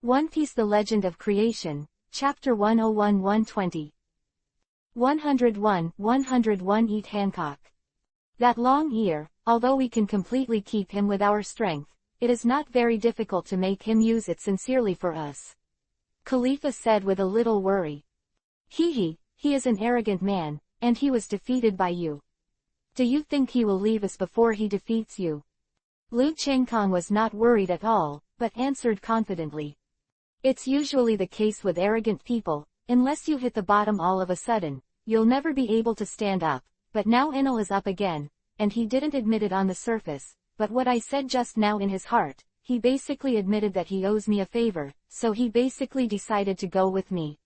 One Piece: The Legend of Creation, Chapter 101-120. 101 Eat Hancock. That long ear, although we can completely keep him with our strength, it is not very difficult to make him use it sincerely for us. Khalifa said with a little worry. He is an arrogant man, and he was defeated by you. Do you think he will leave us before he defeats you? Lu Chengkong was not worried at all, but answered confidently. It's usually the case with arrogant people. Unless you hit the bottom all of a sudden, you'll never be able to stand up. But now Enel is up again, and he didn't admit it on the surface, but what I said just now in his heart, he basically admitted that he owes me a favor, so he basically decided to go with me.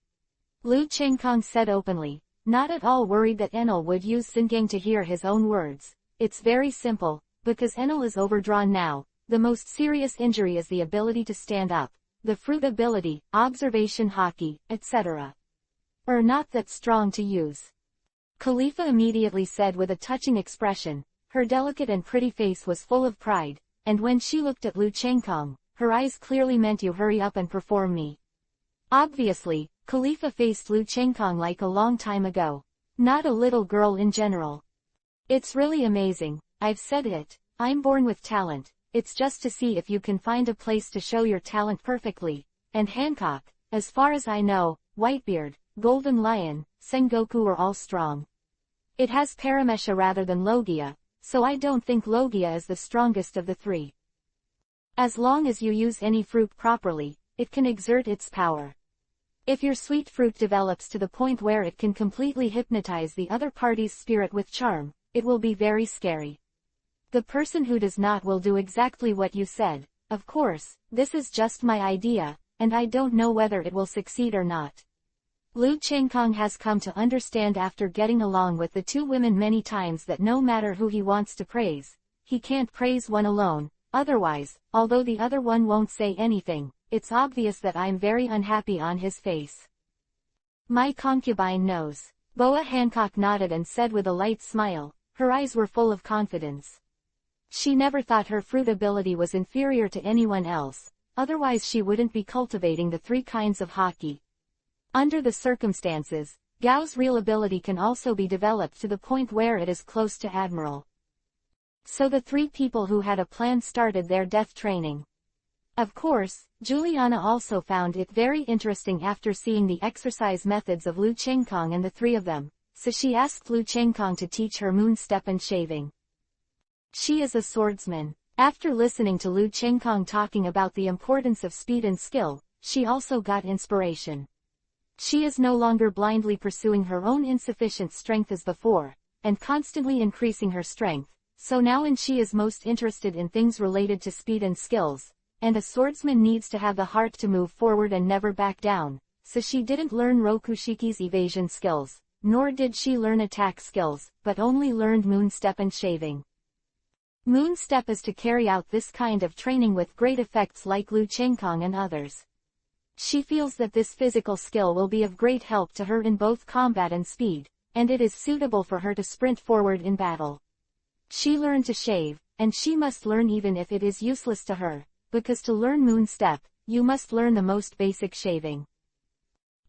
Lu Chengkong said openly, not at all worried that Enel would use Singang to hear his own words. It's very simple, because Enel is overdrawn now. The most serious injury is the ability to stand up. The fruit ability, observation hockey, etc. are not that strong to use. Khalifa immediately said with a touching expression. Her delicate and pretty face was full of pride, and when she looked at Lu Chengkong, her eyes clearly meant you hurry up and perform me. Obviously, Khalifa faced Lu Chengkong like a long time ago. Not a little girl in general. It's really amazing, I've said it, I'm born with talent. It's just to see if you can find a place to show your talent perfectly. And Hancock, as far as I know, Whitebeard, Golden Lion, Sengoku are all strong. It has Paramesha rather than Logia, so I don't think Logia is the strongest of the three. As long as you use any fruit properly, it can exert its power. If your sweet fruit develops to the point where it can completely hypnotize the other party's spirit with charm, it will be very scary. The person who does not will do exactly what you said. Of course, this is just my idea, and I don't know whether it will succeed or not. Lu Chengkong has come to understand after getting along with the two women many times that no matter who he wants to praise, he can't praise one alone. Otherwise, although the other one won't say anything, it's obvious that I'm very unhappy on his face. My concubine knows. Boa Hancock nodded and said with a light smile. Her eyes were full of confidence. She never thought her fruit ability was inferior to anyone else, otherwise she wouldn't be cultivating the three kinds of hockey. Under the circumstances, Gao's real ability can also be developed to the point where it is close to Admiral. So the three people who had a plan started their death training. Of course, Juliana also found it very interesting after seeing the exercise methods of Lu Chengkong and the three of them, so she asked Lu Chengkong to teach her moon step and shaving. She is a swordsman. After listening to Lu Chengkong talking about the importance of speed and skill, she also got inspiration. She is no longer blindly pursuing her own insufficient strength as before, and constantly increasing her strength, so now she is most interested in things related to speed and skills, and a swordsman needs to have the heart to move forward and never back down, so she didn't learn Rokushiki's evasion skills, nor did she learn attack skills, but only learned moon step and shaving. Moon step is to carry out this kind of training with great effects like Lu Chengkong and others. She feels that this physical skill will be of great help to her in both combat and speed, and it is suitable for her to sprint forward in battle. She learned to shave, and she must learn even if it is useless to her, because to learn moon step, you must learn the most basic shaving.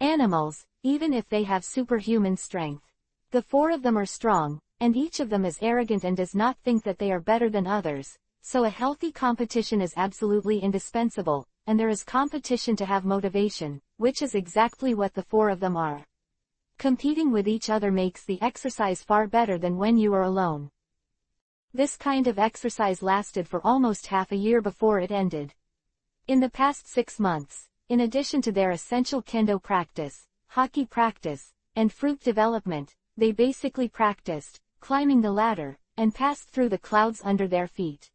Animals, even if they have superhuman strength. The four of them are strong, and each of them is arrogant and does not think that they are better than others, so a healthy competition is absolutely indispensable, and there is competition to have motivation, which is exactly what the four of them are. Competing with each other makes the exercise far better than when you are alone. This kind of exercise lasted for almost half a year before it ended. In the past 6 months, in addition to their essential kendo practice, hockey practice, and fruit development, they basically practiced climbing the ladder, and passed through the clouds under their feet.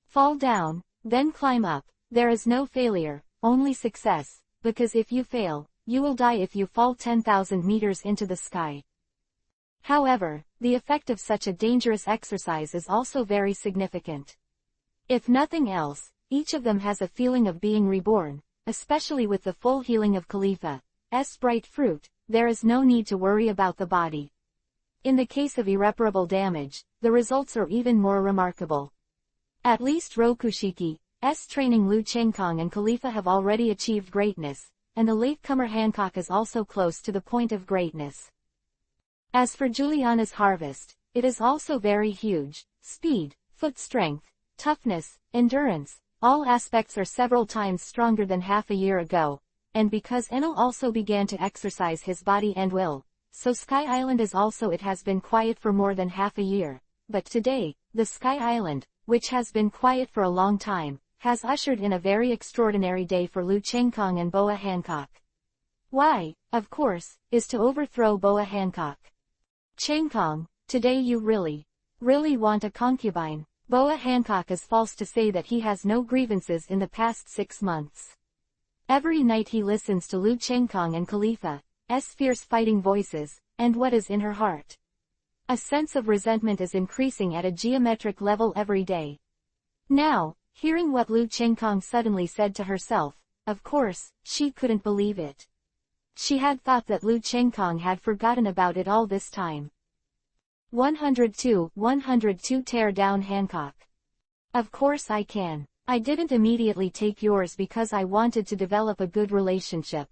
Fall down, then climb up. There is no failure, only success, because if you fail, you will die if you fall 10,000 meters into the sky. However, the effect of such a dangerous exercise is also very significant. If nothing else, each of them has a feeling of being reborn, especially with the full healing of Khalifa's bright fruit, there is no need to worry about the body. In the case of irreparable damage, the results are even more remarkable. At least Rokushiki's training Liu Chengkong and Khalifa have already achieved greatness, and the latecomer Hancock is also close to the point of greatness. As for Juliana's harvest, it is also very huge. Speed, foot strength, toughness, endurance, all aspects are several times stronger than half a year ago, and because Enel also began to exercise his body and will, so Sky Island is also it has been quiet for more than half a year, but today, the Sky Island, which has been quiet for a long time, has ushered in a very extraordinary day for Liu Chengkong and Boa Hancock. Why, of course, is to overthrow Boa Hancock. Chengkong, today you really want a concubine. Boa Hancock is false to say that he has no grievances in the past 6 months. Every night he listens to Liu Chengkong and Khalifa's fierce fighting voices, and what is in her heart? A sense of resentment is increasing at a geometric level every day. Now, hearing what Liu Chengkong suddenly said to herself, of course, she couldn't believe it. She had thought that Liu Chengkong had forgotten about it all this time. 102 Tear down Hancock. Of course I can. I didn't immediately take yours because I wanted to develop a good relationship.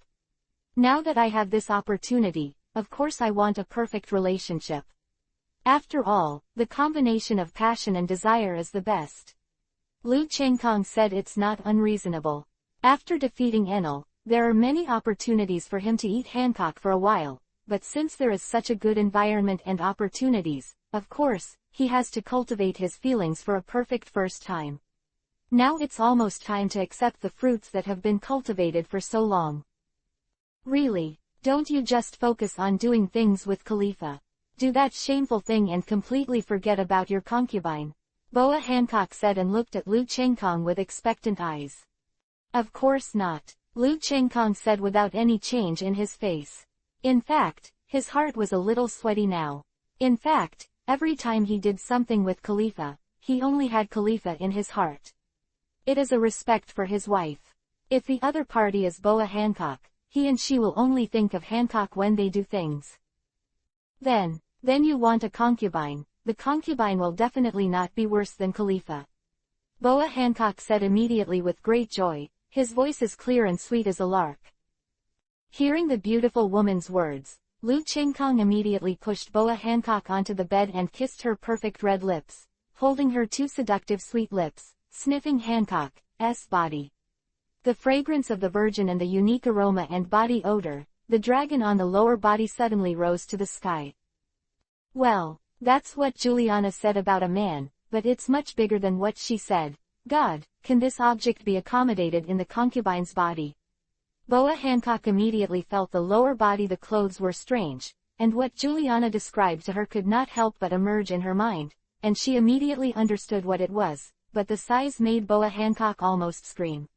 Now that I have this opportunity, of course I want a perfect relationship. After all, the combination of passion and desire is the best. Liu Chengkong said it's not unreasonable. After defeating Enel, there are many opportunities for him to eat Hancock for a while, but since there is such a good environment and opportunities, of course, he has to cultivate his feelings for a perfect first time. Now it's almost time to accept the fruits that have been cultivated for so long. Really, don't you just focus on doing things with Khalifa. Do that shameful thing and completely forget about your concubine. Boa Hancock said and looked at Liu Chengkong with expectant eyes. Of course not, Liu Chengkong said without any change in his face. In fact, his heart was a little sweaty now. In fact, every time he did something with Khalifa, he only had Khalifa in his heart. It is a respect for his wife. If the other party is Boa Hancock, he and she will only think of Hancock when they do things. Then you want a concubine. The concubine will definitely not be worse than Khalifa. Boa Hancock said immediately with great joy, his voice is clear and sweet as a lark. Hearing the beautiful woman's words, Liu Chengkong immediately pushed Boa Hancock onto the bed and kissed her perfect red lips, holding her two seductive sweet lips, sniffing Hancock's body. The fragrance of the virgin and the unique aroma and body odor, the dragon on the lower body suddenly rose to the sky. Well, that's what Juliana said about a man, but it's much bigger than what she said. God, can this object be accommodated in the concubine's body? Boa Hancock immediately felt the lower body the clothes were strange, and what Juliana described to her could not help but emerge in her mind, and she immediately understood what it was, but the size made Boa Hancock almost scream.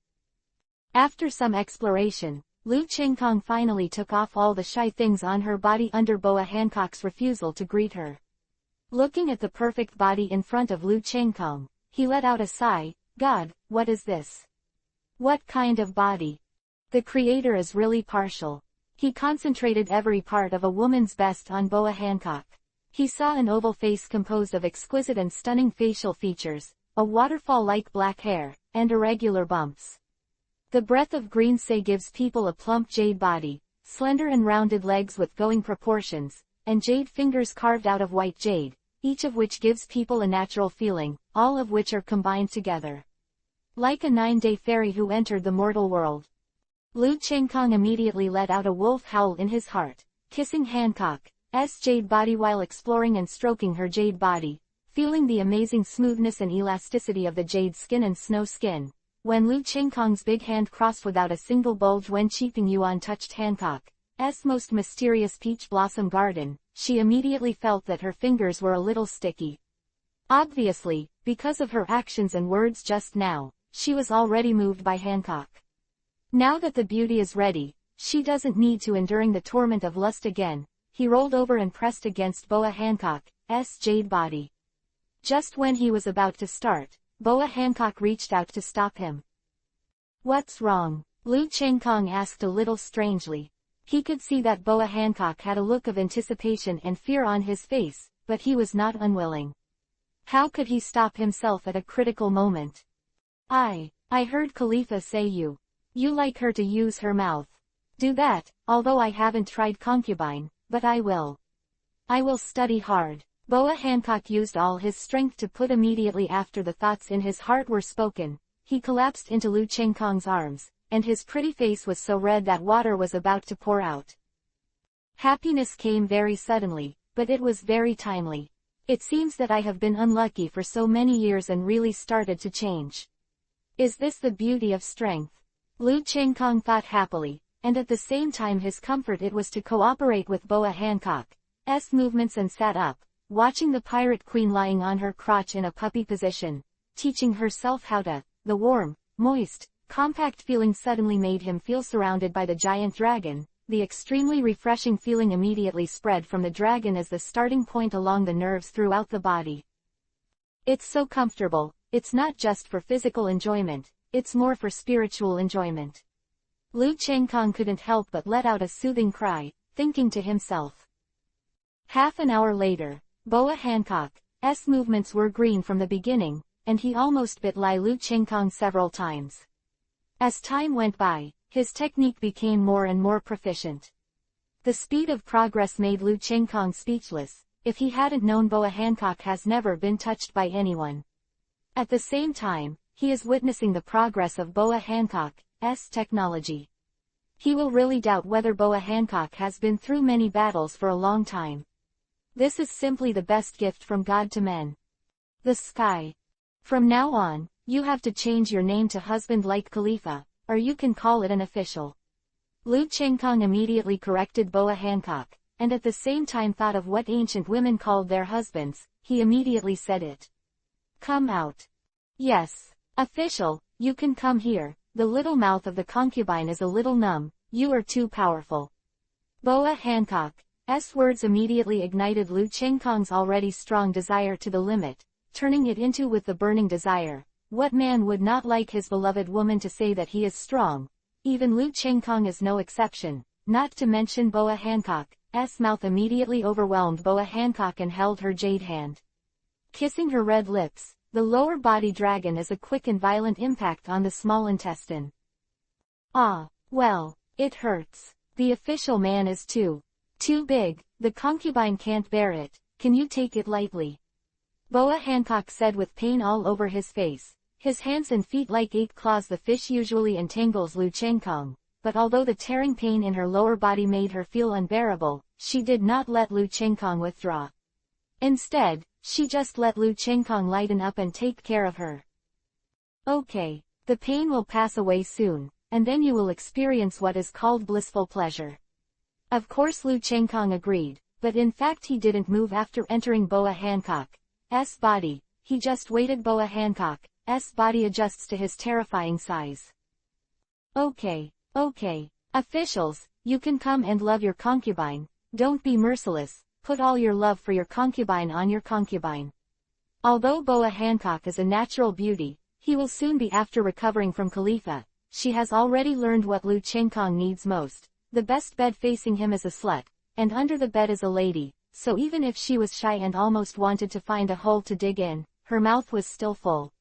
After some exploration, Liu Chengkong finally took off all the shy things on her body under Boa Hancock's refusal to greet her. Looking at the perfect body in front of Liu Chengkong, he let out a sigh. God, what is this? What kind of body? The creator is really partial. He concentrated every part of a woman's best on Boa Hancock. He saw an oval face composed of exquisite and stunning facial features, a waterfall-like black hair, and irregular bumps. The breath of green say gives people a plump jade body, slender and rounded legs with going proportions, and jade fingers carved out of white jade, each of which gives people a natural feeling, all of which are combined together. Like a 9-day fairy who entered the mortal world. Liu Chengkong immediately let out a wolf howl in his heart, kissing Hancock's jade body while exploring and stroking her jade body, feeling the amazing smoothness and elasticity of the jade skin and snow skin. When Liu Chengkong's big hand crossed without a single bulge when Cheaping Yuan touched Hancock's most mysterious peach blossom garden, she immediately felt that her fingers were a little sticky. Obviously, because of her actions and words just now, she was already moved by Hancock. Now that the beauty is ready, she doesn't need to enduring the torment of lust again. He rolled over and pressed against Boa Hancock's jade body. Just when he was about to start, Boa Hancock reached out to stop him. What's wrong? Liu Chengkong asked a little strangely. He could see that Boa Hancock had a look of anticipation and fear on his face, but he was not unwilling. How could he stop himself at a critical moment? I heard Khalifa say you like her to use her mouth. Do that, although I haven't tried concubine, but I will. I will study hard. Boa Hancock used all his strength to put immediately after the thoughts in his heart were spoken. He collapsed into Lu Chengkong's arms, and his pretty face was so red that water was about to pour out. Happiness came very suddenly, but it was very timely. It seems that I have been unlucky for so many years and really started to change. Is this the beauty of strength? Lu Chengkong thought happily, and at the same time his comfort it was to cooperate with Boa Hancock's movements and sat up, watching the pirate queen lying on her crotch in a puppy position, teaching herself how to. The warm, moist, compact feeling suddenly made him feel surrounded by the giant dragon. The extremely refreshing feeling immediately spread from the dragon as the starting point along the nerves throughout the body. It's so comfortable, it's not just for physical enjoyment, it's more for spiritual enjoyment. Lu Chengkong couldn't help but let out a soothing cry, thinking to himself. Half an hour later, Boa Hancock's movements were green from the beginning, and he almost bit Lu Chengkong several times. As time went by, his technique became more and more proficient. The speed of progress made Lu Chengkong speechless. If he hadn't known Boa Hancock has never been touched by anyone. At the same time, he is witnessing the progress of Boa Hancock's technology. He will really doubt whether Boa Hancock has been through many battles for a long time. This is simply the best gift from God to men. The sky. From now on, you have to change your name to husband like Khalifa, or you can call it an official. Lu Chengkong immediately corrected Boa Hancock, and at the same time thought of what ancient women called their husbands. He immediately said it. Come out. Yes. Official, you can come here. The little mouth of the concubine is a little numb, you are too powerful. Boa Hancock's words immediately ignited Lu Chengkong's already strong desire to the limit, turning it into with the burning desire. What man would not like his beloved woman to say that he is strong? Even Lu Chengkong is no exception, not to mention Boa Hancock's mouth immediately overwhelmed Boa Hancock and held her jade hand. Kissing her red lips, the lower body dragon is a quick and violent impact on the small intestine. Ah, well, it hurts. The official man is too big, the concubine can't bear it, can you take it lightly? Boa Hancock said with pain all over his face. His hands and feet like 8 claws. The fish usually entangles Lu Chengkong, but although the tearing pain in her lower body made her feel unbearable, she did not let Lu Chengkong withdraw. Instead, she just let Lu Chengkong lighten up and take care of her. Okay, the pain will pass away soon, and then you will experience what is called blissful pleasure. Of course Lu Chengkong agreed, but in fact he didn't move after entering Boa Hancock's body. He just waited. Boa Hancock's body adjusts to his terrifying size. Okay, officials, you can come and love your concubine. Don't be merciless, put all your love for your concubine on your concubine. Although Boa Hancock is a natural beauty, he will soon be after recovering from Khalifa. She has already learned what Lu Chengkong needs most. The best bed facing him is a slut, and under the bed is a lady, so even if she was shy and almost wanted to find a hole to dig in, her mouth was still full.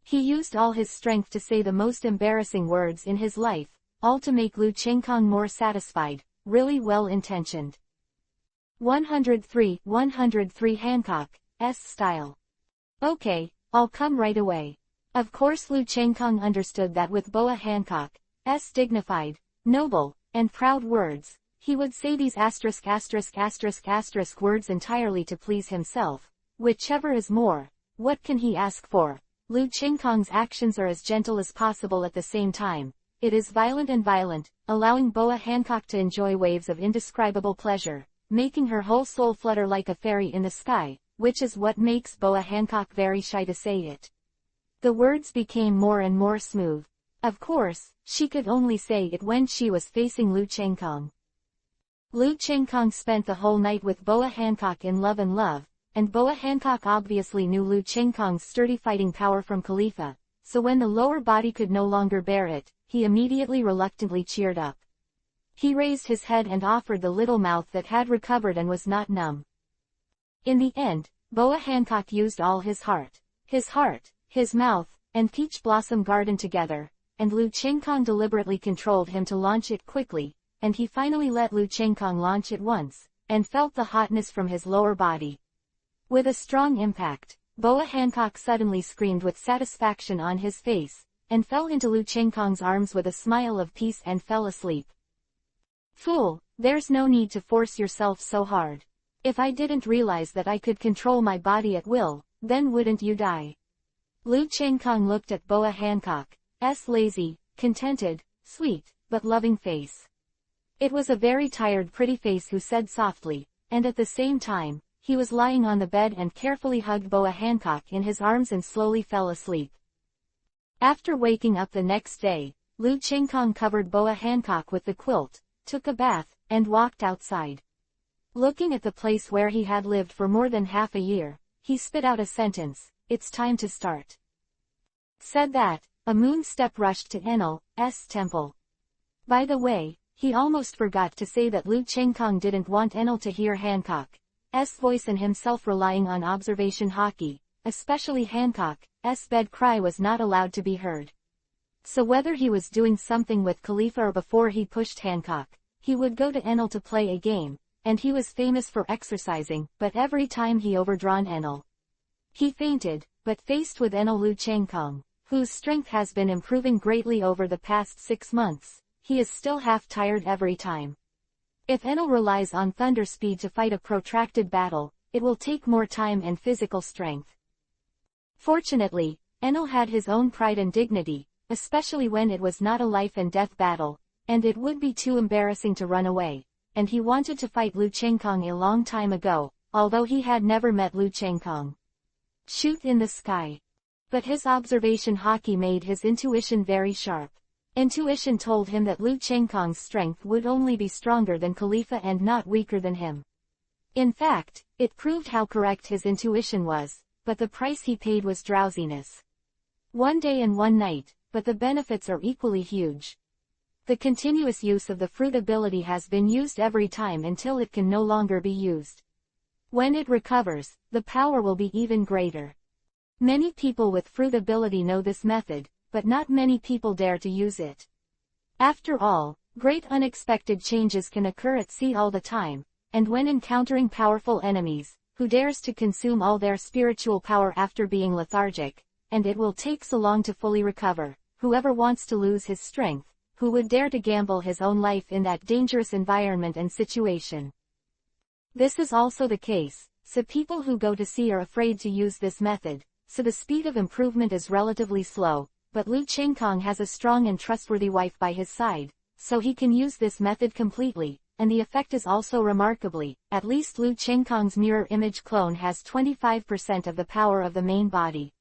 He used all his strength to say the most embarrassing words in his life, all to make Lu Chengkong more satisfied, really well-intentioned. 103 Hancock's style. Okay, I'll come right away. Of course Lu Chengkong understood that with Boa Hancock's dignified, noble, and proud words, he would say these **** words entirely to please himself. Whichever is more, what can he ask for? Lu Chengkong's actions are as gentle as possible at the same time. It is violent and violent, allowing Boa Hancock to enjoy waves of indescribable pleasure, making her whole soul flutter like a fairy in the sky, which is what makes Boa Hancock very shy to say it. The words became more and more smooth. Of course, she could only say it when she was facing Lu Chengkong. Lu Chengkong spent the whole night with Boa Hancock in love, and Boa Hancock obviously knew Lu Chengkong's sturdy fighting power from Khalifa, so when the lower body could no longer bear it, he immediately reluctantly cheered up. He raised his head and offered the little mouth that had recovered and was not numb. In the end, Boa Hancock used all his heart, his mouth, and Peach Blossom Garden together, and Lu Chengkong deliberately controlled him to launch it quickly, and he finally let Lu Chengkong launch it once, and felt the hotness from his lower body. With a strong impact, Boa Hancock suddenly screamed with satisfaction on his face, and fell into Lu Chengkong's arms with a smile of peace and fell asleep. Fool, there's no need to force yourself so hard. If I didn't realize that I could control my body at will, then wouldn't you die? Lu Chengkong looked at Boa Hancock's lazy, contented, sweet, but loving face. It was a very tired pretty face who said softly, and at the same time, he was lying on the bed and carefully hugged Boa Hancock in his arms and slowly fell asleep. After waking up the next day, Lu Chengkong covered Boa Hancock with the quilt, took a bath, and walked outside. Looking at the place where he had lived for more than half a year, he spit out a sentence, "It's time to start." Said that, a moon step rushed to Enel's temple. By the way, he almost forgot to say that Lu Chengkong didn't want Enel to hear Hancock's voice and himself relying on observation hockey, especially Hancock's bed cry was not allowed to be heard. So whether he was doing something with Khalifa or before he pushed Hancock, he would go to Enel to play a game, and he was famous for exercising, but every time he overdrawn Enel, he fainted, but faced with Enel Lu Chengkong, whose strength has been improving greatly over the past 6 months, he is still half tired every time. If Enel relies on thunder speed to fight a protracted battle, it will take more time and physical strength. Fortunately, Enel had his own pride and dignity, especially when it was not a life and death battle, and it would be too embarrassing to run away, and he wanted to fight Lu Chengkong a long time ago, although he had never met Lu Chengkong. Shoot in the sky. But his observation hockey made his intuition very sharp. Intuition told him that Lu Chengkong's strength would only be stronger than Khalifa and not weaker than him. In fact, it proved how correct his intuition was, but the price he paid was drowsiness. 1 day and 1 night, but the benefits are equally huge. The continuous use of the fruit ability has been used every time until it can no longer be used. When it recovers, the power will be even greater. Many people with fruit ability know this method, but not many people dare to use it. After all, great unexpected changes can occur at sea all the time, and when encountering powerful enemies, who dares to consume all their spiritual power after being lethargic, and it will take so long to fully recover, whoever wants to lose his strength, who would dare to gamble his own life in that dangerous environment and situation. This is also the case, so people who go to sea are afraid to use this method, so the speed of improvement is relatively slow, but Lu Chengkong has a strong and trustworthy wife by his side, so he can use this method completely, and the effect is also remarkably, at least Lu Chengkong's mirror image clone has 25% of the power of the main body.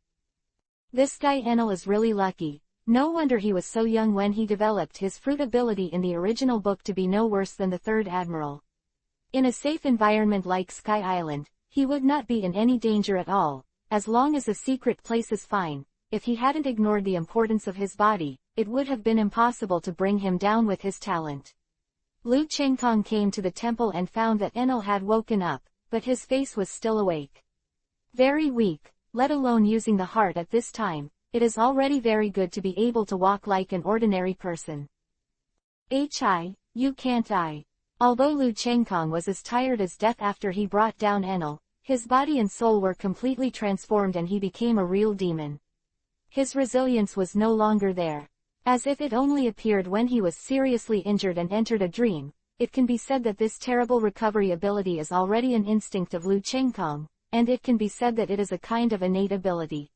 This guy Enel is really lucky. No wonder he was so young when he developed his fruit ability in the original book to be no worse than the third admiral. In a safe environment like Sky Island, he would not be in any danger at all, as long as a secret place is fine. If he hadn't ignored the importance of his body, it would have been impossible to bring him down with his talent. Lu Chengkong came to the temple and found that Enel had woken up, but his face was still awake. Very weak, let alone using the heart at this time, it is already very good to be able to walk like an ordinary person. You can't I. Although Lu Chengkong was as tired as death after he brought down Enel, his body and soul were completely transformed and he became a real demon. His resilience was no longer there. As if it only appeared when he was seriously injured and entered a dream, it can be said that this terrible recovery ability is already an instinct of Lu Chengkong, and it can be said that it is a kind of innate ability.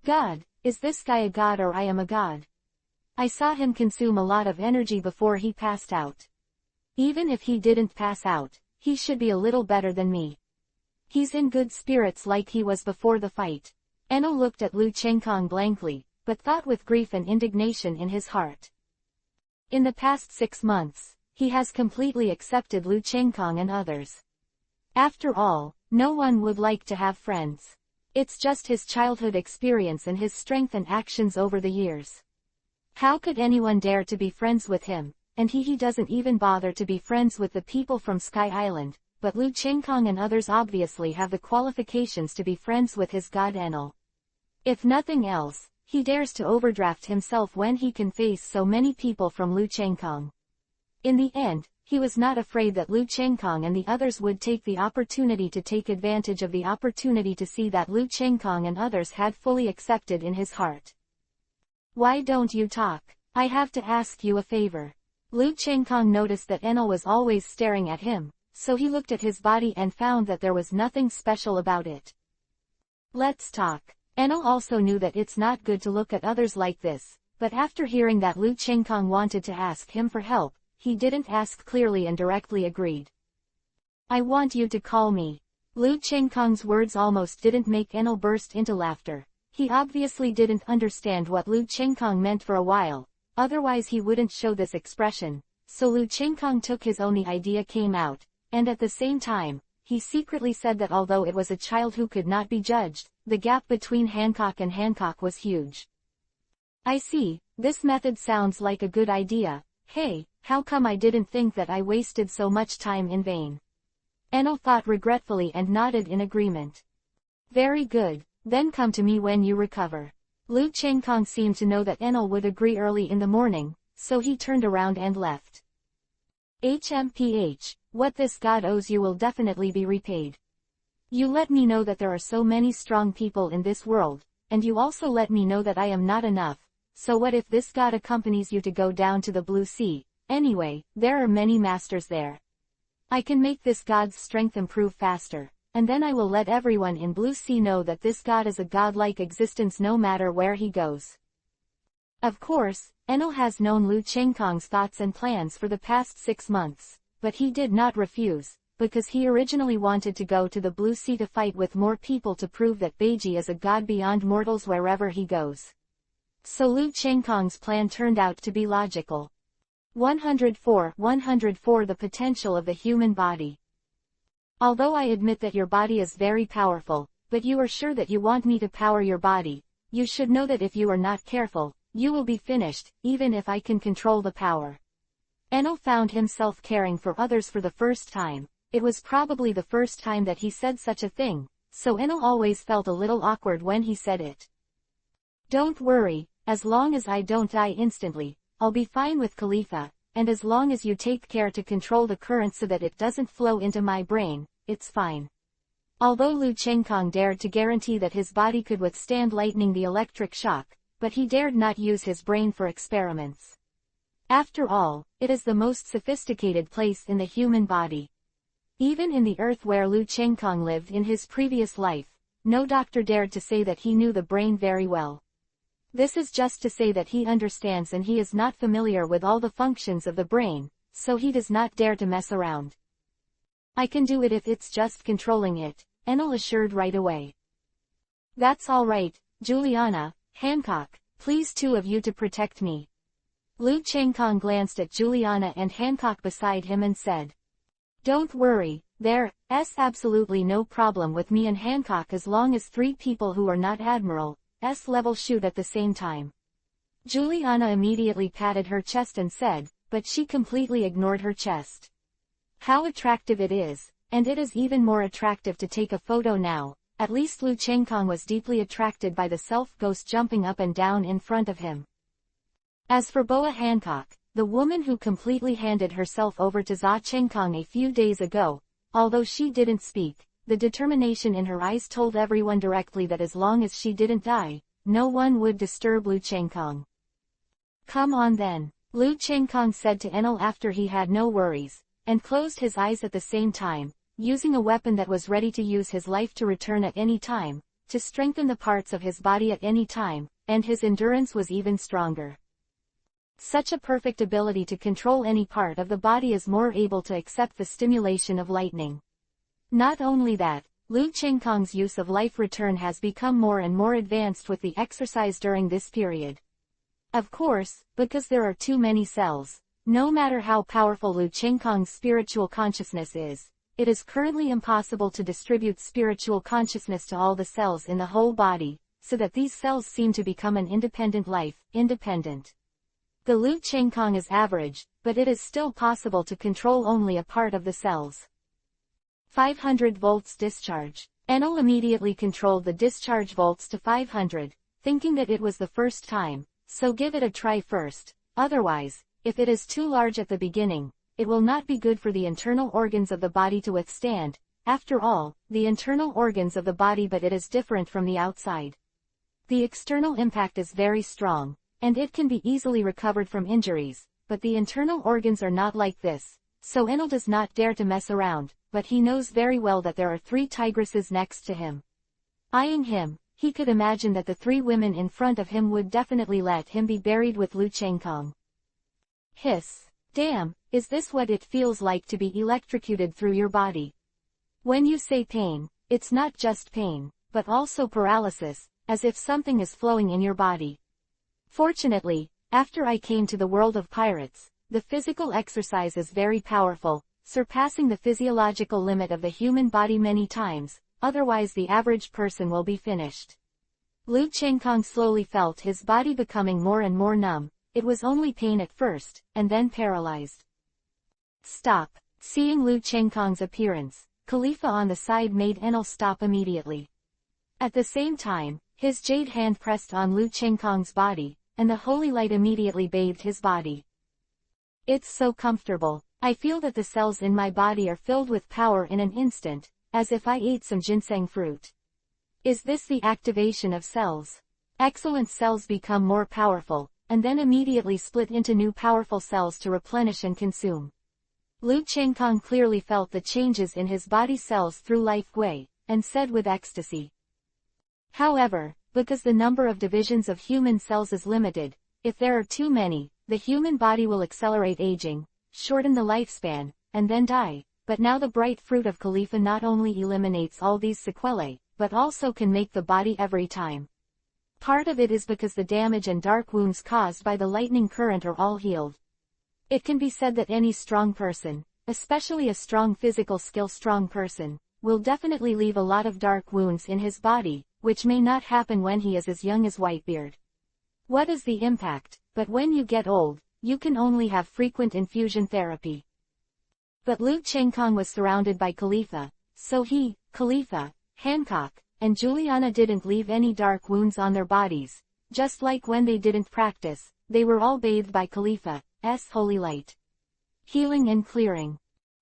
God, is this guy a god or I am a god? I saw him consume a lot of energy before he passed out. Even if he didn't pass out, he should be a little better than me. He's in good spirits like he was before the fight. Enel looked at Lu Chengkong blankly, but thought with grief and indignation in his heart. In the past 6 months, he has completely accepted Lu Chengkong and others. After all, no one would like to have friends. It's just his childhood experience and his strength and actions over the years. How could anyone dare to be friends with him, and he doesn't even bother to be friends with the people from Sky Island, but Lu Chengkong and others obviously have the qualifications to be friends with his god Enel. If nothing else, he dares to overdraft himself when he can face so many people from Lu Chengkong. In the end, he was not afraid that Lu Chengkong and the others would take the opportunity to take advantage of the opportunity to see that Lu Chengkong and others had fully accepted in his heart. Why don't you talk? I have to ask you a favor. Lu Chengkong noticed that Enel was always staring at him, so he looked at his body and found that there was nothing special about it. Let's talk. Enel also knew that it's not good to look at others like this, but after hearing that Lu Chengkong wanted to ask him for help, he didn't ask clearly and directly agreed. I want you to call me. Lu Chengkong's words almost didn't make Enel burst into laughter. He obviously didn't understand what Lu Chengkong meant for a while, otherwise he wouldn't show this expression, so Lu Chengkong took his own idea came out, and at the same time, he secretly said that although it was a child who could not be judged, the gap between Hancock and Hancock was huge. I see, this method sounds like a good idea. Hey, how come I didn't think that I wasted so much time in vain? Enel thought regretfully and nodded in agreement. Very good, then come to me when you recover. Lu Chengkong seemed to know that Enel would agree early in the morning, so he turned around and left. HMPH, what this god owes you will definitely be repaid. You let me know that there are so many strong people in this world, and you also let me know that I am not enough, so what if this god accompanies you to go down to the Blue Sea? Anyway, there are many masters there. I can make this god's strength improve faster, and then I will let everyone in Blue Sea know that this god is a godlike existence no matter where he goes. Of course, Enel has known Lu Chengkong's thoughts and plans for the past 6 months, but he did not refuse, because he originally wanted to go to the Blue Sea to fight with more people to prove that Beiji is a god beyond mortals wherever he goes. So Lu Chengkong's plan turned out to be logical. 104 The potential of the human body. Although I admit that your body is very powerful, but you are sure that you want me to power your body, you should know that if you are not careful, you will be finished, even if I can control the power. Enel found himself caring for others for the first time. It was probably the first time that he said such a thing, so Enel always felt a little awkward when he said it. Don't worry, as long as I don't die instantly, I'll be fine with Khalifa, and as long as you take care to control the current so that it doesn't flow into my brain, it's fine. Although Lu Chengkong dared to guarantee that his body could withstand lightning the electric shock, but he dared not use his brain for experiments. After all, it is the most sophisticated place in the human body. Even in the earth where Lu Chengkong lived in his previous life, no doctor dared to say that he knew the brain very well. This is just to say that he understands and he is not familiar with all the functions of the brain, so he does not dare to mess around. I can do it if it's just controlling it, Enel assured right away. That's all right, Juliana, Hancock, please two of you to protect me. Lu Chengkong glanced at Juliana and Hancock beside him and said. Don't worry, there's absolutely no problem with me and Hancock as long as 3 people who are not Admiral's level shoot at the same time. Juliana immediately patted her chest and said, but she completely ignored her chest. How attractive it is, and it is even more attractive to take a photo now. At least Lu Chengkong was deeply attracted by the self-ghost jumping up and down in front of him. As for Boa Hancock, the woman who completely handed herself over to Za Chengkong a few days ago, although she didn't speak, the determination in her eyes told everyone directly that as long as she didn't die, no one would disturb Lu Chengkong. Come on then, Lu Chengkong said to Enel after he had no worries, and closed his eyes at the same time, using a weapon that was ready to use his life to return at any time, to strengthen the parts of his body at any time, and his endurance was even stronger. Such a perfect ability to control any part of the body is more able to accept the stimulation of lightning. Not only that, Lu Chengkong's use of life return has become more and more advanced with the exercise during this period. Of course, because there are too many cells, no matter how powerful Lu Chengkong's spiritual consciousness is, it is currently impossible to distribute spiritual consciousness to all the cells in the whole body, so that these cells seem to become an independent life, independent. The Lu Chengkong is average, but it is still possible to control only a part of the cells. 500 volts discharge. Enel immediately controlled the discharge volts to 500, thinking that it was the first time, so give it a try first, otherwise, if it is too large at the beginning, it will not be good for the internal organs of the body to withstand. After all, the internal organs of the body, but it is different from the outside. The external impact is very strong, and it can be easily recovered from injuries, but the internal organs are not like this, so Enel does not dare to mess around, but he knows very well that there are 3 tigresses next to him. Eyeing him, he could imagine that the 3 women in front of him would definitely let him be buried with Lu Chengkong. Hiss. Damn, is this what it feels like to be electrocuted through your body? When you say pain, it's not just pain, but also paralysis, as if something is flowing in your body. Fortunately, after I came to the world of pirates, the physical exercise is very powerful, surpassing the physiological limit of the human body many times, otherwise the average person will be finished. Lu Chengkong slowly felt his body becoming more and more numb. It was only pain at first, and then paralyzed. Stop. Seeing Lu Chengkong's appearance, Khalifa on the side made Enel stop immediately. At the same time, his jade hand pressed on Lu Chengkong's body, and the holy light immediately bathed his body. It's so comfortable. I feel that the cells in my body are filled with power in an instant, as if I ate some ginseng fruit. Is this the activation of cells? Excellent cells become more powerful, and then immediately split into new powerful cells to replenish and consume. Lu Chengkong clearly felt the changes in his body cells through life way, and said with ecstasy. However, because the number of divisions of human cells is limited, if there are too many, the human body will accelerate aging, shorten the lifespan, and then die. But now the bright fruit of Khalifa not only eliminates all these sequelae, but also can make the body every time. Part of it is because the damage and dark wounds caused by the lightning current are all healed. It can be said that any strong person, especially a strong physical skill strong person, will definitely leave a lot of dark wounds in his body, which may not happen when he is as young as Whitebeard. What is the impact? But when you get old, you can only have frequent infusion therapy. But Lu Chengkong was surrounded by Khalifa, so he, Khalifa, Hancock, and Juliana didn't leave any dark wounds on their bodies. Just like when they didn't practice, they were all bathed by Khalifa's holy light. Healing and clearing.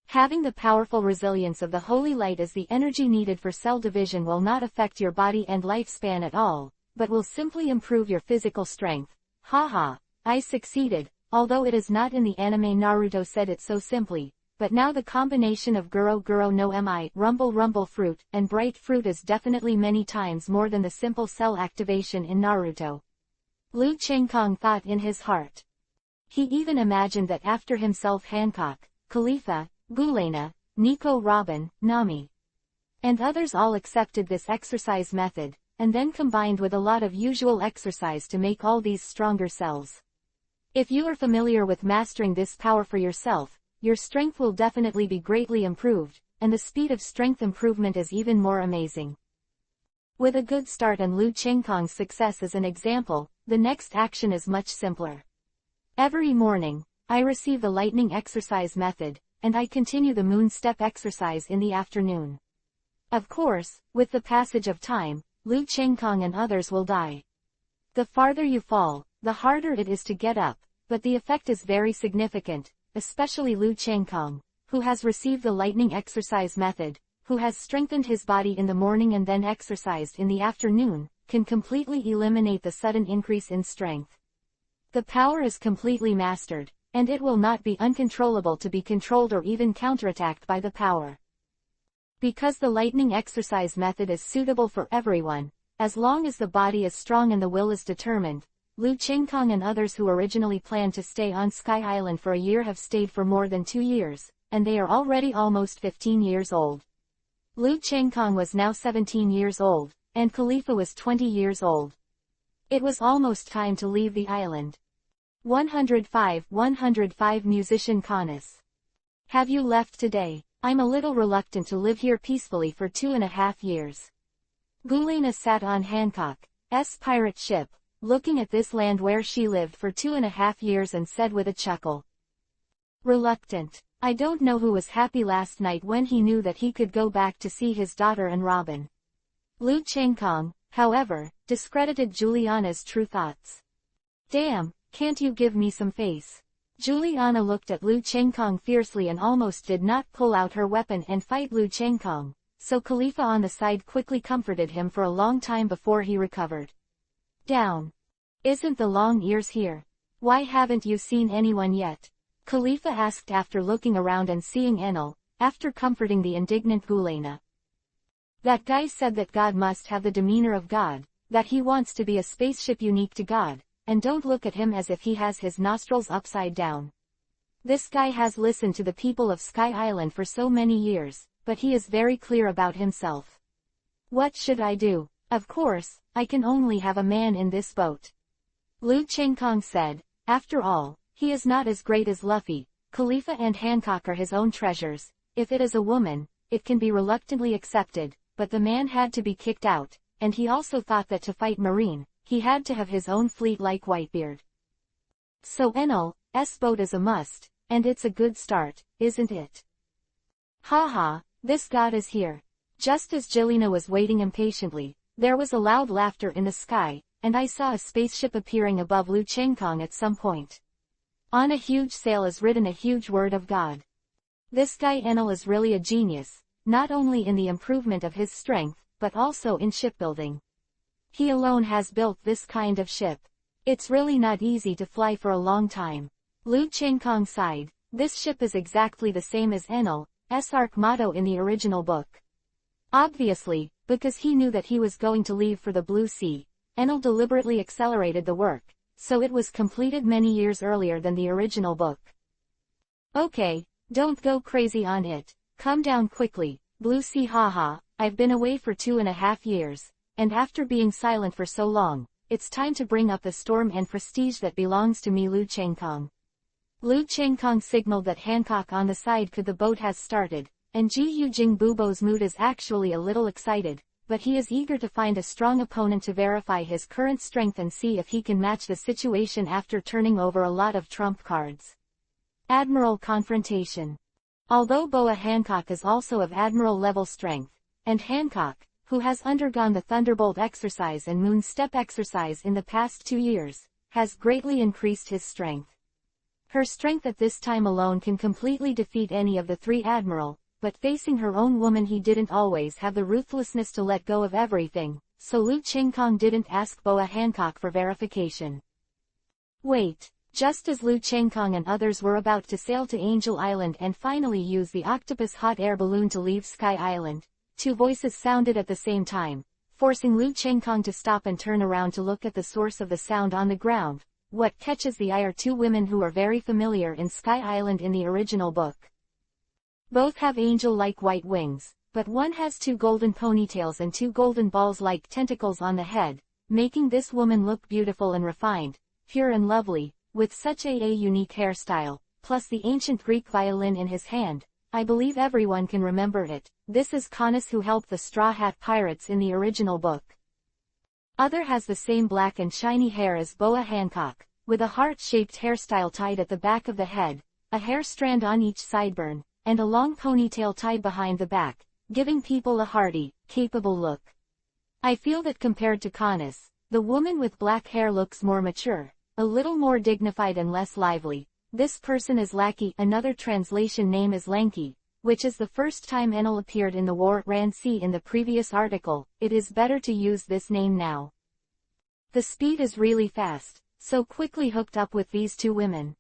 Having the powerful resilience of the holy light as the energy needed for cell division will not affect your body and lifespan at all, but will simply improve your physical strength. Haha, I succeeded, although it is not in the anime. Naruto said it so simply. But now the combination of Guro Guro no Mi, Rumble Rumble Fruit, and Bright Fruit is definitely many times more than the simple cell activation in Naruto. Lu Chengkong thought in his heart. He even imagined that after himself Hancock, Khalifa, Gulena, Nico Robin, Nami, and others all accepted this exercise method, and then combined with a lot of usual exercise to make all these stronger cells. If you are familiar with mastering this power for yourself, your strength will definitely be greatly improved, and the speed of strength improvement is even more amazing. With a good start and Lu Chengkong's success as an example, the next action is much simpler. Every morning, I receive the lightning exercise method, and I continue the moon step exercise in the afternoon. Of course, with the passage of time, Lu Chengkong and others will die. The farther you fall, the harder it is to get up, but the effect is very significant. Especially Lu Chengkong, who has received the lightning exercise method, who has strengthened his body in the morning and then exercised in the afternoon, can completely eliminate the sudden increase in strength. The power is completely mastered, and it will not be uncontrollable to be controlled or even counterattacked by the power. Because the lightning exercise method is suitable for everyone, as long as the body is strong and the will is determined, Lu Chengkong and others who originally planned to stay on Sky Island for a year have stayed for more than 2 years, and they are already almost 15 years old. Lu Chengkong was now 17 years old, and Khalifa was 20 years old. It was almost time to leave the island. 105 Musician Canis. Have you left today? I'm a little reluctant to live here peacefully for 2.5 years. Gulena sat on Hancock's pirate ship, looking at this land where she lived for 2.5 years and said with a chuckle. Reluctant. I don't know who was happy last night when he knew that he could go back to see his daughter and Robin. Lu Chengkong, however, discredited Juliana's true thoughts. Damn, can't you give me some face? Juliana looked at Lu Chengkong fiercely and almost did not pull out her weapon and fight Lu Chengkong, so Khalifa on the side quickly comforted him for a long time before he recovered. Down. Isn't the long ears here? Why haven't you seen anyone yet? Khalifa asked after looking around and seeing Enel, after comforting the indignant Gulena. That guy said that God must have the demeanor of God, that he wants to be a spaceship unique to God, and don't look at him as if he has his nostrils upside down. This guy has listened to the people of Sky Island for so many years, but he is very clear about himself. What should I do? Of course, I can only have a man in this boat. Lu Chengkong said, after all, he is not as great as Luffy. Khalifa and Hancock are his own treasures. If it is a woman, it can be reluctantly accepted, but the man had to be kicked out, and he also thought that to fight Marine, he had to have his own fleet like Whitebeard. So Enel's boat is a must, and it's a good start, isn't it? Haha, this god is here. Just as Jelena was waiting impatiently, there was a loud laughter in the sky, and I saw a spaceship appearing above Lu Chengkong at some point. On a huge sail is written a huge word of God. This guy Enel is really a genius, not only in the improvement of his strength, but also in shipbuilding. He alone has built this kind of ship. It's really not easy to fly for a long time. Lu Chengkong sighed. This ship is exactly the same as Enel's arc motto in the original book. Obviously, because he knew that he was going to leave for the Blue Sea, Enel deliberately accelerated the work, so it was completed many years earlier than the original book. Okay, don't go crazy on it. Come down quickly, Blue Sea haha, I've been away for 2.5 years, and after being silent for so long, it's time to bring up the storm and prestige that belongs to me Lu Chengkong. Lu Chengkong signaled that Hancock on the side could the boat has started, and Ji Yujing Bubo's mood is actually a little excited, but he is eager to find a strong opponent to verify his current strength and see if he can match the situation after turning over a lot of trump cards. Admiral Confrontation. Although Boa Hancock is also of Admiral level strength, and Hancock, who has undergone the Thunderbolt exercise and Moon Step exercise in the past 2 years, has greatly increased his strength. Her strength at this time alone can completely defeat any of the 3 Admiral, but facing her own woman he didn't always have the ruthlessness to let go of everything, so Lu Chengkong didn't ask Boa Hancock for verification. Wait. Just as Lu Chengkong and others were about to sail to Angel Island and finally use the octopus hot air balloon to leave Sky Island, 2 voices sounded at the same time, forcing Lu Chengkong to stop and turn around to look at the source of the sound on the ground. What catches the eye are 2 women who are very familiar in Sky Island in the original book. Both have angel-like white wings, but one has 2 golden ponytails and 2 golden balls-like tentacles on the head, making this woman look beautiful and refined, pure and lovely. With such a unique hairstyle, plus the ancient Greek violin in his hand, I believe everyone can remember it. This is Canis who helped the Straw Hat Pirates in the original book. Other has the same black and shiny hair as Boa Hancock, with a heart-shaped hairstyle tied at the back of the head, a hair strand on each sideburn, and a long ponytail tied behind the back, giving people a hearty, capable look. I feel that compared to Canis, the woman with black hair looks more mature, a little more dignified and less lively. This person is Lackey, another translation name is Lanky, which is the first time Enel appeared in the War Ran Sea in the previous article. It is better to use this name now. The speed is really fast, so quickly hooked up with these 2 women.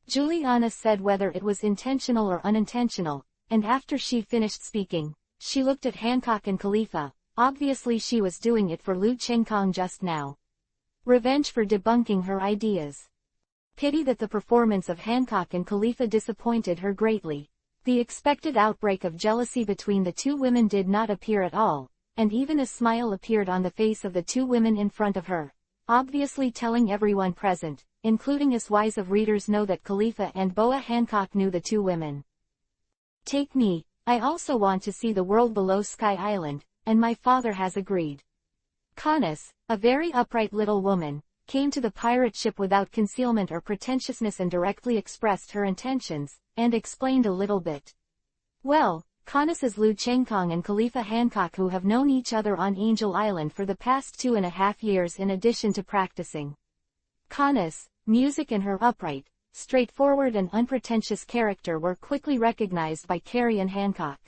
Juliana said whether it was intentional or unintentional, and after she finished speaking, she looked at Hancock and Khalifa. Obviously she was doing it for Lu Chengkong just now. Revenge for debunking her ideas. Pity that the performance of Hancock and Khalifa disappointed her greatly. The expected outbreak of jealousy between the 2 women did not appear at all, and even a smile appeared on the face of the 2 women in front of her, obviously telling everyone present, including us wise of readers know that Khalifa and Boa Hancock knew the 2 women. Take me, I also want to see the world below Sky Island, and my father has agreed. Canis, a very upright little woman, came to the pirate ship without concealment or pretentiousness and directly expressed her intentions, and explained a little bit. Well, Canis is Liu Chengkong and Khalifa Hancock, who have known each other on Angel Island for the past 2.5 years in addition to practicing. Canis' music and her upright, straightforward and unpretentious character were quickly recognized by Carrie and Hancock.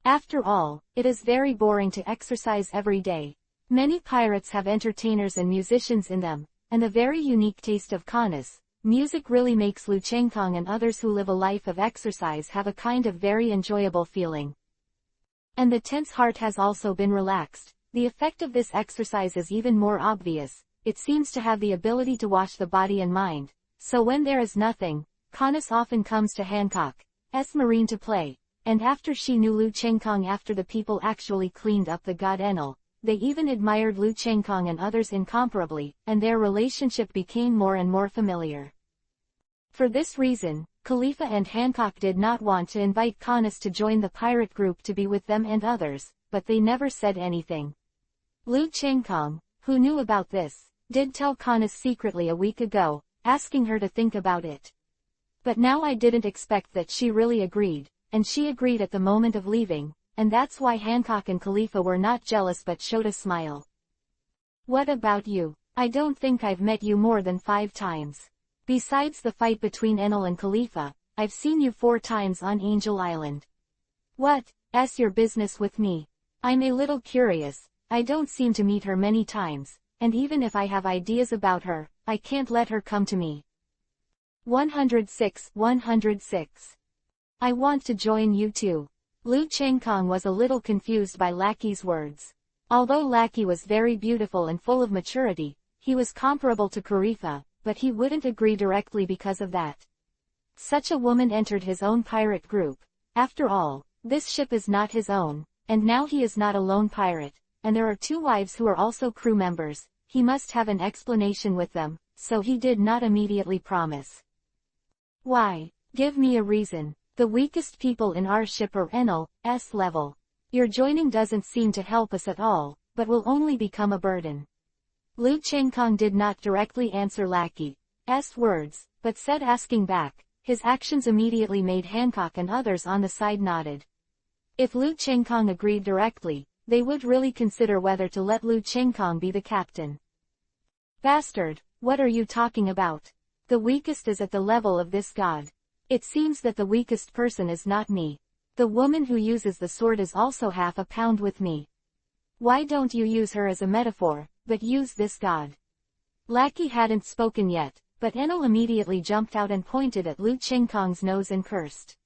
After all, it is very boring to exercise every day. Many pirates have entertainers and musicians in them, and the very unique taste of Canis' music really makes Liu Chengkong and others who live a life of exercise have a kind of very enjoyable feeling. And the tense heart has also been relaxed. The effect of this exercise is even more obvious. It seems to have the ability to wash the body and mind. So when there is nothing, Canis often comes to Hancock's marine to play. And after she knew Liu Chengkong, after the people actually cleaned up the god Enel, they even admired Liu Chengkong and others incomparably, and their relationship became more and more familiar. For this reason, Khalifa and Hancock did not want to invite Canis to join the pirate group to be with them and others, but they never said anything. Liu Chengkong, who knew about this, did tell Canis secretly a week ago, asking her to think about it. But now I didn't expect that she really agreed. And she agreed at the moment of leaving, and that's why Hancock and Khalifa were not jealous but showed a smile. What about you? I don't think I've met you more than 5 times. Besides the fight between Enel and Khalifa, I've seen you 4 times on Angel Island. What's your business with me? I'm a little curious. I don't seem to meet her many times, and even if I have ideas about her, I can't let her come to me. 106. I want to join you too. Liu Chengkong was a little confused by Lackey's words. Although Lackey was very beautiful and full of maturity, he was comparable to Khalifa, but he wouldn't agree directly because of that. Such a woman entered his own pirate group. After all, this ship is not his own, and now he is not a lone pirate, and there are 2 wives who are also crew members. He must have an explanation with them, so he did not immediately promise. Why? Give me a reason. The weakest people in our ship are Enel's level. Your joining doesn't seem to help us at all, but will only become a burden. Liu Chengkong did not directly answer Lackey's words, but said, asking back. His actions immediately made Hancock and others on the side nodded. If Liu Chengkong agreed directly, they would really consider whether to let Liu Chengkong be the captain. Bastard, what are you talking about? The weakest is at the level of this god. It seems that the weakest person is not me. The woman who uses the sword is also half a pound with me. Why don't you use her as a metaphor, but use this god? Lackey hadn't spoken yet, but Enel immediately jumped out and pointed at Liu Chengkong's nose and cursed.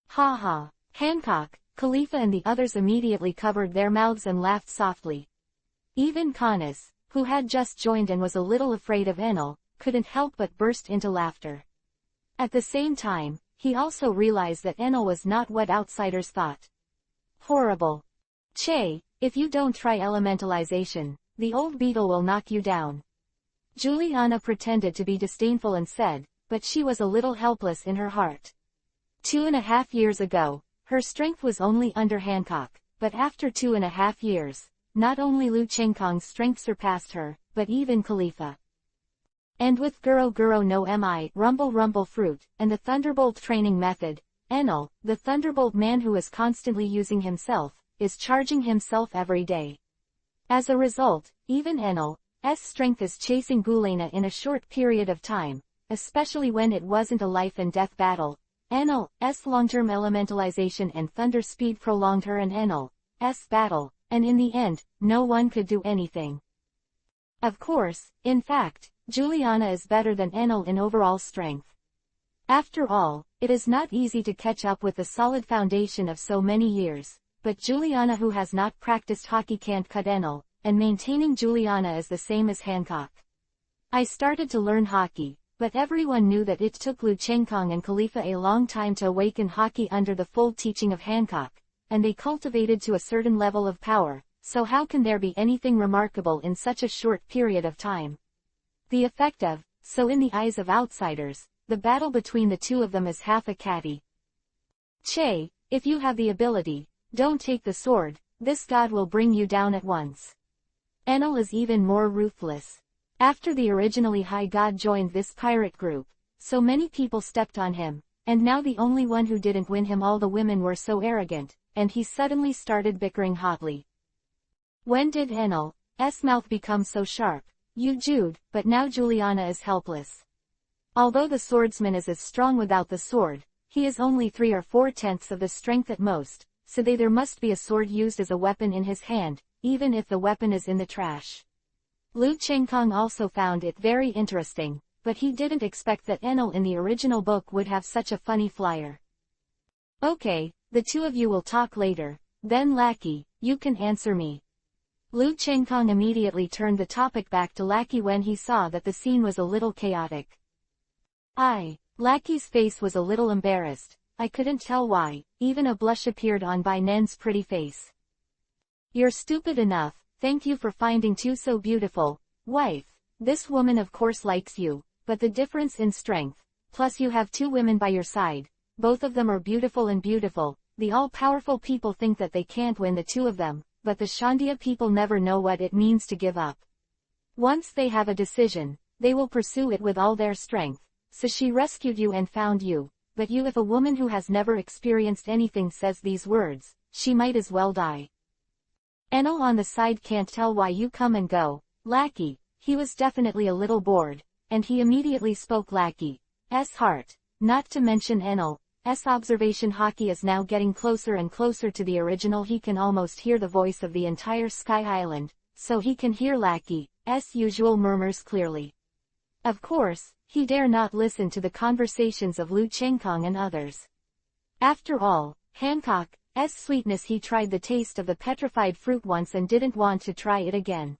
Ha ha! Hancock, Khalifa and the others immediately covered their mouths and laughed softly. Even Canis, who had just joined and was a little afraid of Enel, couldn't help but burst into laughter. At the same time, he also realized that Enel was not what outsiders thought. Horrible. Che, if you don't try elementalization, the old beetle will knock you down. Juliana pretended to be disdainful and said, but she was a little helpless in her heart. 2.5 years ago, her strength was only under Hancock, but after 2.5 years, not only Liu Chengkong's strength surpassed her, but even Khalifa. And with Guro Guro no Mi, Rumble Rumble Fruit, and the Thunderbolt training method, Enel, the Thunderbolt man who is constantly using himself, is charging himself every day. As a result, even Enel's strength is chasing Gulena in a short period of time, especially when it wasn't a life and death battle. Enel's long-term elementalization and thunder speed prolonged her and Enel's battle, and in the end, no one could do anything. Of course, in fact, Juliana is better than Enel in overall strength. After all, it is not easy to catch up with the solid foundation of so many years, but Juliana who has not practiced hockey can't cut Enel, and maintaining Juliana is the same as Hancock. I started to learn hockey, but everyone knew that it took Liu Chengkong and Khalifa a long time to awaken hockey under the full teaching of Hancock, and they cultivated to a certain level of power, so how can there be anything remarkable in such a short period of time? The effect of, so in the eyes of outsiders, the battle between the two of them is half a catty. Che, if you have the ability, don't take the sword, this god will bring you down at once. Enel is even more ruthless. After the originally high god joined this pirate group, so many people stepped on him, and now the only one who didn't win him. All the women were so arrogant, and he suddenly started bickering hotly. When did Enel's mouth become so sharp? You Jude, but now Juliana is helpless. Although the swordsman is as strong without the sword, he is only 3 or 4/10 of the strength at most, so there must be a sword used as a weapon in his hand, even if the weapon is in the trash. Lu Chengkong also found it very interesting, but he didn't expect that Enel in the original book would have such a funny flyer. Okay, the two of you will talk later, then Lackey, you can answer me. Lu Chengkong immediately turned the topic back to Lackey when he saw that the scene was a little chaotic. Lackey's face was a little embarrassed. I couldn't tell why, even a blush appeared on Bai Nen's pretty face. You're stupid enough, thank you for finding two so beautiful, wife. This woman of course likes you, but the difference in strength, plus you have 2 women by your side, both of them are beautiful and beautiful. The all-powerful people think that they can't win the 2 of them, but the Shandia people never know what it means to give up. Once they have a decision, they will pursue it with all their strength. So she rescued you and found you, but you, if a woman who has never experienced anything says these words, she might as well die. Enel on the side can't tell why you come and go, Lackey. He was definitely a little bored, and he immediately spoke Lackey's heart. Not to mention Enel's observation hockey is now getting closer and closer to the original. He can almost hear the voice of the entire Sky Island, so he can hear Lackey's usual murmurs clearly. Of course, he dare not listen to the conversations of Lu Chengkong and others. After all, Hancock's sweetness. He tried the taste of the petrified fruit once and didn't want to try it again.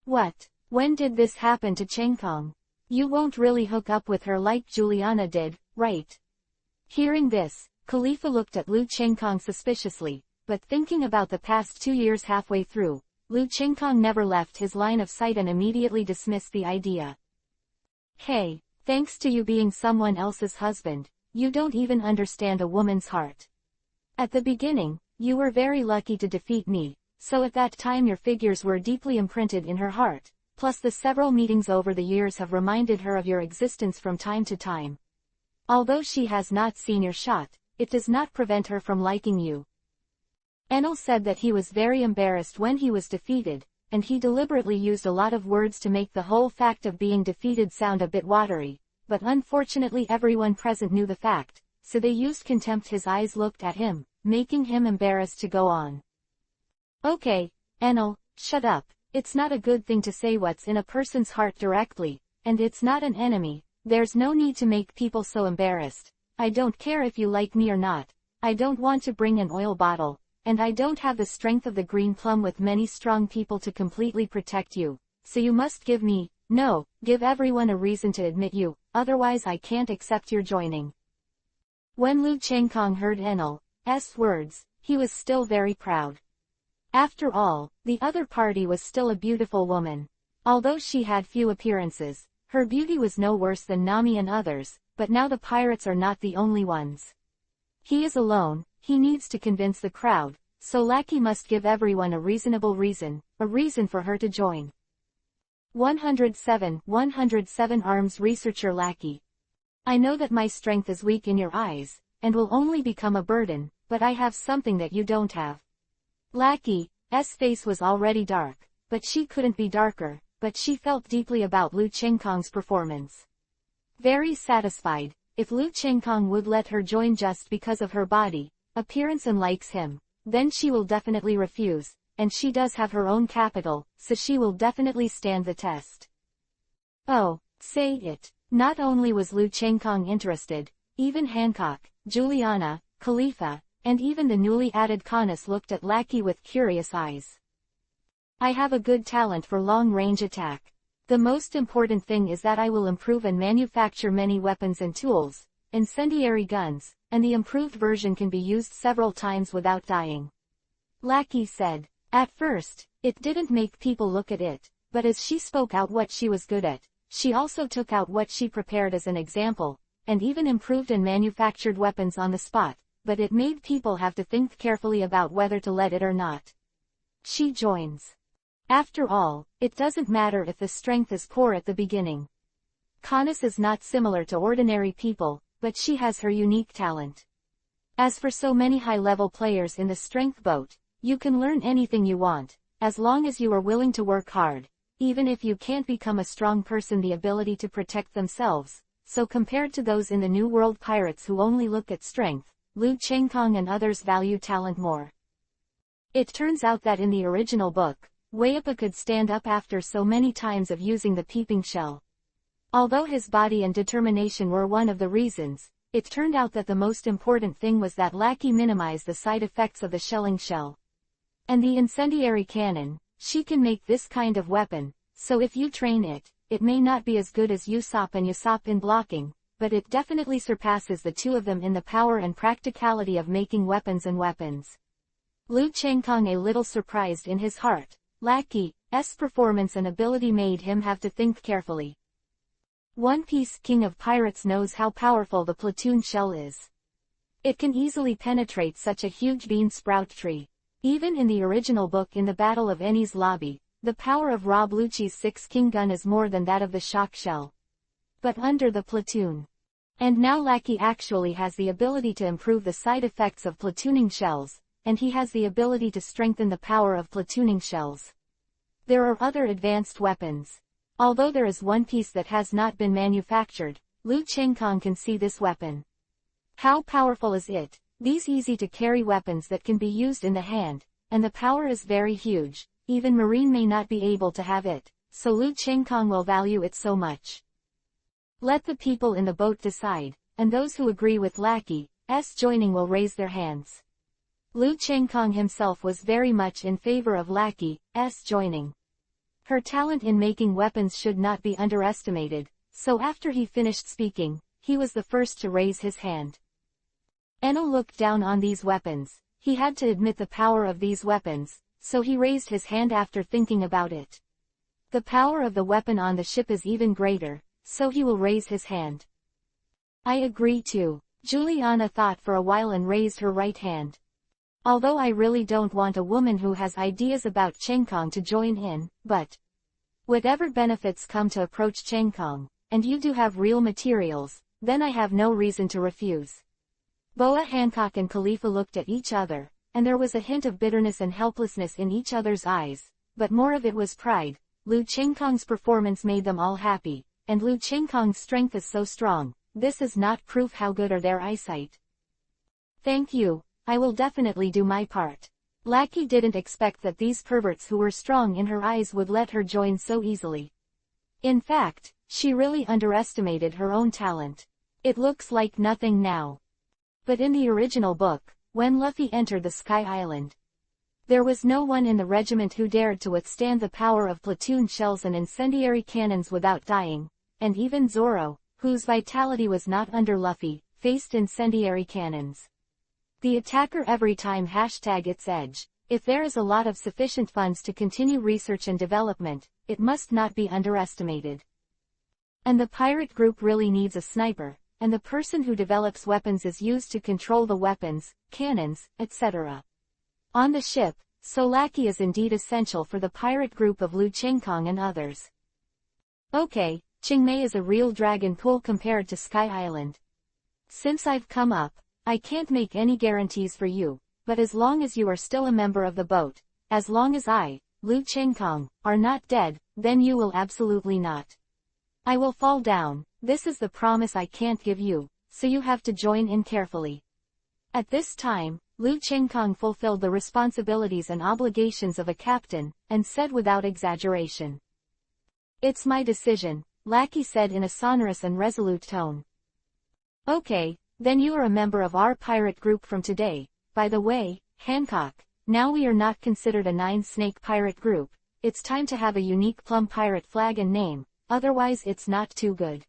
What? When did this happen to Chengkong? You won't really hook up with her like Juliana did, right? Hearing this, Khalifa looked at Lu Chengkong suspiciously, but thinking about the past 2 years halfway through, Lu Chengkong never left his line of sight and immediately dismissed the idea. Hey, thanks to you being someone else's husband, you don't even understand a woman's heart. At the beginning, you were very lucky to defeat me, so at that time your figures were deeply imprinted in her heart, plus the several meetings over the years have reminded her of your existence from time to time. Although she has not seen your shot, it does not prevent her from liking you. Enel said that he was very embarrassed when he was defeated, and he deliberately used a lot of words to make the whole fact of being defeated sound a bit watery, but unfortunately everyone present knew the fact, so they used contempt. His eyes looked at him, making him embarrassed to go on. Okay, Enel, shut up. It's not a good thing to say what's in a person's heart directly, and it's not an enemy. There's no need to make people so embarrassed. I don't care if you like me or not. I don't want to bring an oil bottle, and I don't have the strength of the green plum with many strong people to completely protect you, so you must give everyone a reason to admit you, otherwise I can't accept your joining. When Lu Chengkong heard Enel's words, he was still very proud. After all, the other party was still a beautiful woman. Although she had few appearances, her beauty was no worse than Nami and others, but now the pirates are not the only ones. He is alone. He needs to convince the crowd, so Lackey must give everyone a reasonable reason, a reason for her to join. 107 Arms Researcher Lackey. I know that my strength is weak in your eyes, and will only become a burden, but I have something that you don't have. Lackey's face was already dark, but she couldn't be darker, but she felt deeply about Lu Chengkong's performance. Very satisfied, if Lu Chengkong would let her join just because of her body, appearance and likes him, then she will definitely refuse, and she does have her own capital, so she will definitely stand the test. Oh, say it. Not only was Lu Chengkong interested, even Hancock, Juliana, Khalifa, and even the newly added Canis looked at Lackey with curious eyes. I have a good talent for long-range attack. The most important thing is that I will improve and manufacture many weapons and tools, incendiary guns, and the improved version can be used several times without dying. Lackey said. At first, it didn't make people look at it, but as she spoke out what she was good at, she also took out what she prepared as an example, and even improved and manufactured weapons on the spot, but it made people have to think carefully about whether to let it or not. She joins. After all, it doesn't matter if the strength is poor at the beginning. Canis is not similar to ordinary people, but she has her unique talent. As for so many high-level players in the strength boat, you can learn anything you want, as long as you are willing to work hard, even if you can't become a strong person the ability to protect themselves. So compared to those in the New World pirates who only look at strength, Lu Chengkong and others value talent more. It turns out that in the original book, Weipa could stand up after so many times of using the peeping shell. Although his body and determination were one of the reasons, it turned out that the most important thing was that Lackey minimized the side effects of the shelling shell. And the incendiary cannon, she can make this kind of weapon, so if you train it, it may not be as good as Usopp and Usopp in blocking, but it definitely surpasses the two of them in the power and practicality of making weapons and weapons. Lu Chengkong, a little surprised in his heart, Lackey's performance and ability made him have to think carefully. One Piece King of Pirates knows how powerful the platoon shell is. It can easily penetrate such a huge bean sprout tree. Even in the original book in the Battle of Enies Lobby, the power of Rob Lucci's 6-king gun is more than that of the shock shell. But under the platoon. And now Lackey actually has the ability to improve the side effects of platooning shells, and he has the ability to strengthen the power of platooning shells. There are other advanced weapons. Although there is one piece that has not been manufactured, Lu Chengkong can see this weapon. How powerful is it? These easy-to-carry weapons that can be used in the hand, and the power is very huge, even Marine may not be able to have it, so Lu Chengkong will value it so much. Let the people in the boat decide, and those who agree with Lackey's joining will raise their hands. Lu Chengkong himself was very much in favor of Lackey's joining. Her talent in making weapons should not be underestimated, so after he finished speaking, he was the first to raise his hand. Enno looked down on these weapons. He had to admit the power of these weapons, so he raised his hand after thinking about it. The power of the weapon on the ship is even greater, so he will raise his hand. I agree too. Juliana thought for a while and raised her right hand. Although I really don't want a woman who has ideas about Chengkong to join in, but whatever benefits come to approach Chengkong, and you do have real materials, then I have no reason to refuse. Boa Hancock and Khalifa looked at each other, and there was a hint of bitterness and helplessness in each other's eyes, but more of it was pride. Lu Chengkong's performance made them all happy, and Lu Chengkong's strength is so strong. This is not proof how good are their eyesight. Thank you. I will definitely do my part. Lackey didn't expect that these perverts who were strong in her eyes would let her join so easily. In fact, she really underestimated her own talent. It looks like nothing now. But in the original book, when Luffy entered the Sky Island, there was no one in the regiment who dared to withstand the power of platoon shells and incendiary cannons without dying, and even Zoro, whose vitality was not under Luffy, faced incendiary cannons. The attacker every time #its edge. If there is a lot of sufficient funds to continue research and development, it must not be underestimated. And the pirate group really needs a sniper, and the person who develops weapons is used to control the weapons, cannons, etc. on the ship, so Lackey is indeed essential for the pirate group of Lu Chengkong and others. Okay, Chingmei is a real dragon pool compared to Sky Island. Since I've come up, I can't make any guarantees for you, but as long as you are still a member of the boat, as long as I, Lu Chengkong, are not dead, then you will absolutely not. I will fall down. This is the promise I can't give you, so you have to join in carefully. At this time, Lu Chengkong fulfilled the responsibilities and obligations of a captain, and said without exaggeration. It's my decision, Lackey said in a sonorous and resolute tone. Okay. Then you are a member of our pirate group from today. By the way, Hancock, now we are not considered a 9-snake pirate group. It's time to have a unique plum pirate flag and name, otherwise it's not too good.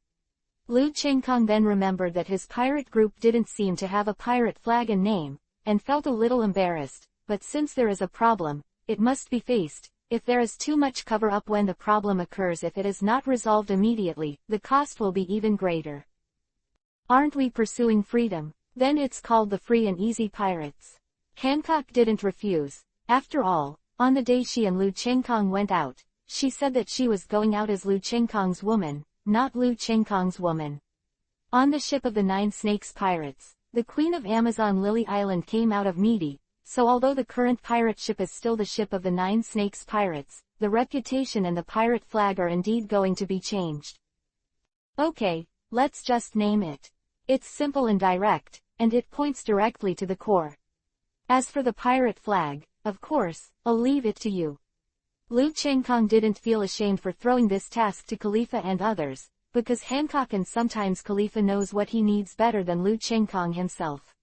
Lu Chengkong then remembered that his pirate group didn't seem to have a pirate flag and name, and felt a little embarrassed, but since there is a problem, it must be faced. If there is too much cover-up when the problem occurs, if it is not resolved immediately, the cost will be even greater. Aren't we pursuing freedom? Then it's called the Free and Easy Pirates. Hancock didn't refuse. After all, on the day she and Lu Chengkong went out, she said that she was going out as Lu Chengkong's woman, not Lu Chengkong's woman. On the ship of the Nine Snakes pirates, the Queen of Amazon Lily Island came out of Meaty, so although the current pirate ship is still the ship of the Nine Snakes pirates, the reputation and the pirate flag are indeed going to be changed. Okay, let's just name it. It's simple and direct, and it points directly to the core. As for the pirate flag, of course, I'll leave it to you. Lu Chengkong didn't feel ashamed for throwing this task to Khalifa and others, because Hancock and sometimes Khalifa knows what he needs better than Lu Chengkong himself.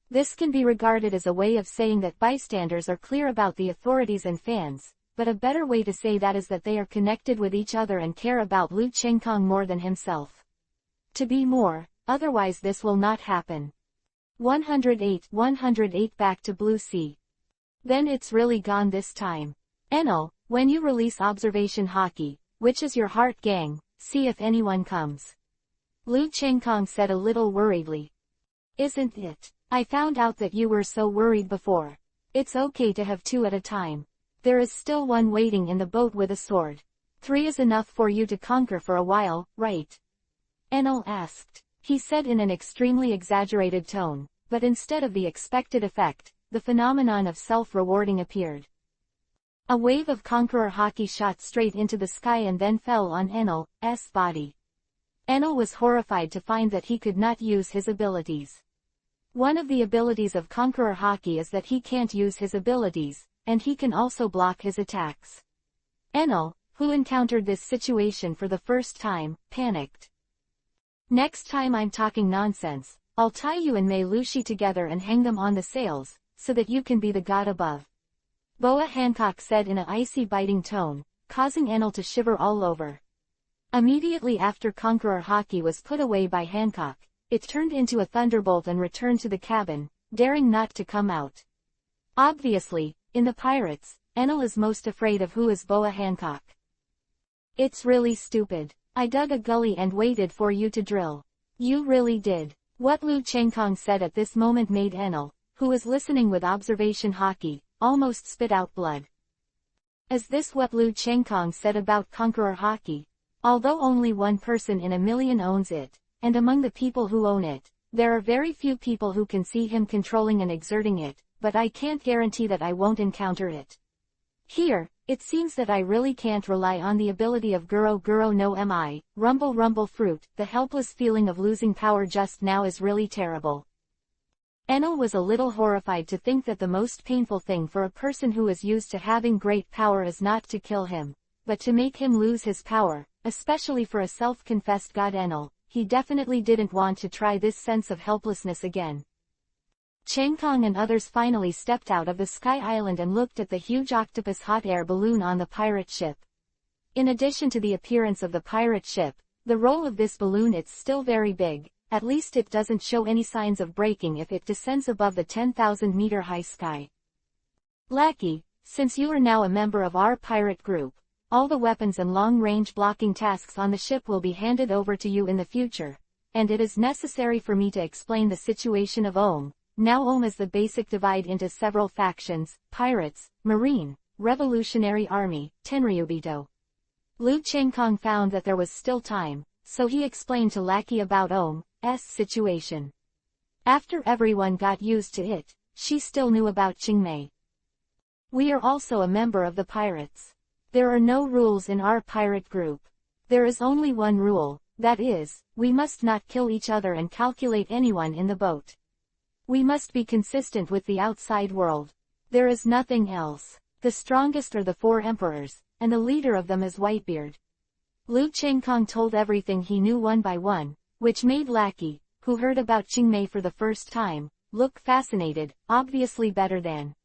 This can be regarded as a way of saying that bystanders are clear about the authorities and fans, but a better way to say that is that they are connected with each other and care about Lu Chengkong more than himself. To be more, otherwise this will not happen. 108 Back to Blue Sea. Then it's really gone this time. Enel, when you release Observation Hockey, which is your heart gang, see if anyone comes. Lu Chengkong said a little worriedly. Isn't it? I found out that you were so worried before. It's okay to have two at a time. There is still one waiting in the boat with a sword. 3 is enough for you to conquer for a while, right? Enel asked. He said in an extremely exaggerated tone, but instead of the expected effect, the phenomenon of self-rewarding appeared. A wave of Conqueror Hockey shot straight into the sky and then fell on Enel's body. Enel was horrified to find that he could not use his abilities. One of the abilities of Conqueror Hockey is that he can't use his abilities, and he can also block his attacks. Enel, who encountered this situation for the first time, panicked. Next time I'm talking nonsense, I'll tie you and Mei Lushi together and hang them on the sails, so that you can be the god above. Boa Hancock said in an icy biting tone, causing Enel to shiver all over. Immediately after Conqueror Hockey was put away by Hancock, it turned into a thunderbolt and returned to the cabin, daring not to come out. Obviously, in the pirates, Enel is most afraid of who is Boa Hancock. It's really stupid. I dug a gully and waited for you to drill. You really did. What Lu Chengkong said at this moment made Enel, who was listening with Observation Hockey, almost spit out blood. Is this what Lu Chengkong said about Conqueror Hockey? Although only one person in a million owns it, and among the people who own it, there are very few people who can see him controlling and exerting it, but I can't guarantee that I won't encounter it. Here, it seems that I really can't rely on the ability of Guro Guro no Mi, Rumble Rumble Fruit. The helpless feeling of losing power just now is really terrible. Enel was a little horrified to think that the most painful thing for a person who is used to having great power is not to kill him, but to make him lose his power, especially for a self-confessed god. Enel, he definitely didn't want to try this sense of helplessness again. Chengkong and others finally stepped out of the Sky Island and looked at the huge octopus hot air balloon on the pirate ship. In addition to the appearance of the pirate ship, the role of this balloon, it's still very big, at least it doesn't show any signs of breaking if it descends above the 10,000-meter high sky. Lackey, since you are now a member of our pirate group, all the weapons and long-range blocking tasks on the ship will be handed over to you in the future, and it is necessary for me to explain the situation of Ohm. Now Ohm is the basic divide into several factions: Pirates, Marine, Revolutionary Army, Tenryubito. Lu Chengkong found that there was still time, so he explained to Lackey about Ohm's situation. After everyone got used to it, she still knew about Qingmei. We are also a member of the pirates. There are no rules in our pirate group. There is only one rule, that is, we must not kill each other and calculate anyone in the boat. We must be consistent with the outside world. There is nothing else. The strongest are the 4 emperors, and the leader of them is Whitebeard. Lu Chengkong told everything he knew one by one, which made Lackey, who heard about Qingmei for the first time, look fascinated, obviously better than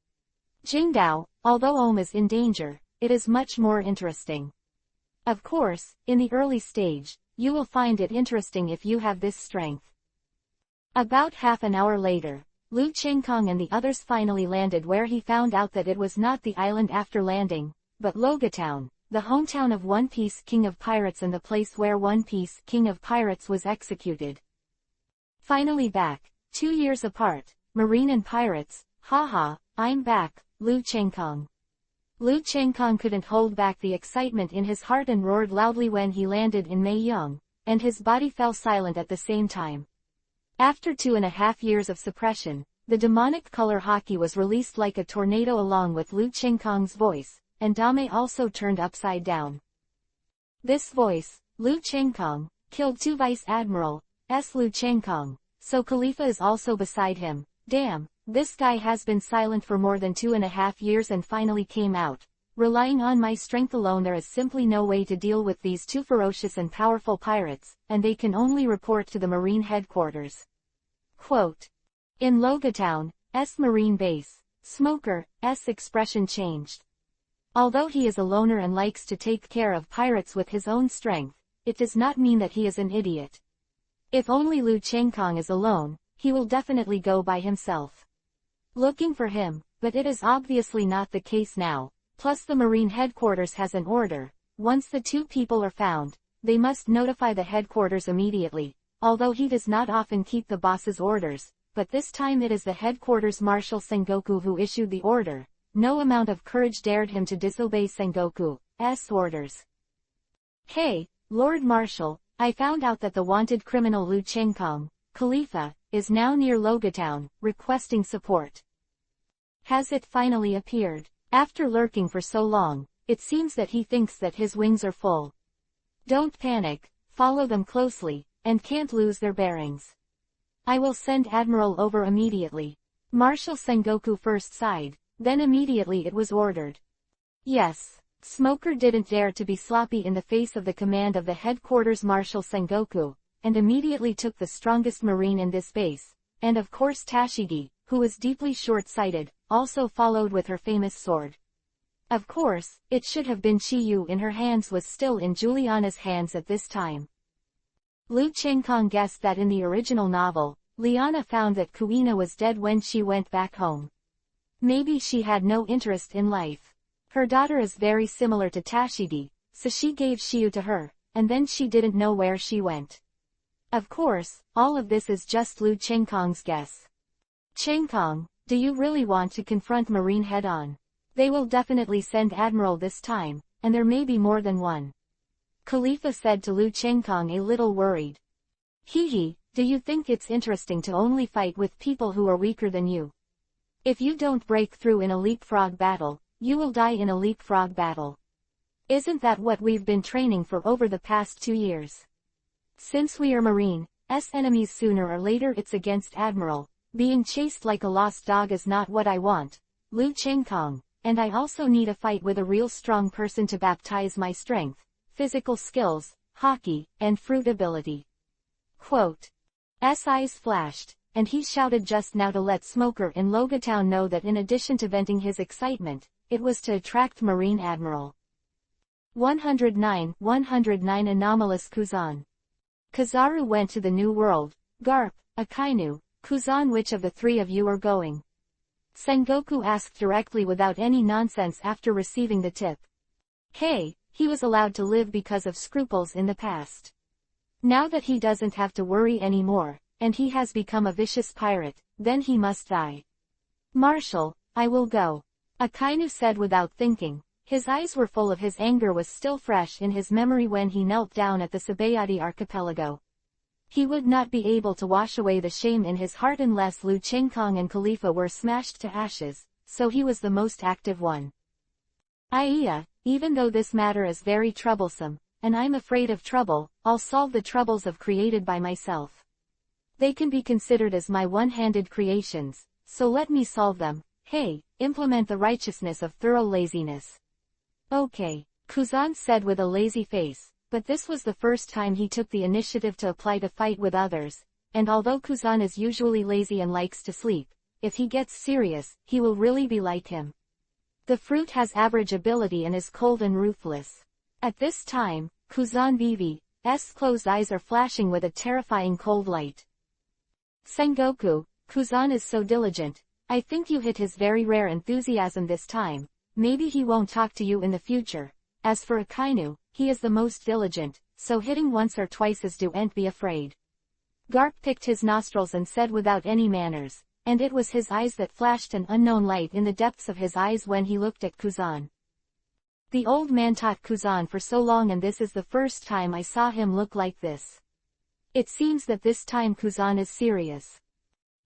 Jingdao. Although Ohm is in danger, it is much more interesting. Of course, in the early stage, you will find it interesting if you have this strength. About half an hour later, Lu Chengkong and the others finally landed where he found out that it was not the island after landing, but Logatown, the hometown of One Piece King of Pirates and the place where One Piece King of Pirates was executed. Finally back, 2 years apart, Marine and Pirates, haha, I'm back, Lu Chengkong. Lu Chengkong couldn't hold back the excitement in his heart and roared loudly when he landed in Meiyang, and his body fell silent at the same time. After 2.5 years of suppression, the demonic color haki was released like a tornado along with Lu Qingkong's voice, and Dame also turned upside down. This voice, Lu Qingkong, killed 2 Vice Admiral S. Lu Qingkong, so Khalifa is also beside him. Damn, this guy has been silent for more than 2.5 years and finally came out. Relying on my strength alone, there is simply no way to deal with these 2 ferocious and powerful pirates, and they can only report to the Marine headquarters. Quote. In Logatown, S. Marine Base, Smoker, S. expression changed. Although he is a loner and likes to take care of pirates with his own strength, it does not mean that he is an idiot. If only Lu Qingkong is alone, he will definitely go by himself. Looking for him, but it is obviously not the case now, plus the Marine headquarters has an order. Once the 2 people are found, they must notify the headquarters immediately, although he does not often keep the boss's orders. But this time it is the headquarters Marshal Sengoku who issued the order. No amount of courage dared him to disobey Sengoku's orders. Hey, Lord Marshal, I found out that the wanted criminal Lu Qingkong, Khalifa, is now near Logatown, requesting support. Has it finally appeared? After lurking for so long, it seems that he thinks that his wings are full. Don't panic, follow them closely, and can't lose their bearings. I will send Admiral over immediately. Marshal Sengoku first sighed, then immediately it was ordered. Yes, Smoker didn't dare to be sloppy in the face of the command of the headquarters Marshal Sengoku, and immediately took the strongest marine in this base, and of course Tashigi, who was deeply short-sighted, also followed with her famous sword. Of course, it should have been Chiyu in her hands was still in Juliana's hands at this time. Lu Qingkong guessed that in the original novel, Liana found that Kuina was dead when she went back home. Maybe she had no interest in life. Her daughter is very similar to Tashigi, so she gave Chiyu to her, and then she didn't know where she went. Of course, all of this is just Lu Qingkong's guess. Qingkong, do you really want to confront Marine head-on? They will definitely send Admiral this time, and there may be more than one. Khalifa said to Lu Qingkong a little worried. Hee, do you think it's interesting to only fight with people who are weaker than you? If you don't break through in a leapfrog battle, you will die in a leapfrog battle. Isn't that what we've been training for over the past 2 years? Since we are Marine's enemies sooner or later it's against Admiral. Being chased like a lost dog is not what I want, Lu Qingkong, and I also need a fight with a real strong person to baptize my strength, physical skills, haki, and fruit ability. Quote. S eyes flashed, and he shouted just now to let Smoker in Logatown know that in addition to venting his excitement, it was to attract Marine Admiral. 109 Anomalous Kuzan. Kazaru went to the New World. Garp, Akainu, Kuzan, which of the 3 of you are going? Sengoku asked directly without any nonsense after receiving the tip. Hey, he was allowed to live because of scruples in the past. Now that he doesn't have to worry anymore, and he has become a vicious pirate, then he must die. Marshal, I will go. Akainu said without thinking. His eyes were full of his anger was still fresh in his memory when he knelt down at the Sabayati archipelago. He would not be able to wash away the shame in his heart unless Lu Qingkong and Khalifa were smashed to ashes, so he was the most active one. Aiya, even though this matter is very troublesome, and I'm afraid of trouble, I'll solve the troubles I've created by myself. They can be considered as my one-handed creations, so let me solve them. Hey, implement the righteousness of thorough laziness. Okay, Kuzan said with a lazy face, but this was the first time he took the initiative to apply to fight with others, and although Kuzan is usually lazy and likes to sleep, if he gets serious, he will really be like him. The fruit has average ability and is cold and ruthless. At this time, Kuzan Vivi's closed eyes are flashing with a terrifying cold light. Sengoku, Kuzan is so diligent. I think you hit his very rare enthusiasm this time. Maybe he won't talk to you in the future. As for Akainu, he is the most diligent, so hitting once or twice is don't be afraid. Garp picked his nostrils and said without any manners, and it was his eyes that flashed an unknown light in the depths of his eyes when he looked at Kuzan. The old man taught Kuzan for so long, and this is the first time I saw him look like this. It seems that this time Kuzan is serious.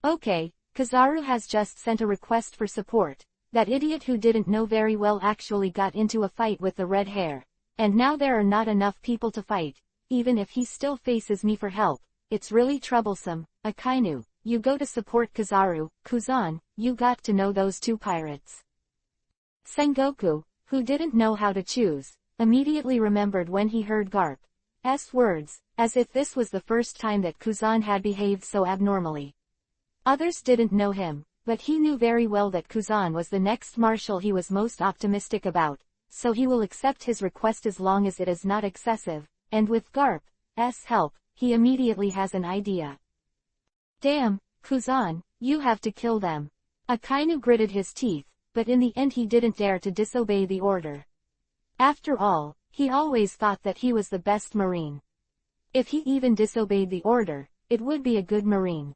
Okay, Kizaru has just sent a request for support. That idiot who didn't know very well actually got into a fight with the red hair. And now there are not enough people to fight. Even if he still faces me for help, it's really troublesome. Akainu, you go to support Kizaru. Kuzan, you got to know those two pirates. Sengoku, who didn't know how to choose, immediately remembered when he heard Garp's words, as if this was the first time that Kuzan had behaved so abnormally. Others didn't know him, but he knew very well that Kuzan was the next marshal he was most optimistic about, so he will accept his request as long as it is not excessive, and with Garp's help, he immediately has an idea. Damn, Kuzan, you have to kill them. Akainu gritted his teeth, but in the end he didn't dare to disobey the order. After all, he always thought that he was the best marine. If he even disobeyed the order, it would be a good marine.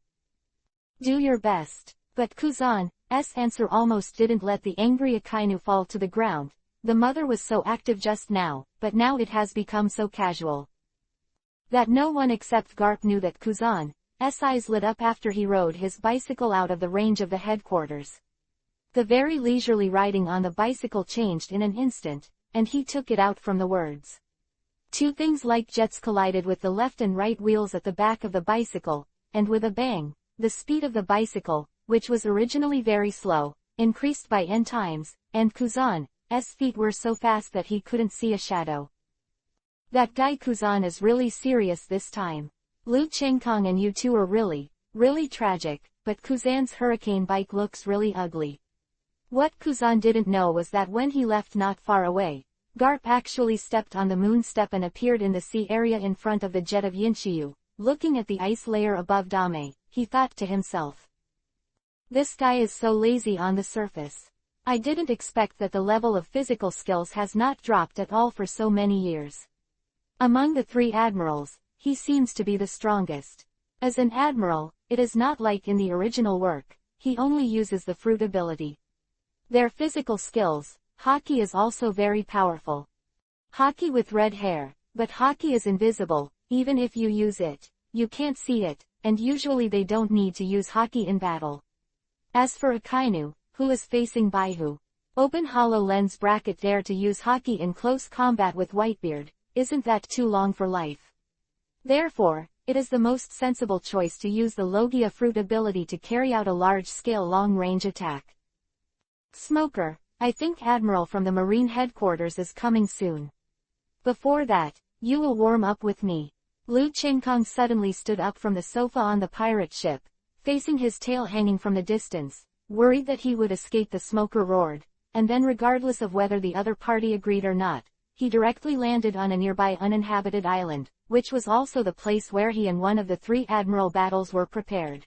Do your best. But Kuzan's answer almost didn't let the angry Akainu fall to the ground. The mother was so active just now, but now it has become so casual that no one except Garp knew that Kuzan's eyes lit up after he rode his bicycle out of the range of the headquarters. The very leisurely riding on the bicycle changed in an instant, and he took it out from the words. Two things like jets collided with the left and right wheels at the back of the bicycle, and with a bang, the speed of the bicycle, which was originally very slow, increased by n times, and Kuzan's feet were so fast that he couldn't see a shadow. That guy Kuzan is really serious this time. Liu Chengkong and you two are really tragic, but Kuzan's hurricane bike looks really ugly. What Kuzan didn't know was that when he left not far away, Garp actually stepped on the moon step and appeared in the sea area in front of the jet of Yinshiyu. Looking at the ice layer above Dame, he thought to himself. This guy is so lazy on the surface. I didn't expect that the level of physical skills has not dropped at all for so many years. Among the three admirals, he seems to be the strongest. As an admiral, it is not like in the original work, he only uses the fruit ability. Their physical skills, Haki is also very powerful. Haki with red hair, but Haki is invisible, even if you use it, you can't see it, and usually they don't need to use Haki in battle. As for Akainu, who is facing Baihu, open HoloLens bracket dare to use Haki in close combat with Whitebeard, isn't that too long for life? Therefore, it is the most sensible choice to use the Logia fruit ability to carry out a large-scale long-range attack. Smoker, I think Admiral from the Marine headquarters is coming soon. Before that, you will warm up with me. Liu Chengkong suddenly stood up from the sofa on the pirate ship, facing his tail hanging from the distance, worried that he would escape. The smoker roared, and then regardless of whether the other party agreed or not, he directly landed on a nearby uninhabited island, which was also the place where he and one of the three admiral battles were prepared.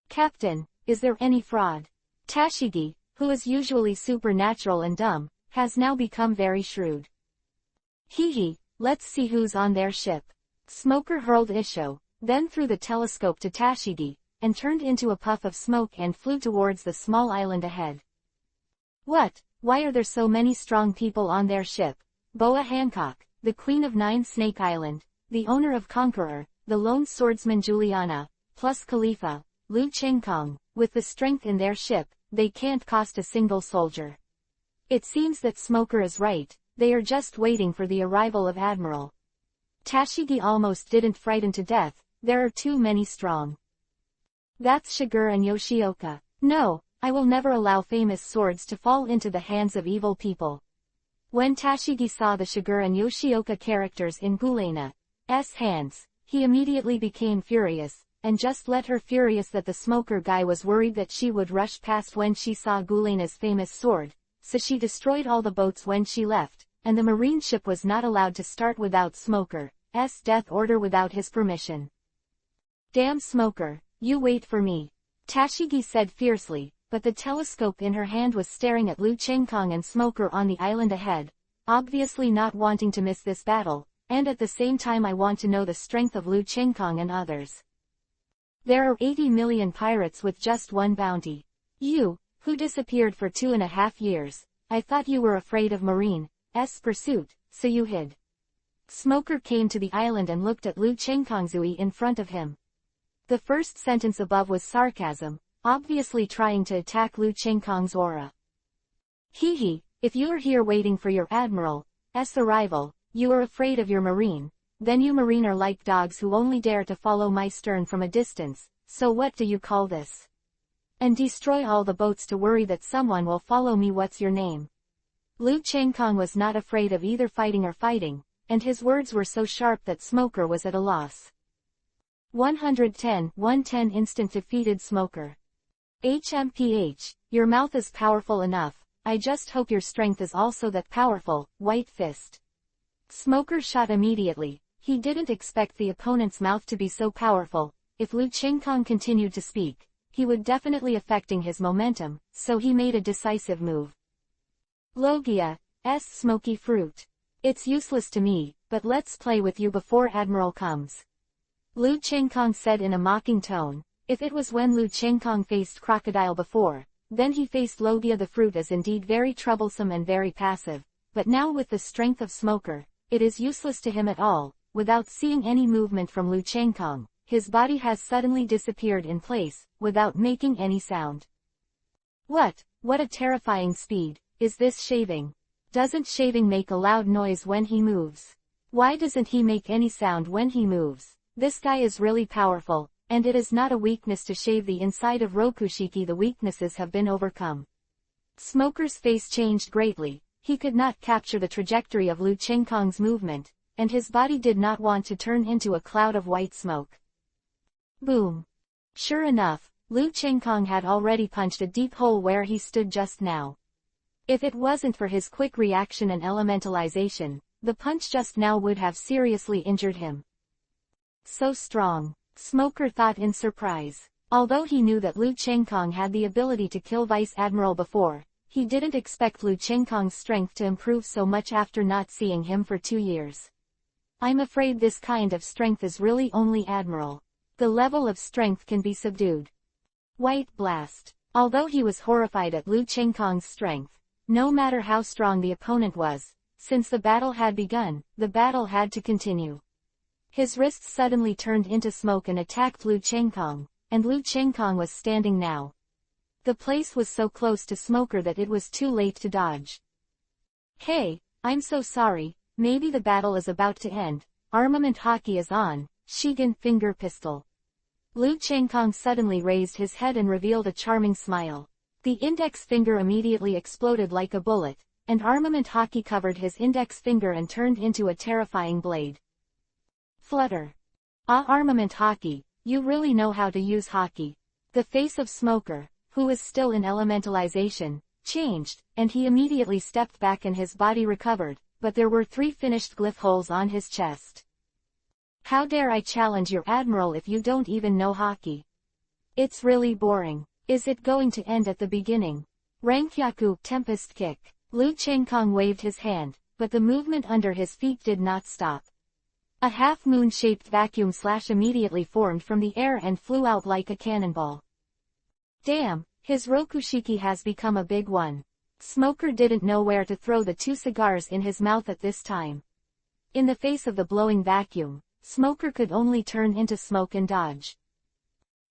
Captain, is there any fraud? Tashigi, who is usually supernatural and dumb, has now become very shrewd. Hee, let's see who's on their ship. Smoker hurled Isho, then threw the telescope to Tashigi, and turned into a puff of smoke and flew towards the small island ahead. What? Why are there so many strong people on their ship? Boa Hancock, the Queen of Nine Snake Island, the owner of Conqueror, the lone swordsman Juliana, plus Khalifa, Liu Chengkong, with the strength in their ship, they can't cost a single soldier. It seems that Smoker is right, they are just waiting for the arrival of Admiral. Tashigi almost didn't frighten to death, there are too many strong. That's Shiger and Yoshioka. No, I will never allow famous swords to fall into the hands of evil people. When Tashigi saw the Shiger and Yoshioka characters in Gulena's hands, he immediately became furious, and just let her furious that the smoker guy was worried that she would rush past when she saw Gulena's famous sword, so she destroyed all the boats when she left, and the marine ship was not allowed to start without Smoker's death order without his permission. Damn Smoker, you wait for me, Tashigi said fiercely, but the telescope in her hand was staring at Liu Chengkong and Smoker on the island ahead, obviously not wanting to miss this battle, and at the same time I want to know the strength of Liu Chengkong and others. There are 80 million pirates with just one bounty. You, who disappeared for 2.5 years, I thought you were afraid of Marine, Smoker's pursuit, so you hid. Smoker came to the island and looked at Lu Chengkongzui in front of him. The first sentence above was sarcasm, obviously trying to attack Lu Chengkong's aura. Hee, if you are here waiting for your admiral's arrival, you are afraid of your marine, then you marine are like dogs who only dare to follow my stern from a distance, so what do you call this? And destroy all the boats to worry that someone will follow me. What's your name? Lu Chengkong was not afraid of either fighting or fighting, and his words were so sharp that Smoker was at a loss. 110-110 instant defeated Smoker. HMPH, your mouth is powerful enough, I just hope your strength is also that powerful. White fist. Smoker shot immediately. He didn't expect the opponent's mouth to be so powerful. If Lu Chengkong continued to speak, he would definitely affecting his momentum, so he made a decisive move. Logia's smoky fruit. It's useless to me, but let's play with you before Admiral comes. Lu Chengkong said in a mocking tone. If it was when Lu Chengkong faced Crocodile before, then he faced Logia the fruit as indeed very troublesome and very passive, but now with the strength of Smoker, it is useless to him at all. Without seeing any movement from Lu Chengkong, his body has suddenly disappeared in place, without making any sound. What a terrifying speed, is this shaving? Doesn't shaving make a loud noise when he moves? Why doesn't he make any sound when he moves? This guy is really powerful, and it is not a weakness to shave the inside of Rokushiki. The weaknesses have been overcome. Smoker's face changed greatly. He could not capture the trajectory of Lu Chengkong's movement, and his body did not want to turn into a cloud of white smoke. Boom! Sure enough, Lu Chengkong had already punched a deep hole where he stood just now. If it wasn't for his quick reaction and elementalization, the punch just now would have seriously injured him. So strong, Smoker thought in surprise. Although he knew that Lu Chengkong had the ability to kill Vice Admiral before, he didn't expect Lu Chengkong's strength to improve so much after not seeing him for 2 years. I'm afraid this kind of strength is really only Admiral. The level of strength can be subdued. White blast. Although he was horrified at Lu Chengkong's strength, no matter how strong the opponent was, since the battle had begun, the battle had to continue. His wrists suddenly turned into smoke and attacked Lu Chengkong, and Lu Chengkong was standing now. The place was so close to Smoker that it was too late to dodge. Hey, I'm so sorry, maybe the battle is about to end. Armament hockey is on. Shigen finger pistol. Lu Chengkong suddenly raised his head and revealed a charming smile. The index finger immediately exploded like a bullet, and armament hockey covered his index finger and turned into a terrifying blade. Flutter. Ah, armament hockey, you really know how to use hockey. The face of Smoker, who was still in elementalization, changed, and he immediately stepped back and his body recovered, but there were 3 finished glyph holes on his chest. How dare I challenge your admiral if you don't even know hockey? It's really boring. Is it going to end at the beginning? Rankyaku, Tempest Kick. Lu Chengkong waved his hand, but the movement under his feet did not stop. A half-moon-shaped vacuum slash immediately formed from the air and flew out like a cannonball. Damn, his Rokushiki has become a big one. Smoker didn't know where to throw the 2 cigars in his mouth at this time. In the face of the blowing vacuum, Smoker could only turn into smoke and dodge.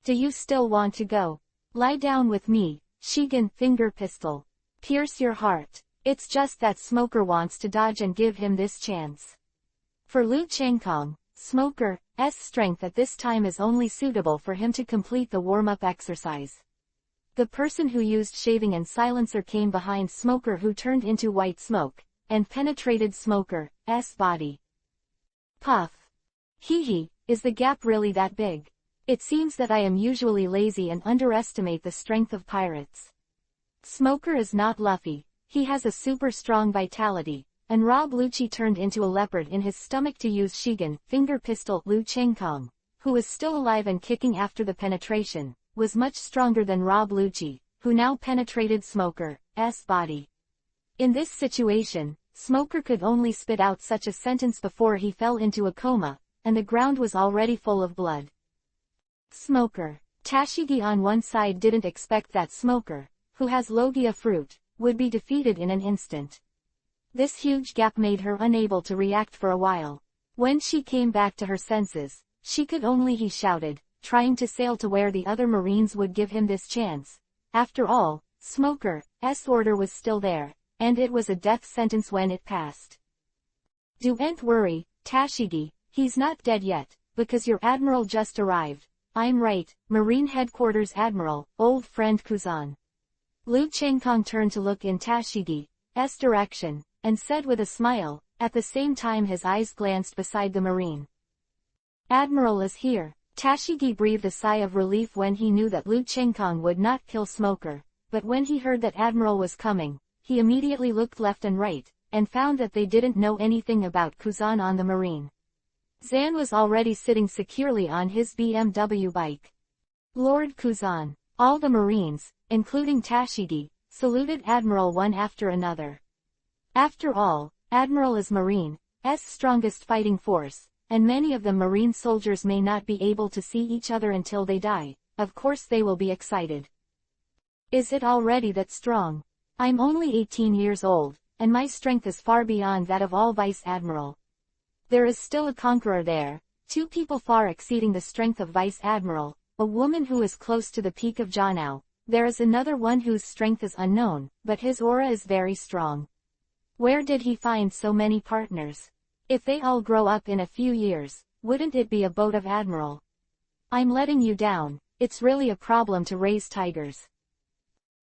Do you still want to go? Lie down with me, Shigen finger pistol. Pierce your heart. It's just that Smoker wants to dodge and give him this chance. For Lu Chengkong, Smoker's strength at this time is only suitable for him to complete the warm-up exercise. The person who used shaving and silencer came behind Smoker, who turned into white smoke, and penetrated Smoker's body. Puff. Hee, is the gap really that big? It seems that I am usually lazy and underestimate the strength of pirates. Smoker is not Luffy, he has a super strong vitality, and Rob Lucci turned into a leopard in his stomach to use Shigen finger pistol. Lu Chengkong, who was still alive and kicking after the penetration, was much stronger than Rob Lucci, who now penetrated Smoker's body. In this situation, Smoker could only spit out such a sentence before he fell into a coma, and the ground was already full of blood. Smoker. Tashigi on one side didn't expect that Smoker, who has Logia fruit, would be defeated in an instant. This huge gap made her unable to react for a while. When she came back to her senses, she could only he shouted, trying to sail to where the other Marines would give him this chance. After all, Smoker's order was still there, and it was a death sentence when it passed. Don't worry, Tashigi, he's not dead yet, because your admiral just arrived. I'm right, Marine Headquarters Admiral, old friend Kuzan. Liu Chengkong turned to look in Tashigi's direction, and said with a smile, at the same time his eyes glanced beside the Marine. Admiral is here. Tashigi breathed a sigh of relief when he knew that Liu Chengkong would not kill Smoker, but when he heard that Admiral was coming, he immediately looked left and right, and found that they didn't know anything about Kuzan on the Marine. Zan was already sitting securely on his BMW bike. Lord Kuzan. All the Marines, including Tashigi, saluted Admiral one after another. After all, Admiral is Marine's strongest fighting force, and many of the Marine soldiers may not be able to see each other until they die. Of course they will be excited. Is it already that strong? I'm only 18 years old, and my strength is far beyond that of all Vice Admiral. There is still a conqueror there, 2 people far exceeding the strength of Vice Admiral, a woman who is close to the peak of Janao. There is another one whose strength is unknown, but his aura is very strong. Where did he find so many partners? If they all grow up in a few years, wouldn't it be a boat of Admiral? I'm letting you down, it's really a problem to raise tigers.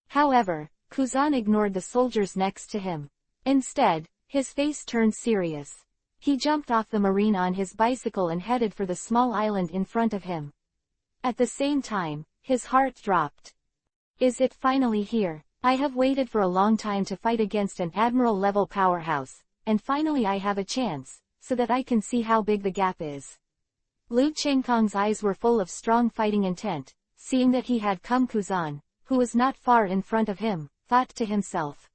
However, Kuzan ignored the soldiers next to him. Instead, his face turned serious. He jumped off the Marine on his bicycle and headed for the small island in front of him. At the same time, his heart dropped. Is it finally here? I have waited for a long time to fight against an Admiral-level powerhouse, and finally I have a chance, so that I can see how big the gap is. Liu Chengkong's eyes were full of strong fighting intent, seeing that he had come. Kuzan, who was not far in front of him, thought to himself.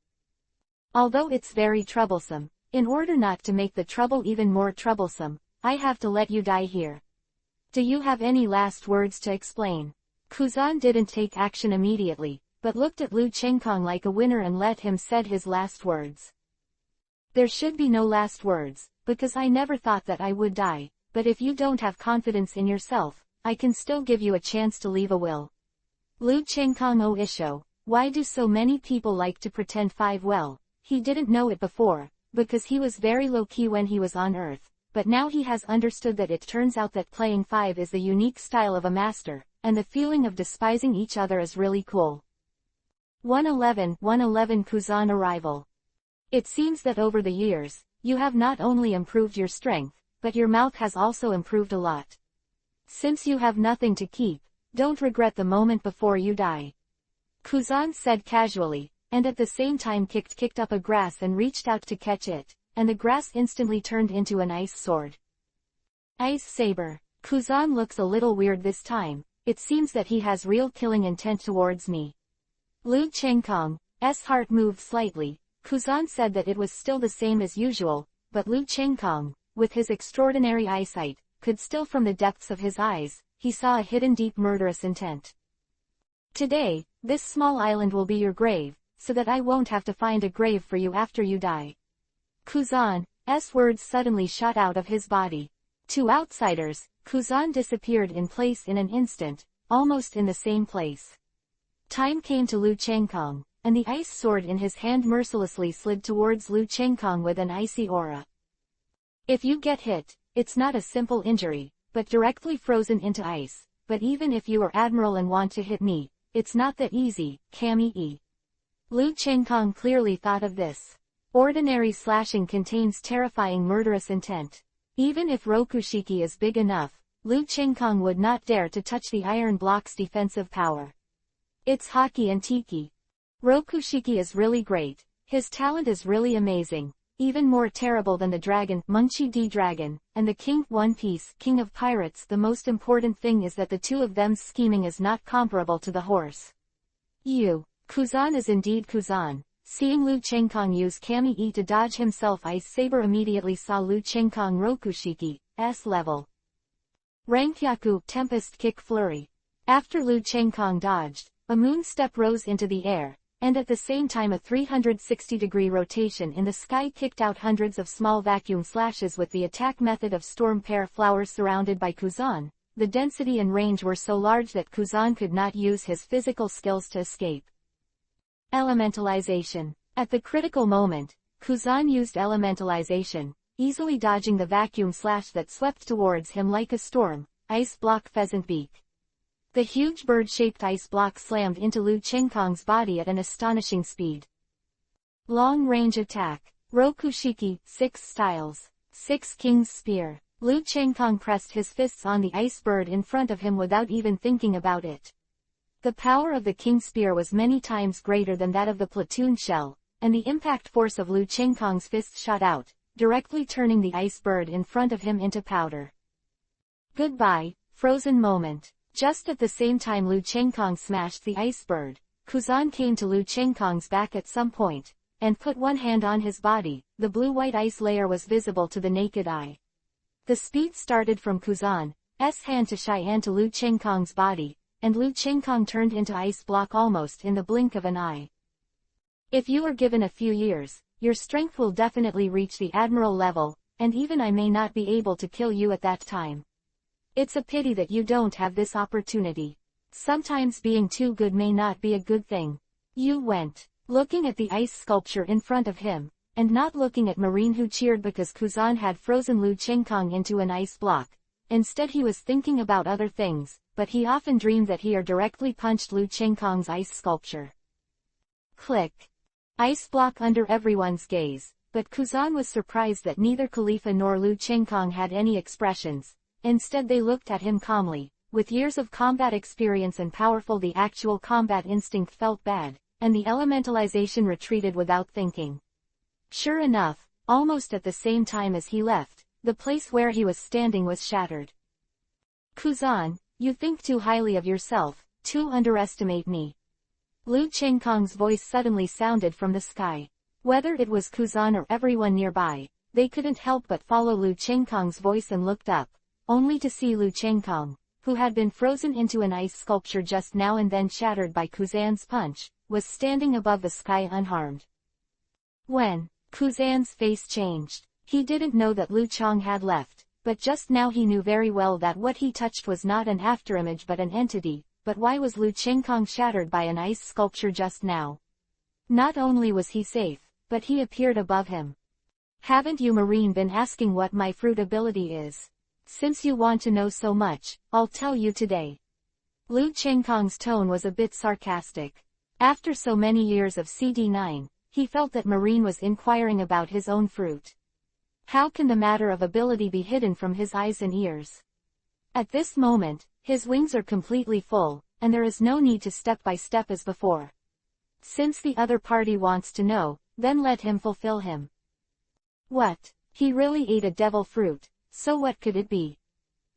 Although it's very troublesome, in order not to make the trouble even more troublesome, I have to let you die here. Do you have any last words to explain? Kuzan didn't take action immediately, but looked at Liu Chengkong like a winner and let him said his last words. There should be no last words, because I never thought that I would die, but if you don't have confidence in yourself, I can still give you a chance to leave a will. Liu Chengkong o Isho, why do so many people like to pretend 5? Well, he didn't know it before, because he was very low-key when he was on Earth, but now he has understood that it turns out that playing 5 is the unique style of a master, and the feeling of despising each other is really cool. 111 Kuzan arrival. It seems that over the years, you have not only improved your strength, but your mouth has also improved a lot. Since you have nothing to keep, don't regret the moment before you die. Kuzan said casually, and at the same time kicked up a grass and reached out to catch it, and the grass instantly turned into an ice sword. Ice saber. Kuzan looks a little weird this time, it seems that he has real killing intent towards me. Liu Chengkong's heart moved slightly. Kuzan said that it was still the same as usual, but Liu Chengkong, with his extraordinary eyesight, could still from the depths of his eyes, he saw a hidden deep murderous intent. Today, this small island will be your grave, so that I won't have to find a grave for you after you die. Kuzan's words suddenly shot out of his body. To outsiders, Kuzan disappeared in place in an instant, almost in the same place. Time came to Liu Chengkong, and the ice sword in his hand mercilessly slid towards Liu Chengkong with an icy aura. If you get hit, it's not a simple injury, but directly frozen into ice, but even if you are Admiral and want to hit me, it's not that easy, Kami-e. Liu Chengkong clearly thought of this. Ordinary slashing contains terrifying murderous intent. Even if Rokushiki is big enough, Liu Chengkong would not dare to touch the iron block's defensive power. It's Haki and Tiki. Rokushiki is really great, his talent is really amazing, even more terrible than the dragon, Munchi D Dragon, and the King, One Piece, King of Pirates. The most important thing is that the two of them's scheming is not comparable to the horse. Kuzan is indeed Kuzan. Seeing Liu Chengkong use Kami-e to dodge himself, Ice Saber immediately saw Liu Chengkong Rokushiki's level. Rankyaku, Tempest Kick Flurry. After Liu Chengkong dodged, a moon step rose into the air, and at the same time a 360-degree rotation in the sky kicked out hundreds of small vacuum slashes with the attack method of storm pear flowers surrounded by Kuzan. The density and range were so large that Kuzan could not use his physical skills to escape. Elementalization. At the critical moment, Kuzan used elementalization, easily dodging the vacuum slash that swept towards him like a storm. Ice block pheasant beak. The huge bird-shaped ice block slammed into Lu Chengkong's body at an astonishing speed. Long-range attack. Rokushiki, 6 styles. 6 King's Spear. Lu Chengkong pressed his fists on the ice bird in front of him without even thinking about it. The power of the King's Spear was many times greater than that of the platoon shell, and the impact force of Lu Chengkong's fists shot out, directly turning the ice bird in front of him into powder. Goodbye, frozen moment. Just at the same time Lu Chengkong smashed the ice bird, Kuzan came to Lu Chengkong's back at some point, and put one hand on his body. The blue-white ice layer was visible to the naked eye. The speed started from Kuzan's hand to Cheyenne to Lu Chengkong's body, and Lu Chengkong turned into ice block almost in the blink of an eye. If you are given a few years, your strength will definitely reach the admiral level, and even I may not be able to kill you at that time. It's a pity that you don't have this opportunity. Sometimes being too good may not be a good thing. You went, looking at the ice sculpture in front of him, and not looking at Marine who cheered because Kuzan had frozen Lu Chengkong into an ice block. Instead he was thinking about other things, but he often dreamed that he directly punched Lu Chengkong's ice sculpture. Click. Ice block under everyone's gaze, but Kuzan was surprised that neither Khalifa nor Lu Chengkong had any expressions. Instead they looked at him calmly. With years of combat experience and powerful the actual combat instinct felt bad, and the elementalization retreated without thinking. Sure enough, almost at the same time as he left, the place where he was standing was shattered. Kuzan, you think too highly of yourself, too underestimate me. Lu Chengkong's voice suddenly sounded from the sky. Whether it was Kuzan or everyone nearby, they couldn't help but follow Lu Chengkong's voice and looked up, only to see Lu Chengkong, who had been frozen into an ice sculpture just now and then shattered by Kuzan's punch, was standing above the sky unharmed. When Kuzan's face changed, he didn't know that Lu Cheng had left, but just now he knew very well that what he touched was not an afterimage but an entity. But why was Lu Chengkong shattered by an ice sculpture just now? Not only was he safe, but he appeared above him. Haven't you Marine been asking what my fruit ability is? Since you want to know so much, I'll tell you today. Lu Chengkong's tone was a bit sarcastic. After so many years of CD9, he felt that Marine was inquiring about his own fruit. How can the matter of ability be hidden from his eyes and ears? At this moment, his wings are completely full, and there is no need to step by step as before. Since the other party wants to know, then let him fulfill him. What? He really ate a devil fruit, so what could it be?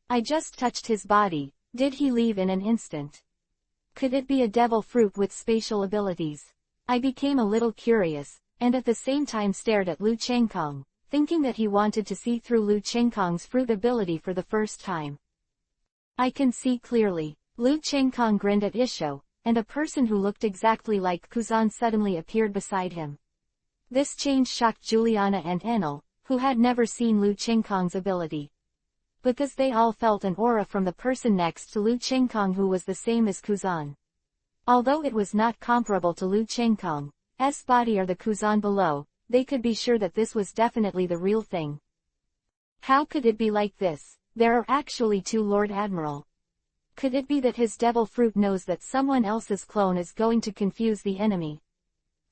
I just touched his body, did he leave in an instant? Could it be a devil fruit with spatial abilities? I became a little curious, and at the same time stared at Lu Chengkong, thinking that he wanted to see through Lu Chengkong's fruit ability for the first time. I can see clearly. Lu Chengkong grinned at Isho, and a person who looked exactly like Kuzan suddenly appeared beside him. This change shocked Juliana and Enel, who had never seen Lu Chengkong's ability. Because they all felt an aura from the person next to Lu Chengkong who was the same as Kuzan. Although it was not comparable to Lu Chengkong's body or the Kuzan below, they could be sure that this was definitely the real thing. How could it be like this? There are actually 2 Lord Admiral. Could it be that his devil fruit knows that someone else's clone is going to confuse the enemy?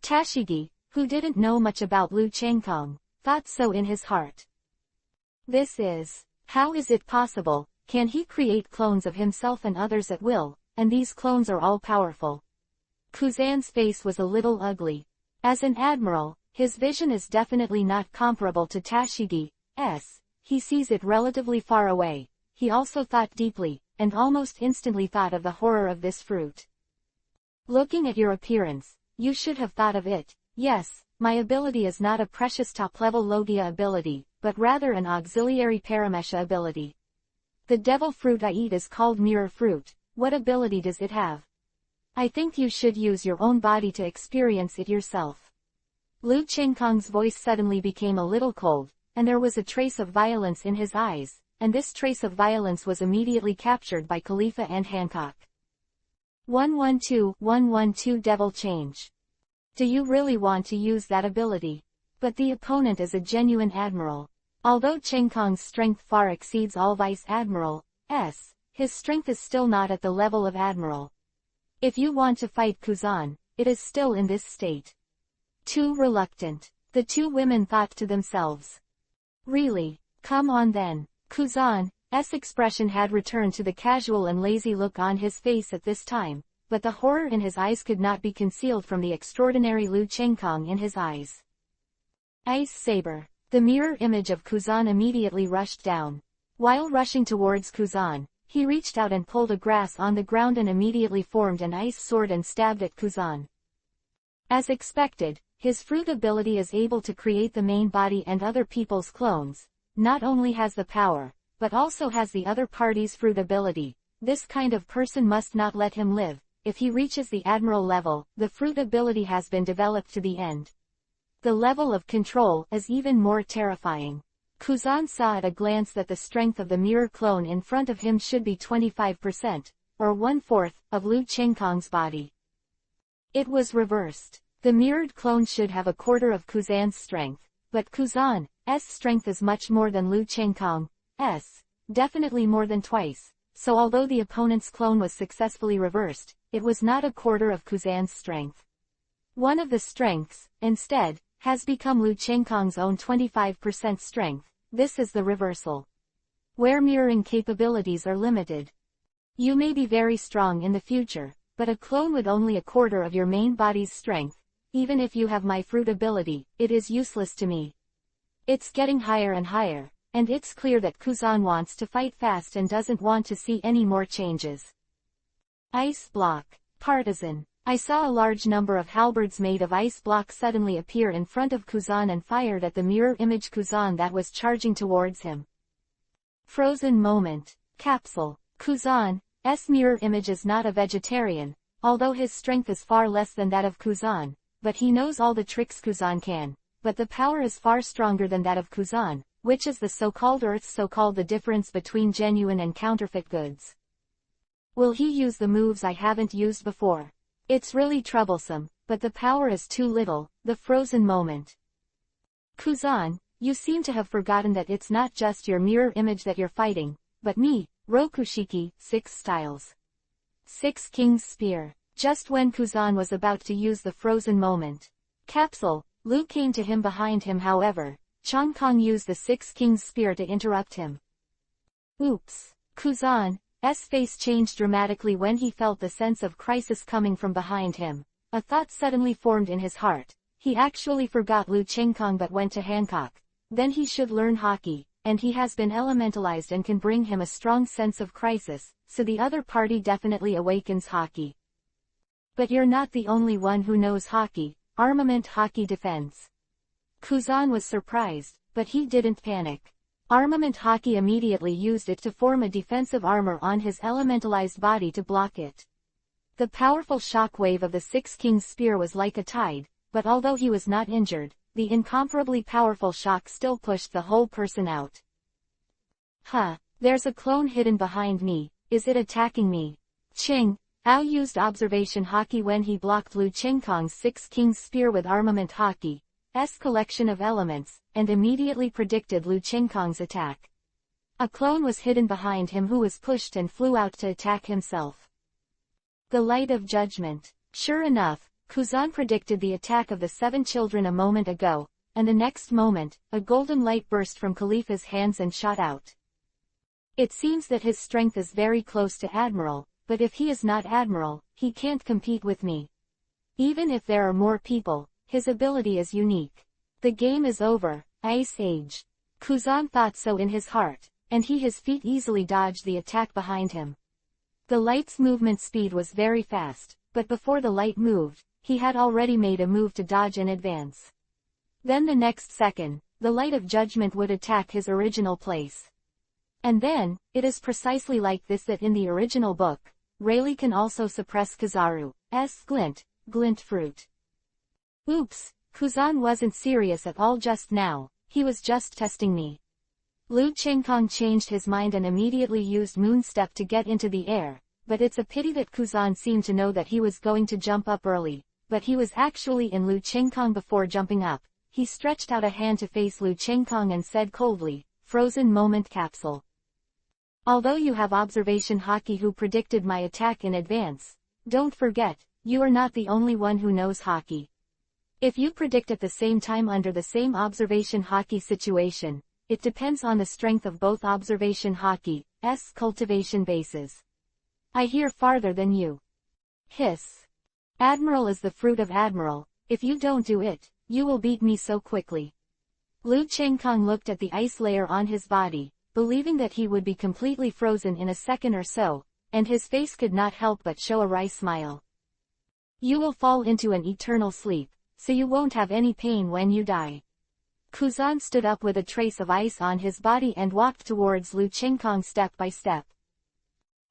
Tashigi, who didn't know much about Lu Chengkong, thought so in his heart. How is it possible? Can he create clones of himself and others at will, and these clones are all powerful? Kuzan's face was a little ugly. As an admiral, his vision is definitely not comparable to Tashigi's. He sees it relatively far away. He also thought deeply, and almost instantly thought of the horror of this fruit. Looking at your appearance, you should have thought of it. Yes, my ability is not a precious top-level Logia ability, but rather an auxiliary Paramesha ability. The devil fruit I eat is called Mirror Fruit. What ability does it have? I think you should use your own body to experience it yourself. Lu Qingkong's voice suddenly became a little cold, and there was a trace of violence in his eyes, and this trace of violence was immediately captured by Khalifa and Hancock. 112-112 Devil Change. Do you really want to use that ability? But the opponent is a genuine admiral. Although Qingkong's strength far exceeds all Vice Admiral's, his strength is still not at the level of Admiral. If you want to fight Kuzan, it is still in this state. Too reluctant. The two women thought to themselves. Really? Come on then. Kuzan's expression had returned to the casual and lazy look on his face at this time, but the horror in his eyes could not be concealed from the extraordinary Lu Qingkong in his eyes. Ice Saber. The mirror image of Kuzan immediately rushed down. While rushing towards Kuzan, he reached out and pulled a grass on the ground and immediately formed an ice sword and stabbed at Kuzan. As expected, his fruit ability is able to create the main body and other people's clones. Not only has the power, but also has the other party's fruit ability. This kind of person must not let him live. If he reaches the Admiral level, the fruit ability has been developed to the end. The level of control is even more terrifying. Kuzan saw at a glance that the strength of the mirror clone in front of him should be 25%, or 1/4, of Lu Qingkong's body. It was reversed. The mirrored clone should have 1/4 of Kuzan's strength, but Kuzan's strength is much more than Lu Qingkong's, definitely more than twice, so although the opponent's clone was successfully reversed, it was not 1/4 of Kuzan's strength. One of the strengths, instead, has become Lu Qingkong's own 25% strength. This is the reversal. Where mirroring capabilities are limited. You may be very strong in the future, but a clone with only 1/4 of your main body's strength, even if you have my fruit ability, it is useless to me. It's getting higher and higher, and it's clear that Kuzan wants to fight fast and doesn't want to see any more changes. Ice Block. Partisan. I saw a large number of halberds made of ice blocks suddenly appear in front of Kuzan and fired at the mirror image Kuzan that was charging towards him. Frozen moment. Capsule. Kuzan's mirror image is not a vegetarian, although his strength is far less than that of Kuzan, but he knows all the tricks Kuzan can, but the power is far stronger than that of Kuzan, which is the so-called Earth's so-called the difference between genuine and counterfeit goods. Will he use the moves I haven't used before? It's really troublesome, but the power is too little. The frozen moment. Kuzan, you seem to have forgotten that it's not just your mirror image that you're fighting, but me, Rokushiki, 6 styles. 6 King's Spear. Just when Kuzan was about to use the frozen moment. Capsule, Lu came to him behind him however, Qingkong used the 6 King's Spear to interrupt him. Oops. Kuzan's face changed dramatically when he felt the sense of crisis coming from behind him. A thought suddenly formed in his heart. He actually forgot Lu Qingkong but went to Hancock. Then he should learn hockey, and he has been elementalized and can bring him a strong sense of crisis, so the other party definitely awakens hockey. But you're not the only one who knows hockey. Armament hockey defense. Kuzan was surprised, but he didn't panic. Armament hockey immediately used it to form a defensive armor on his elementalized body to block it. The powerful shock wave of the 6 King's Spear was like a tide, but although he was not injured, the incomparably powerful shock still pushed the whole person out. There's a clone hidden behind me. Is it attacking me? Ao used observation hockey when he blocked Lu Qingkong's 6 King's Spear with armament hockey's collection of elements, and immediately predicted Lu Qingkong's attack. A clone was hidden behind him who was pushed and flew out to attack himself. The Light of Judgment. Sure enough, Kuzan predicted the attack of the 7 children a moment ago, and the next moment, a golden light burst from Khalifa's hands and shot out. It seems that his strength is very close to Admiral, but if he is not Admiral, he can't compete with me. Even if there are more people, his ability is unique. The game is over. Ice Age. Kuzan thought so in his heart, and his feet easily dodged the attack behind him. The light's movement speed was very fast, but before the light moved, he had already made a move to dodge in advance. Then the next second, the Light of Judgment would attack his original place. And then, it is precisely like this that in the original book, Rayleigh can also suppress Kizaru's glint fruit. Oops, Kuzan wasn't serious at all just now, he was just testing me. Lu Chenggong changed his mind and immediately used Moonstep to get into the air, but it's a pity that Kuzan seemed to know that he was going to jump up early, but he was actually in Lu Chenggong before jumping up. He stretched out a hand to face Lu Chenggong and said coldly, "Frozen moment capsule. Although you have observation hockey who predicted my attack in advance, don't forget, you are not the only one who knows hockey. If you predict at the same time under the same observation hockey situation, it depends on the strength of both observation hockey's cultivation bases. I hear farther than you. Hiss. Admiral is the fruit of Admiral, if you don't do it, you will beat me so quickly." Lu Chenggong looked at the ice layer on his body, believing that he would be completely frozen in a second or so, and his face could not help but show a wry smile. "You will fall into an eternal sleep, so you won't have any pain when you die." Kuzan stood up with a trace of ice on his body and walked towards Lu Chenggong step by step.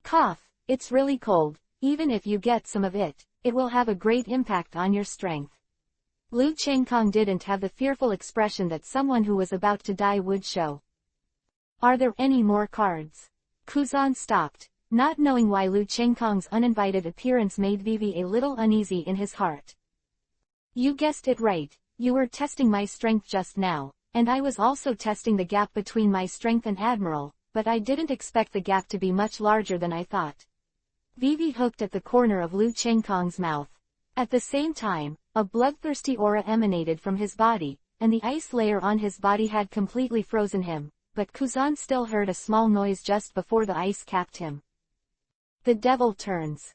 "Cough, it's really cold, even if you get some of it, it will have a great impact on your strength." Lu Chenggong didn't have the fearful expression that someone who was about to die would show. "Are there any more cards?" Kuzan stopped, not knowing why Lu Chenggong's uninvited appearance made Vivi a little uneasy in his heart. "You guessed it right, you were testing my strength just now, and I was also testing the gap between my strength and Admiral, but I didn't expect the gap to be much larger than I thought." Vivi hooked at the corner of Lu Chenggong's mouth. At the same time, a bloodthirsty aura emanated from his body, and the ice layer on his body had completely frozen him, but Kuzan still heard a small noise just before the ice capped him. The devil turns.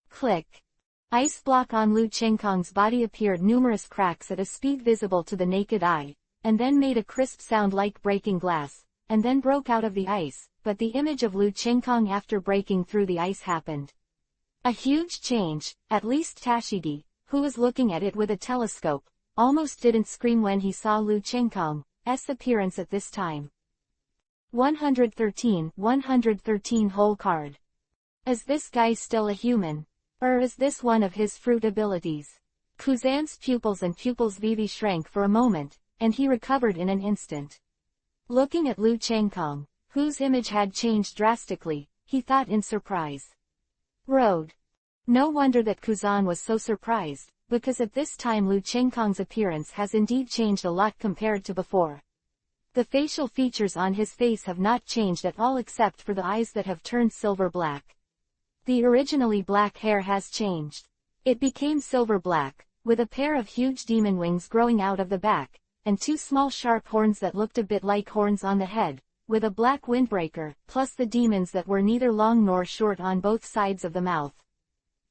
Click. Ice block on Lu Chenggong's body appeared numerous cracks at a speed visible to the naked eye, and then made a crisp sound like breaking glass, and then broke out of the ice, but the image of Lu Chenggong after breaking through the ice happened. A huge change, at least Tashigi, who was looking at it with a telescope, almost didn't scream when he saw Lu Chenggong's appearance at this time. 113 whole card. Is this guy still a human? Or is this one of his fruit abilities? Kuzan's pupils Vivi shrank for a moment, and he recovered in an instant. Looking at Lu Chenggong, whose image had changed drastically, he thought in surprise. Road. No wonder that Kuzan was so surprised, because at this time Lu Chenggong's appearance has indeed changed a lot compared to before. The facial features on his face have not changed at all except for the eyes that have turned silver black. The originally black hair has changed. It became silver black, with a pair of huge demon wings growing out of the back, and two small sharp horns that looked a bit like horns on the head, with a black windbreaker, plus the demons that were neither long nor short on both sides of the mouth.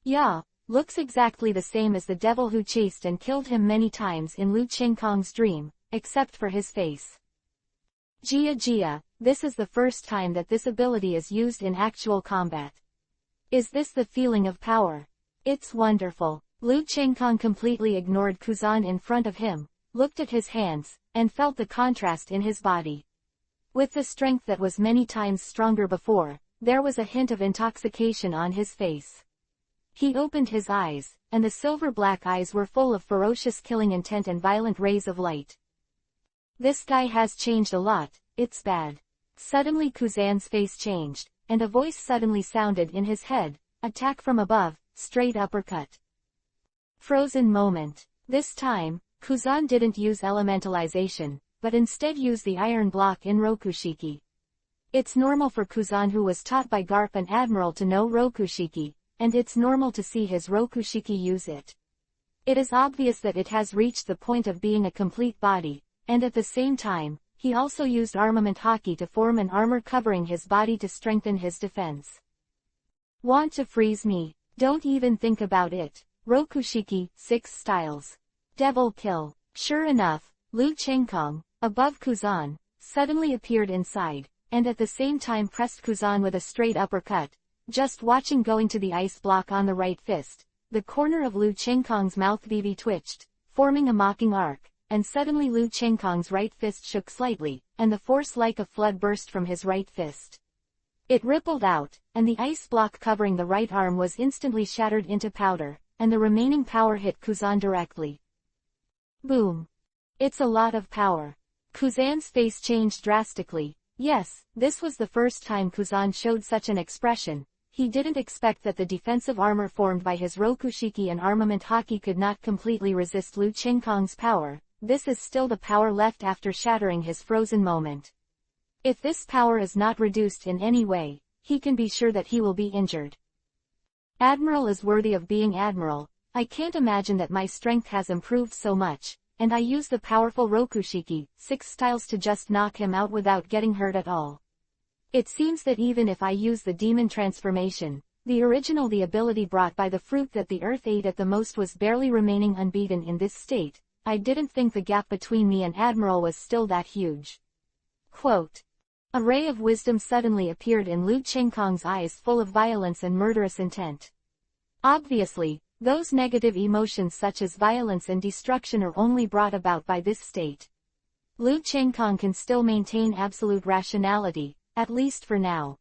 Yeah, looks exactly the same as the devil who chased and killed him many times in Lu Chenggong's dream, except for his face. Jia, this is the first time that this ability is used in actual combat. Is this the feeling of power? It's wonderful. Lu Chenggong completely ignored Kuzan in front of him, looked at his hands, and felt the contrast in his body. With the strength that was many times stronger before, there was a hint of intoxication on his face. He opened his eyes, and the silver-black eyes were full of ferocious killing intent and violent rays of light. This guy has changed a lot, it's bad. Suddenly Kuzan's face changed, and a voice suddenly sounded in his head, attack from above, straight uppercut. Frozen moment. This time, Kuzan didn't use elementalization, but instead used the iron block in Rokushiki. It's normal for Kuzan who was taught by Garp and Admiral to know Rokushiki, and it's normal to see his Rokushiki use it. It is obvious that it has reached the point of being a complete body, and at the same time, he also used armament hockey to form an armor covering his body to strengthen his defense. Want to freeze me? Don't even think about it. Rokushiki, 6 styles. Devil kill. Sure enough, Lu Chenggong, above Kuzan, suddenly appeared inside, and at the same time pressed Kuzan with a straight uppercut. Just watching going to the ice block on the right fist, the corner of Lu Chenggong's mouth Vivi twitched, forming a mocking arc, and suddenly Lu Chenggong's right fist shook slightly, and the force like a flood burst from his right fist. It rippled out, and the ice block covering the right arm was instantly shattered into powder, and the remaining power hit Kuzan directly. Boom. It's a lot of power. Kuzan's face changed drastically. Yes, this was the first time Kuzan showed such an expression. He didn't expect that the defensive armor formed by his Rokushiki and armament haki could not completely resist Lu Chenggong's power. This is still the power left after shattering his frozen moment. If this power is not reduced in any way, he can be sure that he will be injured. Admiral is worthy of being Admiral. I can't imagine that my strength has improved so much, and I use the powerful Rokushiki, 6 styles to just knock him out without getting hurt at all. It seems that even if I use the demon transformation, the ability brought by the fruit that the earth ate at the most was barely remaining unbeaten in this state. I didn't think the gap between me and Admiral was still that huge. Quote. A ray of wisdom suddenly appeared in Lu Chenggong's eyes, full of violence and murderous intent. Obviously, those negative emotions such as violence and destruction are only brought about by this state. Lu Chenggong can still maintain absolute rationality, at least for now.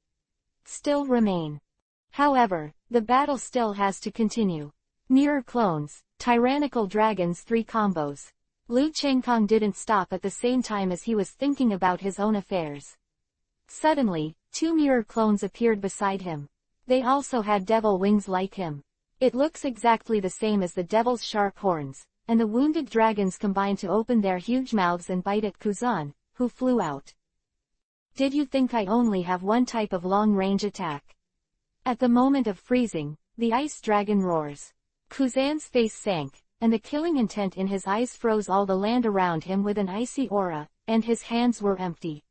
Still remain. However, the battle still has to continue. Mirror clones, tyrannical dragons, 3 combos. Lu Chenggong didn't stop at the same time as he was thinking about his own affairs. Suddenly, 2 mirror clones appeared beside him. They also had devil wings like him. It looks exactly the same as the devil's sharp horns, and the wounded dragons combined to open their huge mouths and bite at Kuzan, who flew out. Did you think I only have one type of long-range attack? At the moment of freezing, the ice dragon roars. Kuzan's face sank, and the killing intent in his eyes froze all the land around him with an icy aura, and his hands were empty.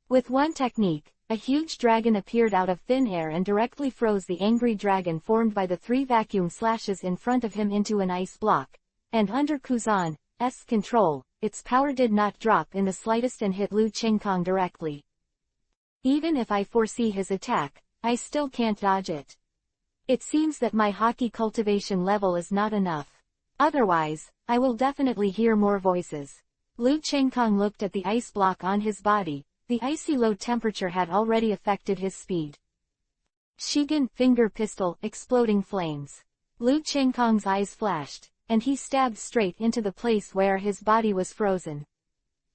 With one technique, a huge dragon appeared out of thin air and directly froze the angry dragon formed by the 3 vacuum slashes in front of him into an ice block, and under Kuzan's control, its power did not drop in the slightest and hit Lu Chenggong directly. Even if I foresee his attack, I still can't dodge it. It seems that my haki cultivation level is not enough. Otherwise, I will definitely hear more voices. Lu Chenggong looked at the ice block on his body. The icy low temperature had already affected his speed. Shigen, finger pistol, exploding flames. Lu Chenggong's eyes flashed, and he stabbed straight into the place where his body was frozen.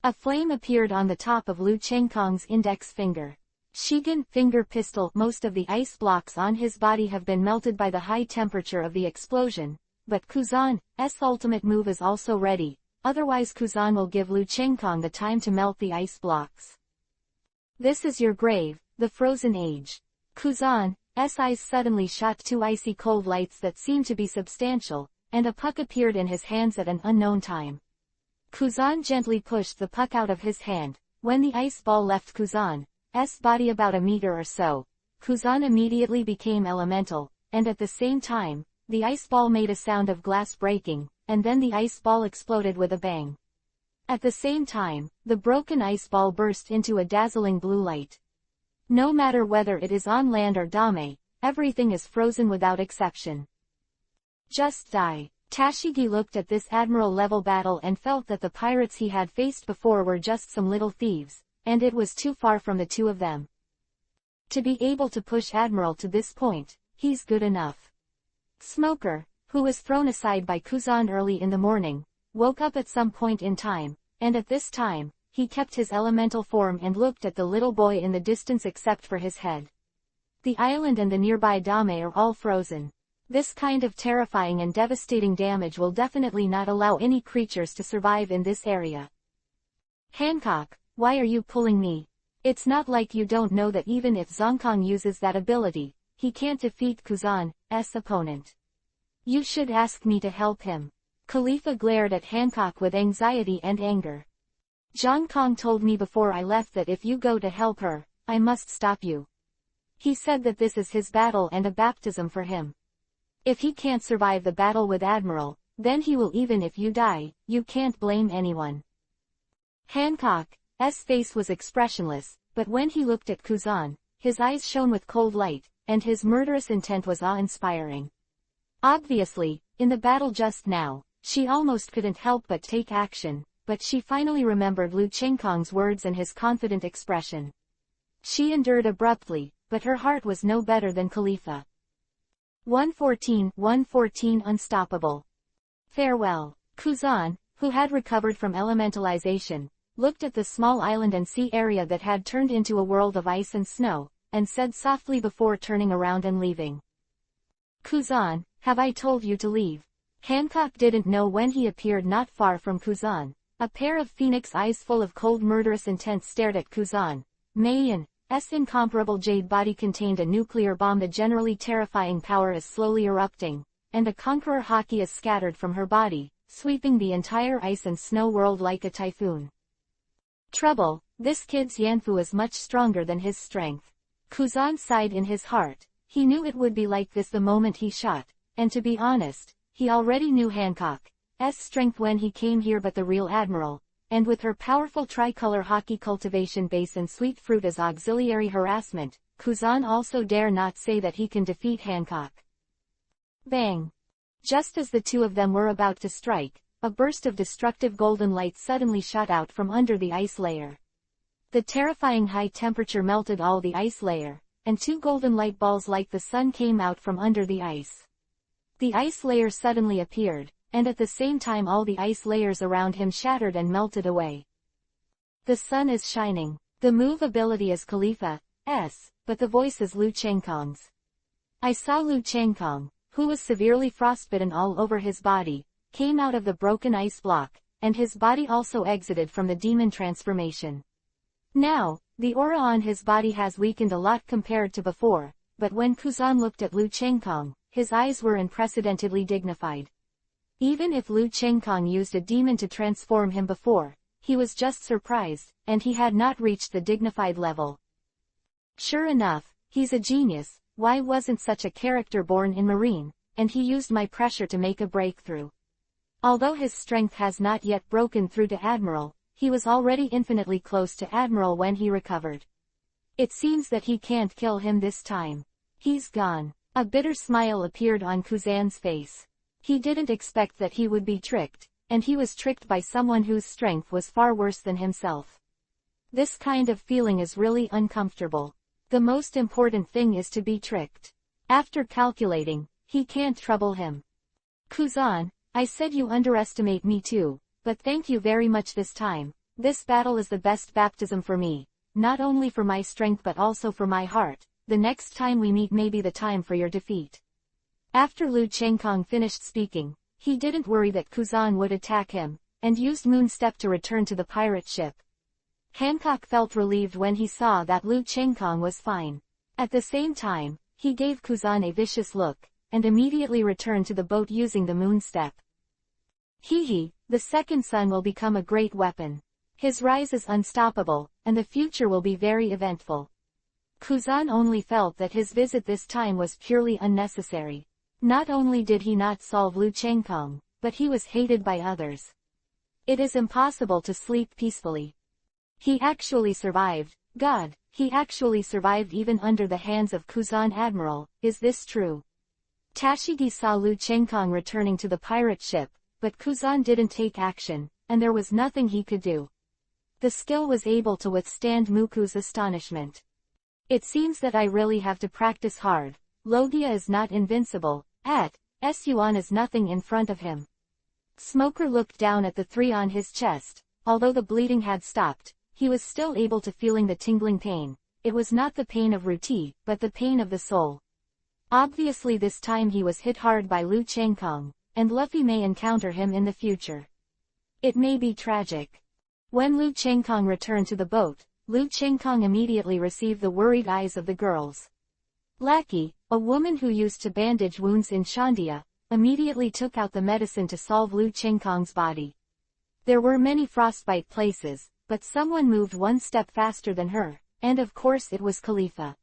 A flame appeared on the top of Lu Chenggong's index finger. Shigen, finger pistol. Most of the ice blocks on his body have been melted by the high temperature of the explosion, but Kuzan's ultimate move is also ready, otherwise Kuzan will give Lu Chenggong the time to melt the ice blocks. This is your grave, the frozen age. Kuzan's eyes suddenly shot 2 icy cold lights that seemed to be substantial, and a puck appeared in his hands at an unknown time. Kuzan gently pushed the puck out of his hand. When the ice ball left Kuzan's body about a meter or so, Kuzan immediately became elemental, and at the same time, the ice ball made a sound of glass breaking, and then the ice ball exploded with a bang. At the same time, the broken ice ball burst into a dazzling blue light. No matter whether it is on land or Dame, everything is frozen without exception. Just die. Tashigi looked at this admiral-level battle and felt that the pirates he had faced before were just some little thieves, and it was too far from the 2 of them. To be able to push Admiral to this point, he's good enough. Smoker, who was thrown aside by Kuzan early in the morning, woke up at some point in time, and at this time, he kept his elemental form and looked at the little boy in the distance except for his head. The island and the nearby Dame are all frozen. This kind of terrifying and devastating damage will definitely not allow any creatures to survive in this area. Hancock, why are you pulling me? It's not like you don't know that even if Zongkong uses that ability, he can't defeat Kuzan's opponent. You should ask me to help him. Khalifa glared at Hancock with anxiety and anger. Zhang Kong told me before I left that if you go to help her, I must stop you. He said that this is his battle and a baptism for him. If he can't survive the battle with Admiral, then he will. Even if you die, you can't blame anyone. Hancock's face was expressionless, but when he looked at Kuzan, his eyes shone with cold light, and his murderous intent was awe-inspiring. Obviously, in the battle just now, she almost couldn't help but take action, but she finally remembered Lu Chenggong's words and his confident expression. She endured abruptly, but her heart was no better than Khalifa. 114 Unstoppable. Farewell. Kuzan, who had recovered from elementalization, looked at the small island and sea area that had turned into a world of ice and snow, and said softly before turning around and leaving. Kuzan, have I told you to leave? Hancock didn't know when he appeared not far from Kuzan. A pair of phoenix eyes full of cold murderous intent stared at Kuzan. Mayan's incomparable jade body contained a nuclear bomb. The generally terrifying power is slowly erupting, and a conqueror haki is scattered from her body, sweeping the entire ice and snow world like a typhoon. Trouble, this kid's Yanfu is much stronger than his strength. Kuzan sighed in his heart. He knew it would be like this the moment he shot, and to be honest, he already knew Hancock's strength when he came here, but the real admiral, and with her powerful tricolor haki cultivation base and sweet fruit as auxiliary harassment, Kuzan also dare not say that he can defeat Hancock. Bang! Just as the two of them were about to strike, a burst of destructive golden light suddenly shot out from under the ice layer. The terrifying high temperature melted all the ice layer, and two golden light balls like the sun came out from under the ice. The ice layer suddenly appeared, and at the same time all the ice layers around him shattered and melted away. The sun is shining. The move ability is Khalifa's, but the voice is Lu Chengkong's. I saw Lu Chengkong, who was severely frostbitten all over his body, came out of the broken ice block, and his body also exited from the demon transformation. Now, the aura on his body has weakened a lot compared to before, but when Kuzan looked at Lu Chengkong, his eyes were unprecedentedly dignified. Even if Lu Chengkong used a demon to transform him before, he was just surprised, and he had not reached the dignified level. Sure enough, he's a genius. Why wasn't such a character born in Marine? And he used my pressure to make a breakthrough. Although his strength has not yet broken through to Admiral, he was already infinitely close to Admiral when he recovered. It seems that he can't kill him this time. He's gone. A bitter smile appeared on Kuzan's face. He didn't expect that he would be tricked, and he was tricked by someone whose strength was far worse than himself. This kind of feeling is really uncomfortable. The most important thing is to be tricked. After calculating, he can't trouble him. Kuzan, I said you underestimate me too, but thank you very much this time. This battle is the best baptism for me, not only for my strength but also for my heart. The next time we meet may be the time for your defeat. After Lu Chengkong finished speaking, he didn't worry that Kuzan would attack him, and used Moonstep to return to the pirate ship. Hancock felt relieved when he saw that Lu Chengkong was fine. At the same time, he gave Kuzan a vicious look, and immediately returned to the boat using the Moonstep. The second sun will become a great weapon. His rise is unstoppable, and the future will be very eventful. Kuzan only felt that his visit this time was purely unnecessary. Not only did he not solve Lu Chengkong, but he was hated by others. It is impossible to sleep peacefully. He actually survived. God, he actually survived even under the hands of Kuzan Admiral. Is this true? Tashigi saw Lu Chengkong returning to the pirate ship, but Kuzan didn't take action, and there was nothing he could do. The skill was able to withstand Muku's astonishment. It seems that I really have to practice hard. Logia is not invincible. Yuan is nothing in front of him. Smoker looked down at the 3 on his chest. Although the bleeding had stopped, he was still able to feeling the tingling pain. It was not the pain of Ruti, but the pain of the soul. Obviously this time he was hit hard by Lu Chengkong, and Luffy may encounter him in the future. It may be tragic. When Lu Chengkong returned to the boat, Lu Chengkong immediately received the worried eyes of the girls. Lackey, a woman who used to bandage wounds in Shandia, immediately took out the medicine to solve Lu Chengkong's body. There were many frostbite places, but someone moved one step faster than her, and of course it was Khalifa.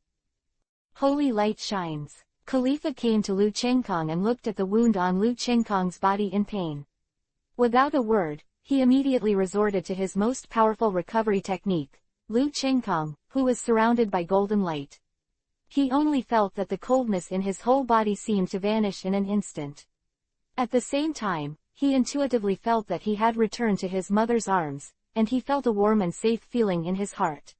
Holy light shines. Khalifa came to Lu Chengkong and looked at the wound on Lu Chengkong's body in pain. Without a word, he immediately resorted to his most powerful recovery technique. Lu Chengkong, who was surrounded by golden light. He only felt that the coldness in his whole body seemed to vanish in an instant. At the same time, he intuitively felt that he had returned to his mother's arms, and he felt a warm and safe feeling in his heart.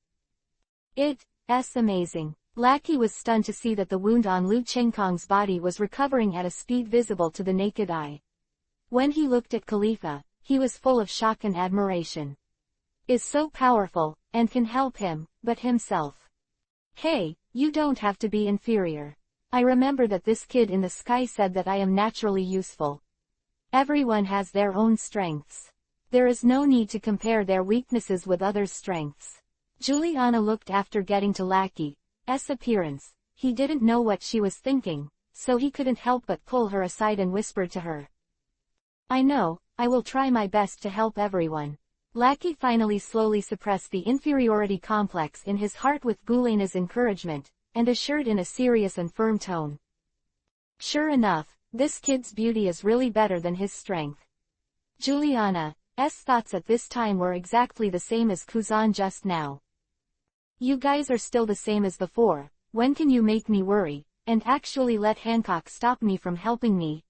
It's amazing. Lackey was stunned to see that the wound on Lu Chengkong's body was recovering at a speed visible to the naked eye. When he looked at Khalifa, he was full of shock and admiration. Is so powerful, and can help him, but himself. Hey, you don't have to be inferior. I remember that this kid in the sky said that I am naturally useful. Everyone has their own strengths. There is no need to compare their weaknesses with others' strengths. Juliana looked after getting to Lackey's appearance. He didn't know what she was thinking, so he couldn't help but pull her aside and whisper to her. I know, I will try my best to help everyone. Lackey finally slowly suppressed the inferiority complex in his heart with Gulana's encouragement, and assured in a serious and firm tone. Sure enough, this kid's beauty is really better than his strength. Juliana's thoughts at this time were exactly the same as Kuzan just now. You guys are still the same as before. When can you make me worry, and actually let Hancock stop me from helping me,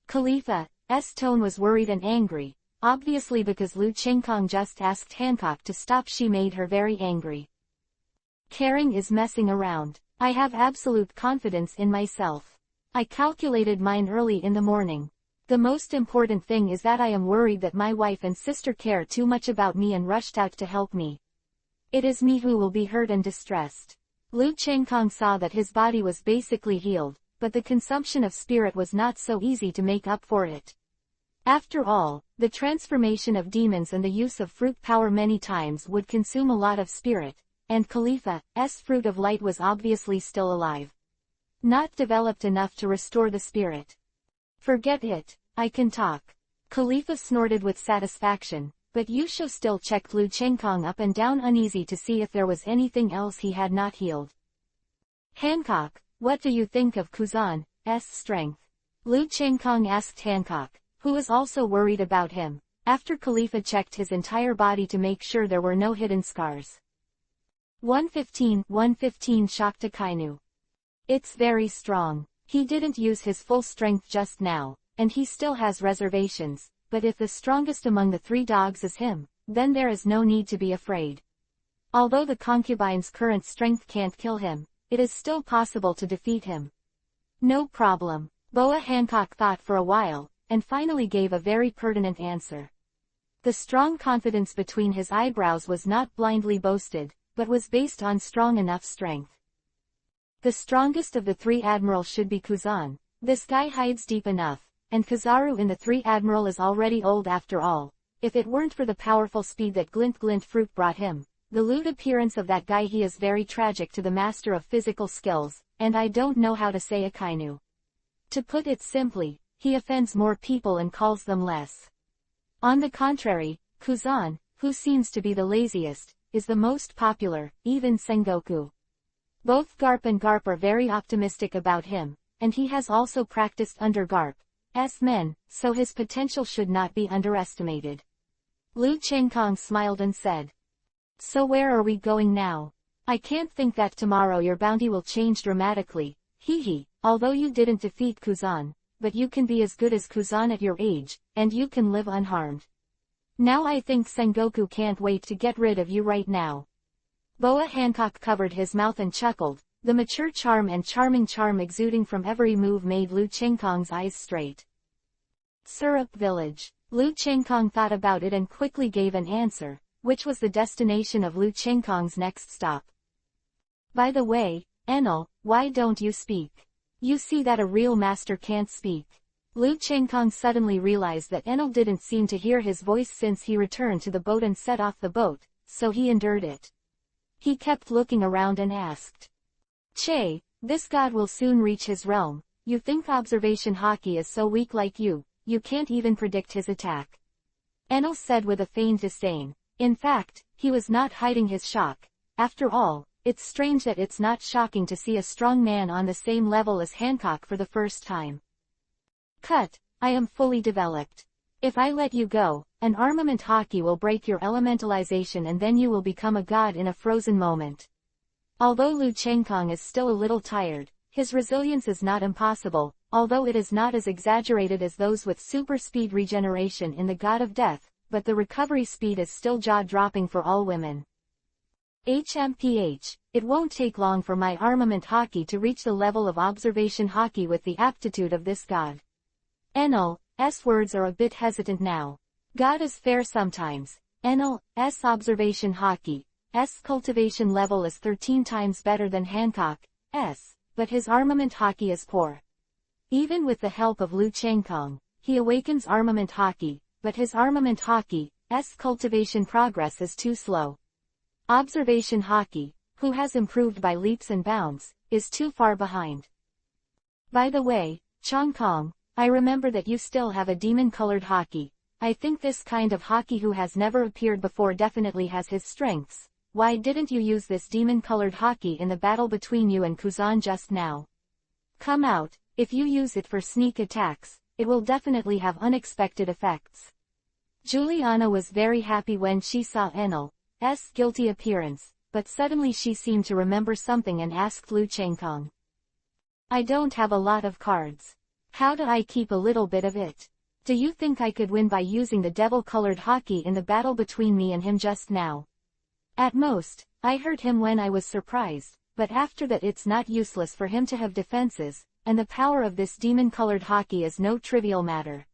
Khalifa's tone was worried and angry, obviously because Lu Chengkong just asked Hancock to stop. She made her very angry. Caring is messing around. I have absolute confidence in myself. I calculated mine early in the morning. The most important thing is that I am worried that my wife and sister care too much about me and rushed out to help me. It is me who will be hurt and distressed. Lu Chengkong saw that his body was basically healed, but the consumption of spirit was not so easy to make up for it. After all, the transformation of demons and the use of fruit power many times would consume a lot of spirit, and Khalifa's fruit of light was obviously still alive. Not developed enough to restore the spirit. Forget it, I can talk. Khalifa snorted with satisfaction, but Yusho still checked Lu Chengkong up and down uneasy to see if there was anything else he had not healed. Hancock, what do you think of Kuzan's strength? Lu Chengkong asked Hancock, who was also worried about him, after Khalifa checked his entire body to make sure there were no hidden scars. 115 shocked Akainu. It's very strong. He didn't use his full strength just now, and he still has reservations, but if the strongest among the three dogs is him, then there is no need to be afraid. Although the concubine's current strength can't kill him, it is still possible to defeat him. No problem. Boa Hancock thought for a while, and finally gave a very pertinent answer. The strong confidence between his eyebrows was not blindly boasted, but was based on strong enough strength. The strongest of the three admirals should be Kuzan. This guy hides deep enough, and Kizaru in the three admiral is already old after all. If it weren't for the powerful speed that Glint fruit brought him, the lewd appearance of that guy, he is very tragic to the master of physical skills, and I don't know how to say Akainu. To put it simply, he offends more people and calls them less. On the contrary, Kuzan, who seems to be the laziest, is the most popular, even Sengoku. Both Garp and Garp are very optimistic about him, and he has also practiced under Garp's men, so his potential should not be underestimated. Lu Chengkong smiled and said, So where are we going now? I can't think that tomorrow your bounty will change dramatically, although you didn't defeat Kuzan, but you can be as good as Kuzan at your age, and you can live unharmed. Now I think Sengoku can't wait to get rid of you right now. Boa Hancock covered his mouth and chuckled, the mature charm and charming charm exuding from every move made Lu Chengkong's eyes straight. Syrup Village. Lu Chengkong thought about it and quickly gave an answer, which was the destination of Lu Chengkong's next stop. By the way, Enel, why don't you speak? You see that a real master can't speak. Lu Chengkong suddenly realized that Enel didn't seem to hear his voice since he returned to the boat and set off the boat, so he endured it. He kept looking around and asked. Che, this god will soon reach his realm. You think observation hockey is so weak like you can't even predict his attack. Enel said with a feigned disdain. In fact, he was not hiding his shock. After all, it's strange that it's not shocking to see a strong man on the same level as Hancock for the first time. Cut, I am fully developed. If I let you go, an armament hockey will break your elementalization and then you will become a god in a frozen moment. Although Lu Chengkong is still a little tired, his resilience is not impossible, although it is not as exaggerated as those with super speed regeneration in the God of Death, but the recovery speed is still jaw-dropping for all women. HMPH, it won't take long for my armament hockey to reach the level of observation hockey with the aptitude of this god. Enel's words are a bit hesitant now. God is fair sometimes. Enel's observation hockey's cultivation level is 13 times better than Hancock's, but his armament hockey is poor. Even with the help of Lu Chengkong, he awakens armament hockey, but his armament hockey's cultivation progress is too slow. Observation hockey, who has improved by leaps and bounds, is too far behind. By the way, Chongkong, I remember that you still have a demon-colored hockey. I think this kind of hockey who has never appeared before definitely has his strengths. Why didn't you use this demon-colored hockey in the battle between you and Kuzan just now? Come out, if you use it for sneak attacks, it will definitely have unexpected effects. Juliana was very happy when she saw Enel's guilty appearance, but suddenly she seemed to remember something and asked Lu Chengkong. I don't have a lot of cards. How do I keep a little bit of it? Do you think I could win by using the devil-colored hockey in the battle between me and him just now? At most, I hurt him when I was surprised, but after that it's not useless for him to have defenses, and the power of this demon-colored hockey is no trivial matter.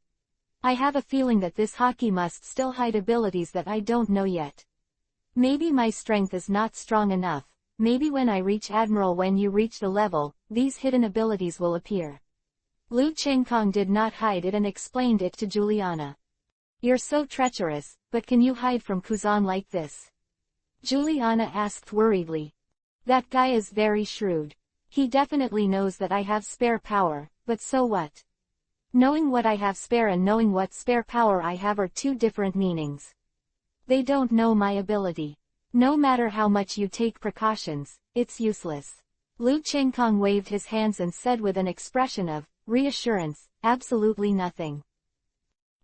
I have a feeling that this hockey must still hide abilities that I don't know yet. Maybe my strength is not strong enough. Maybe when I reach Admiral, when you reach the level, these hidden abilities will appear. Lu Chengkong did not hide it and explained it to Juliana. You're so treacherous, but can you hide from Kuzan like this? Juliana asked worriedly. That guy is very shrewd. He definitely knows that I have spare power, but so what? Knowing what I have spare and knowing what spare power I have are two different meanings. They don't know my ability. No matter how much you take precautions, it's useless. Lu Chengkong waved his hands and said with an expression of reassurance, absolutely nothing.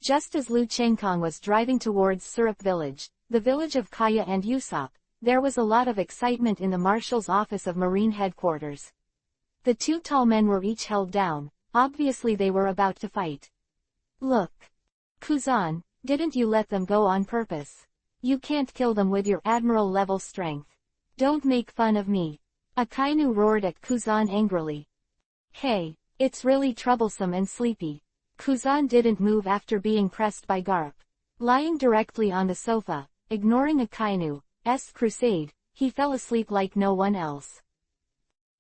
Just as Lu Chengkong was driving towards Syrup Village, the village of Kaya and Usopp, there was a lot of excitement in the marshal's office of Marine headquarters. The two tall men were each held down, obviously they were about to fight. Look. Kuzan, didn't you let them go on purpose? You can't kill them with your admiral-level strength. Don't make fun of me. Akainu roared at Kuzan angrily. Hey, it's really troublesome and sleepy. Kuzan didn't move after being pressed by Garp. Lying directly on the sofa, ignoring Akainu's crusade, he fell asleep like no one else.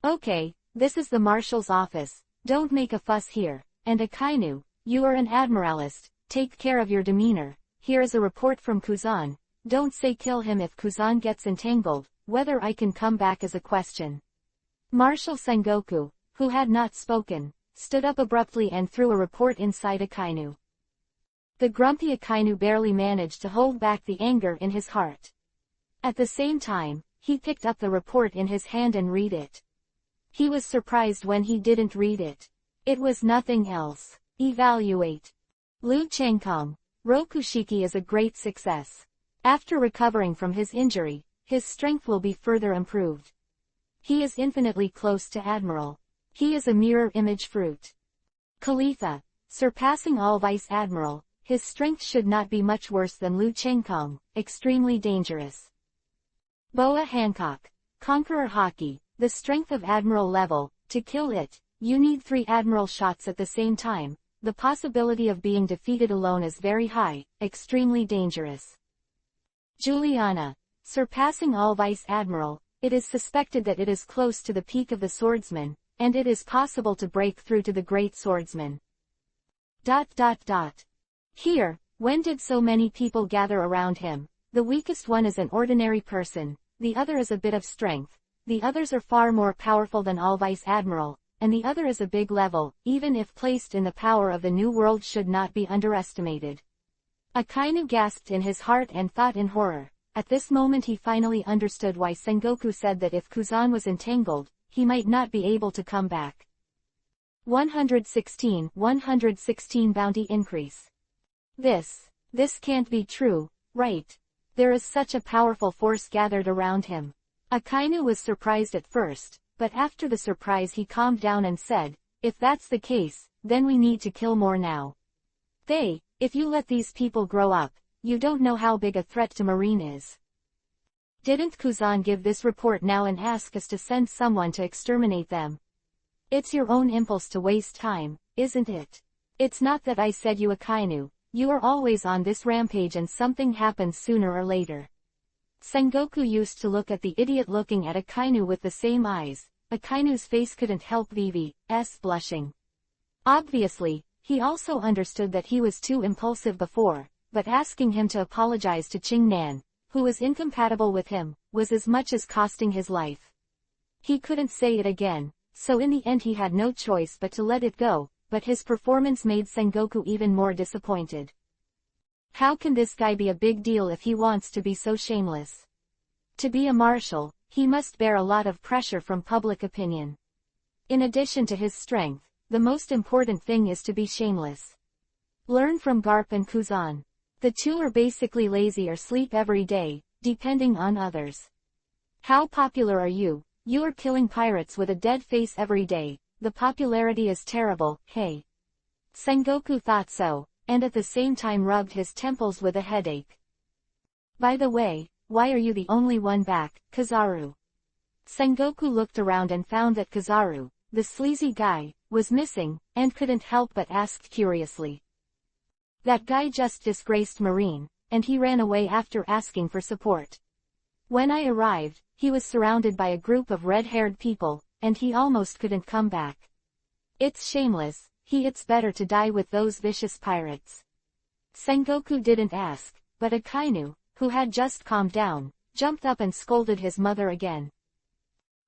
Okay, this is the marshal's office, don't make a fuss here, and Akainu, you are an admiralist, take care of your demeanor. Here is a report from Kuzan. Don't say kill him if Kuzan gets entangled. Whether I can come back is a question. Marshal Sengoku, who had not spoken, stood up abruptly and threw a report inside Akainu. The grumpy Akainu barely managed to hold back the anger in his heart. At the same time, he picked up the report in his hand and read it. He was surprised when he didn't read it. It was nothing else. Evaluate. Lu Chengkong, Rokushiki is a great success. After recovering from his injury, his strength will be further improved. He is infinitely close to Admiral. He is a mirror image fruit. Khalifa, surpassing all Vice Admiral, his strength should not be much worse than Lu Chengkong, extremely dangerous. Boa Hancock, Conqueror Hockey, the strength of Admiral level, to kill it, you need 3 Admiral shots at the same time. The possibility of being defeated alone is very high, extremely dangerous. Juliana, surpassing all Vice Admiral, it is suspected that it is close to the peak of the swordsman, and it is possible to break through to the great swordsman. ... Here, when did so many people gather around him? The weakest one is an ordinary person, the other is a bit of strength, the others are far more powerful than all Vice Admiral, and the other is a big level, even if placed in the power of the New World should not be underestimated. Akainu gasped in his heart and thought in horror. At this moment he finally understood why Sengoku said that if Kuzan was entangled, he might not be able to come back. 116 bounty increase. This can't be true, right? There is such a powerful force gathered around him. Akainu was surprised at first, but after the surprise he calmed down and said, if that's the case, then we need to kill more now. If you let these people grow up, you don't know how big a threat to Marine is. Didn't Kuzan give this report now and ask us to send someone to exterminate them? It's your own impulse to waste time, isn't it? It's not that I said you Akainu, you are always on this rampage and something happens sooner or later. Sengoku used to look at the idiot looking at Akainu with the same eyes. Akainu's face couldn't help Vivi's blushing. Obviously, he also understood that he was too impulsive before, but asking him to apologize to Qingnan, who was incompatible with him, was as much as costing his life. He couldn't say it again, so in the end he had no choice but to let it go, but his performance made Sengoku even more disappointed. How can this guy be a big deal if he wants to be so shameless? To be a marshal, he must bear a lot of pressure from public opinion. In addition to his strength, the most important thing is to be shameless. Learn from Garp and Kuzan. The two are basically lazy or sleep every day, depending on others. How popular are you? You are killing pirates with a dead face every day. The popularity is terrible, hey. Sengoku thought so, and at the same time rubbed his temples with a headache. By the way, why are you the only one back, Kizaru? Sengoku looked around and found that Kizaru, the sleazy guy, was missing, and couldn't help but ask curiously. That guy just disgraced Marine, and he ran away after asking for support. When I arrived, he was surrounded by a group of red-haired people, and he almost couldn't come back. It's shameless, it's better to die with those vicious pirates. Sengoku didn't ask, but Akainu, who had just calmed down, jumped up and scolded his mother again.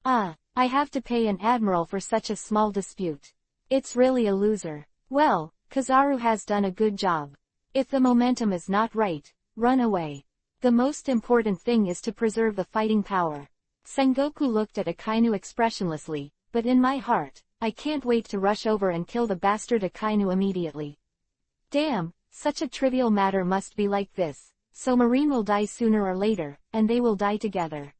I have to pay an admiral for such a small dispute. It's really a loser. Well, Kizaru has done a good job. If the momentum is not right, run away. The most important thing is to preserve the fighting power. Sengoku looked at Akainu expressionlessly, but in my heart, I can't wait to rush over and kill the bastard Akainu immediately. Damn, such a trivial matter must be like this, so Marine will die sooner or later, and they will die together.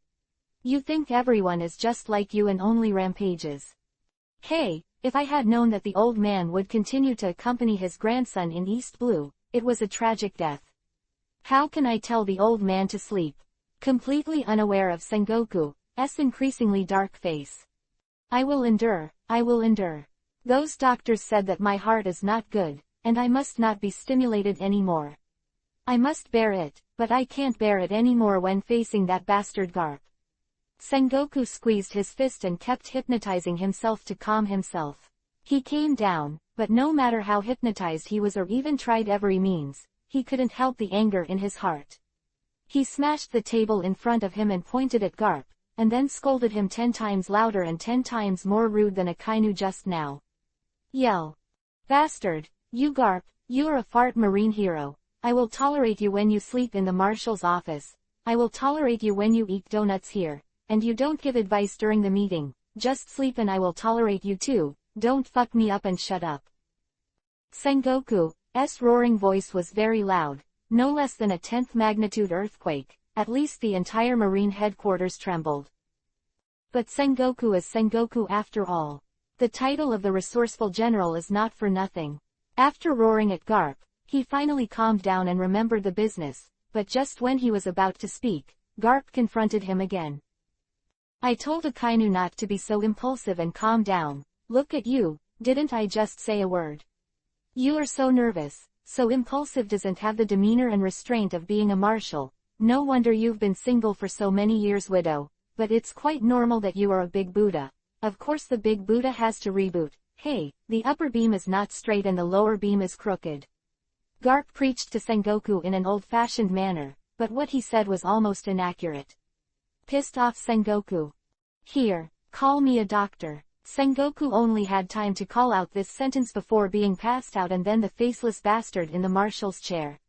You think everyone is just like you and only rampages. Hey, if I had known that the old man would continue to accompany his grandson in East Blue, it was a tragic death. How can I tell the old man to sleep? Completely unaware of Sengoku's increasingly dark face. I will endure, I will endure. Those doctors said that my heart is not good, and I must not be stimulated anymore. I must bear it, but I can't bear it anymore when facing that bastard Garp. Sengoku squeezed his fist and kept hypnotizing himself to calm himself. He came down, but no matter how hypnotized he was or even tried every means, he couldn't help the anger in his heart. He smashed the table in front of him and pointed at Garp, and then scolded him 10 times louder and 10 times more rude than Akainu just now. Yell. Bastard, you Garp, you are a fart Marine hero. I will tolerate you when you sleep in the marshal's office. I will tolerate you when you eat donuts here. And you don't give advice during the meeting, just sleep and I will tolerate you too, don't fuck me up and shut up. Sengoku's roaring voice was very loud, no less than a 10th magnitude earthquake, at least the entire Marine headquarters trembled. But Sengoku is Sengoku after all. The title of the resourceful general is not for nothing. After roaring at Garp, he finally calmed down and remembered the business, but just when he was about to speak, Garp confronted him again. I told Akainu not to be so impulsive and calm down. Look at you, didn't I just say a word? You are so nervous, so impulsive, doesn't have the demeanor and restraint of being a marshal. No wonder you've been single for so many years, widow, but it's quite normal that you are a big Buddha. Of course the big Buddha has to reboot. Hey, the upper beam is not straight and the lower beam is crooked. Garp preached to Sengoku in an old-fashioned manner, but what he said was almost inaccurate. Pissed off Sengoku. Here, call me a doctor. Sengoku only had time to call out this sentence before being passed out and then the faceless bastard in the marshal's chair.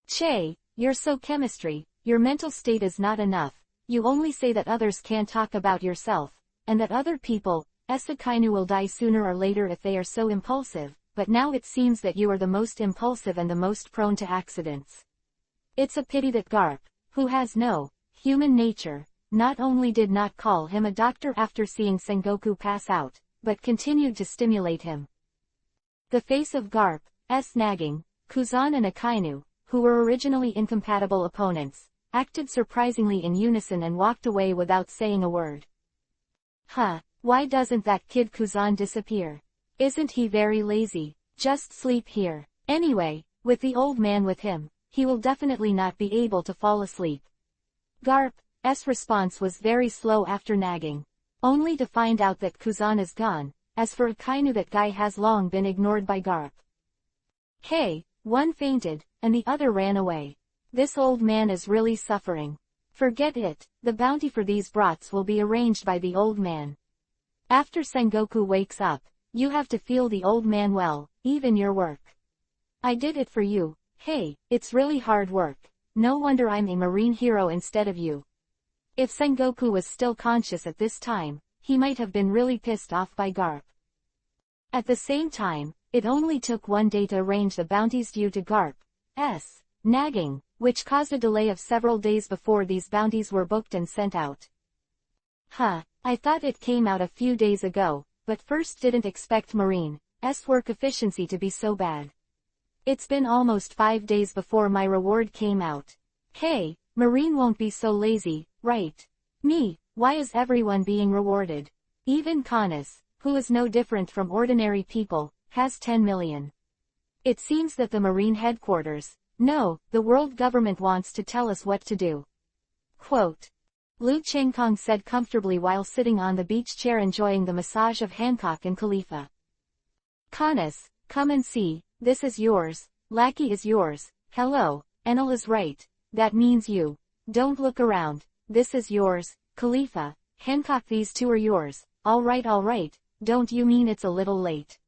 Che, you're so chemistry, your mental state is not enough. You only say that others can't talk about yourself, and that other people, Akainu will die sooner or later if they are so impulsive, but now it seems that you are the most impulsive and the most prone to accidents. It's a pity that Garp, who has no human nature, not only did not call him a doctor after seeing Sengoku pass out, but continued to stimulate him. The face of Garp's nagging, Kuzan and Akainu, who were originally incompatible opponents, acted surprisingly in unison and walked away without saying a word. Huh, why doesn't that kid Kuzan disappear? Isn't he very lazy? Just sleep here. Anyway, with the old man with him, he will definitely not be able to fall asleep. Garp's response was very slow after nagging. Only to find out that Kuzan is gone. As for Akainu, that guy has long been ignored by Garp. Hey, one fainted, and the other ran away. This old man is really suffering. Forget it, the bounty for these brats will be arranged by the old man. After Sengoku wakes up, you have to feel the old man well, even your work. I did it for you. Hey, it's really hard work. No wonder I'm a marine hero instead of you. If Sengoku was still conscious at this time, he might have been really pissed off by Garp. At the same time, it only took one day to arrange the bounties due to Garp's nagging, which caused a delay of several days before these bounties were booked and sent out. I thought it came out a few days ago, but first didn't expect Marine's work efficiency to be so bad. It's been almost 5 days before my reward came out. Hey, Marine won't be so lazy, right? Me, why is everyone being rewarded? Even Canis, who is no different from ordinary people, has 10 million. It seems that the Marine headquarters, no, the world government wants to tell us what to do. Quote. Lu Chengkong said comfortably while sitting on the beach chair enjoying the massage of Hancock and Khalifa. Canis, come and see, this is yours, Lackey is yours, hello, Enel is right, that means you. Don't look around, this is yours, Khalifa, Hancock, these two are yours, alright, don't you mean it's a little late?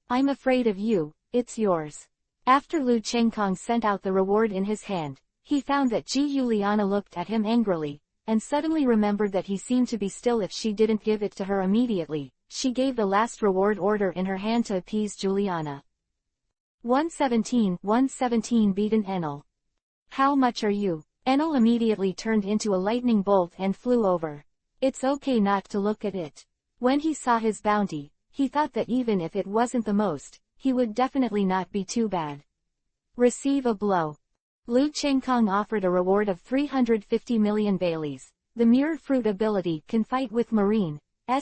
I'm afraid of you, it's yours. After Lu Chengkong sent out the reward in his hand, he found that Ji Yuliana looked at him angrily, and suddenly remembered that he seemed to be still if she didn't give it to her immediately. She gave the last reward order in her hand to appease Juliana. 117 beaten Enel. How much are you? Enel immediately turned into a lightning bolt and flew over. It's okay not to look at it. When he saw his bounty, he thought that even if it wasn't the most, he would definitely not be too bad. Receive a blow. Lu Chengkong offered a reward of 350 million Baileys. The mirrored fruit ability can fight with Marine's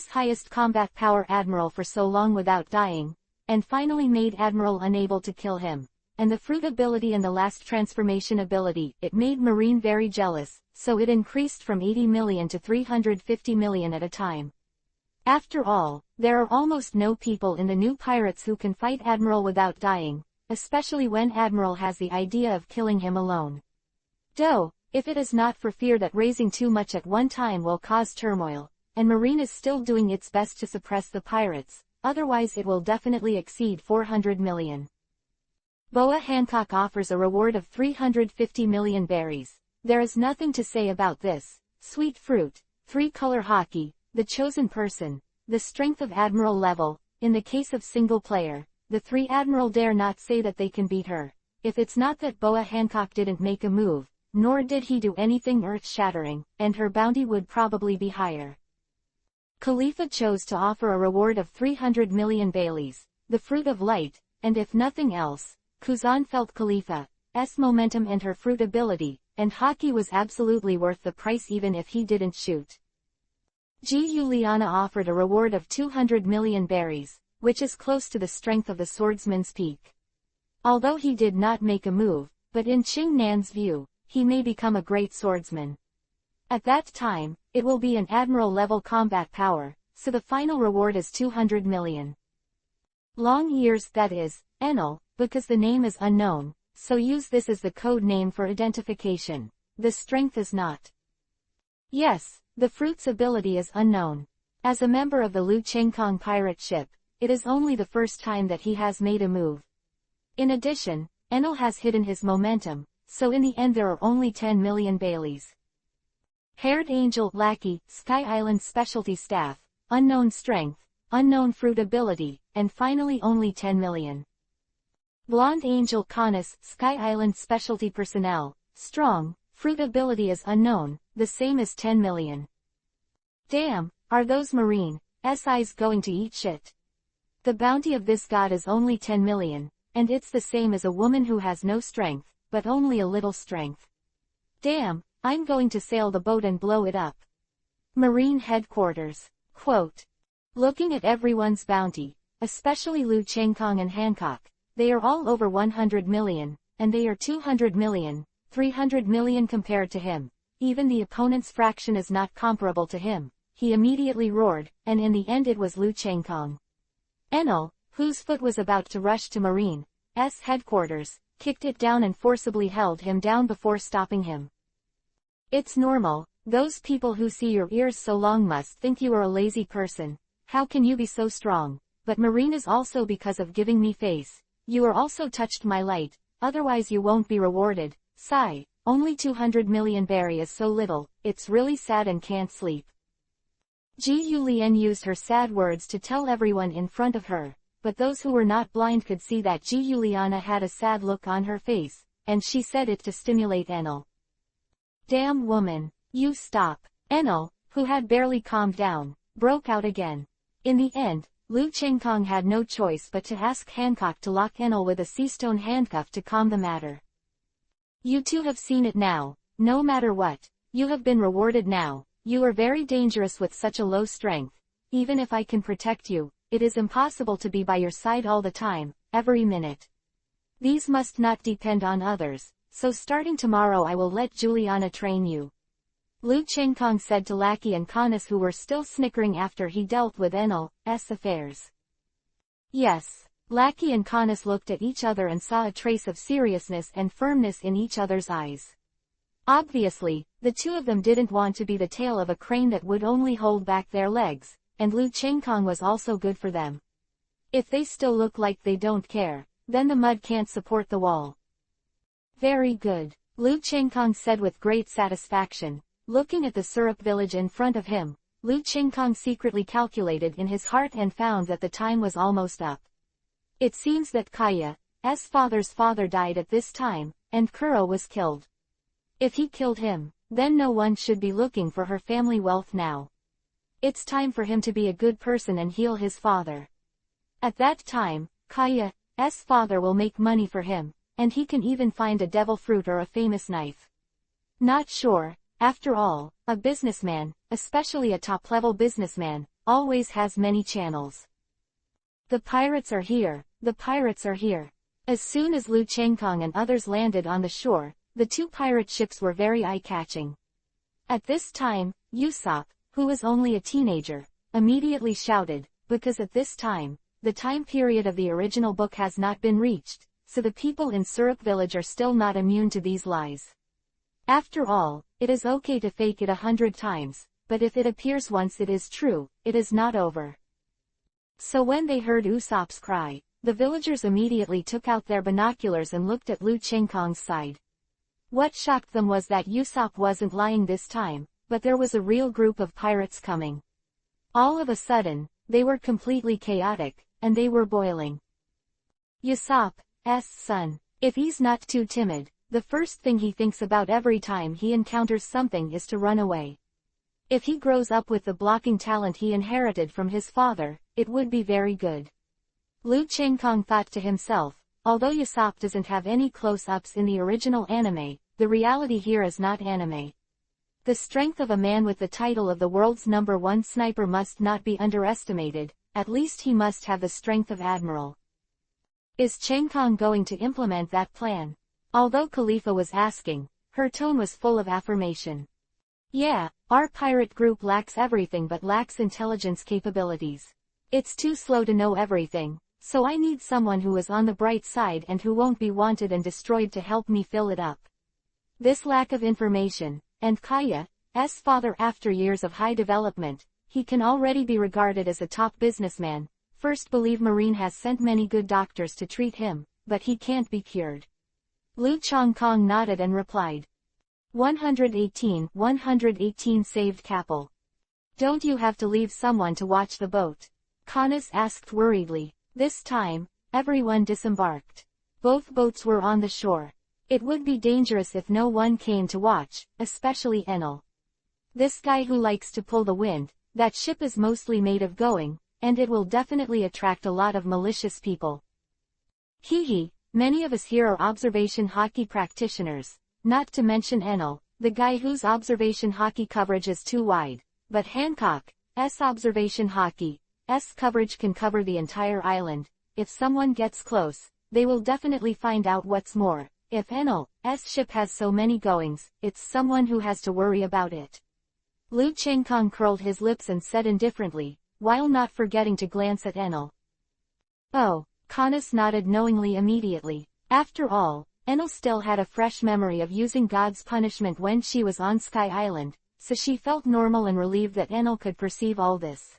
highest combat power Admiral for so long without dying, and finally made Admiral unable to kill him. And the fruit ability and the last transformation ability, it made Marine very jealous, so it increased from 80 million to 350 million at a time. After all, there are almost no people in the new pirates who can fight Admiral without dying, especially when Admiral has the idea of killing him alone. Though, if it is not for fear that raising too much at one time will cause turmoil, and Marine is still doing its best to suppress the pirates, otherwise it will definitely exceed 400 million. Boa Hancock offers a reward of 350 million berries. There is nothing to say about this. Sweet fruit, 3-color hockey, the chosen person, the strength of Admiral level. In the case of single player, the 3 Admiral dare not say that they can beat her. If it's not that Boa Hancock didn't make a move, nor did he do anything earth-shattering, and her bounty would probably be higher. Khalifa chose to offer a reward of 300 million Baileys, the fruit of light, and if nothing else, Kuzan felt Khalifa's momentum and her fruit ability, and hockey was absolutely worth the price even if he didn't shoot. Ji Yuliana offered a reward of 200 million berries, which is close to the strength of the swordsman's peak. Although he did not make a move, but in Ching Nan's view, he may become a great swordsman. At that time, it will be an admiral-level combat power, so the final reward is 200 million. Long years, that is, Enel, because the name is unknown, so use this as the code name for identification. The strength is not. Yes, the fruit's ability is unknown. As a member of the Lu Chengkong pirate ship, it is only the first time that he has made a move. In addition, Enel has hidden his momentum, so in the end there are only 10 million Baileys. Haired Angel Lackey, Sky Island Specialty Staff, unknown strength, unknown fruit ability, and finally only 10 million. Blonde Angel Canis, Sky Island Specialty Personnel, strong, fruit ability is unknown, the same as 10 million. Damn, are those Marine SIs going to eat shit? The bounty of this god is only 10 million, and it's the same as a woman who has no strength, but only a little strength. Damn, I'm going to sail the boat and blow it up. Marine Headquarters. Quote. Looking at everyone's bounty, especially Liu Chengkong and Hancock, they are all over 100 million, and they are 200 million, 300 million compared to him. Even the opponent's fraction is not comparable to him, he immediately roared, and in the end it was Liu Chengkong. Enel, whose foot was about to rush to Marine's headquarters, kicked it down and forcibly held him down before stopping him. It's normal, those people who see your ears so long must think you are a lazy person. How can you be so strong? But Marine is also because of giving me face. You are also touched my light, otherwise you won't be rewarded. Sigh, only 200 million berry is so little, it's really sad and can't sleep. Ji Yulian used her sad words to tell everyone in front of her, but those who were not blind could see that Ji Yuliana had a sad look on her face, and she said it to stimulate Enel. Damn woman, you stop. Enel, who had barely calmed down, broke out again. In the end, Liu Chengkong had no choice but to ask Hancock to lock Enel with a sea-stone handcuff to calm the matter. You two have seen it now, no matter what, you have been rewarded now, you are very dangerous with such a low strength. Even if I can protect you, it is impossible to be by your side all the time, every minute. These must not depend on others, so starting tomorrow I will let Juliana train you. Liu Chengkong said to Lackey and Canis, who were still snickering after he dealt with Enel's affairs. Yes. Lackey and Canis looked at each other and saw a trace of seriousness and firmness in each other's eyes. Obviously, the two of them didn't want to be the tail of a crane that would only hold back their legs, and Liu Chengkong was also good for them. If they still look like they don't care, then the mud can't support the wall. Very good, Liu Chengkong said with great satisfaction. Looking at the syrup village in front of him, Liu Chengkong secretly calculated in his heart and found that the time was almost up. It seems that Kaya's father's father died at this time, and Kuro was killed. If he killed him, then no one should be looking for her family wealth now. It's time for him to be a good person and heal his father. At that time, Kaya's father will make money for him, and he can even find a devil fruit or a famous knife. Not sure. After all, a businessman, especially a top-level businessman, always has many channels. The pirates are here, the pirates are here. As soon as Liu Chengkong and others landed on the shore, the two pirate ships were very eye-catching. At this time, Usopp, who was only a teenager, immediately shouted, because at this time, the time period of the original book has not been reached, so the people in Syrup Village are still not immune to these lies. After all, it is okay to fake it 100 times, but if it appears once it is true, it is not over. So when they heard Usopp's cry, the villagers immediately took out their binoculars and looked at Liu Chengkong's side. What shocked them was that Usopp wasn't lying this time, but there was a real group of pirates coming. All of a sudden, they were completely chaotic, and they were boiling. Usopp's son, if he's not too timid, the first thing he thinks about every time he encounters something is to run away. If he grows up with the blocking talent he inherited from his father, it would be very good. Liu Chengkong thought to himself, although Usopp doesn't have any close-ups in the original anime, the reality here is not anime. The strength of a man with the title of the world's #1 sniper must not be underestimated, at least he must have the strength of Admiral. Is Chengkong going to implement that plan? Although Khalifa was asking, her tone was full of affirmation. Yeah, our pirate group lacks everything but lacks intelligence capabilities. It's too slow to know everything, so I need someone who is on the bright side and who won't be wanted and destroyed to help me fill it up. This lack of information, and Kaya's father after years of high development, he can already be regarded as a top businessman. First believe Marine has sent many good doctors to treat him, but he can't be cured. Liu Chengkong nodded and replied. 118 saved Capel. Don't you have to leave someone to watch the boat? Canis asked worriedly. This time, everyone disembarked. Both boats were on the shore. It would be dangerous if no one came to watch, especially Enel. This guy who likes to pull the wind, that ship is mostly made of going, and it will definitely attract a lot of malicious people. Hee hee. Many of us here are observation hockey practitioners, not to mention Enel, the guy whose observation hockey coverage is too wide, but Hancock's observation hockey's coverage can cover the entire island. If someone gets close, they will definitely find out what's more. If Enel's ship has so many goings, it's someone who has to worry about it. Lu Chengkong curled his lips and said indifferently, while not forgetting to glance at Enel. Oh, Canis nodded knowingly immediately. After all, Enel still had a fresh memory of using God's punishment when she was on Sky Island, so she felt normal and relieved that Enel could perceive all this.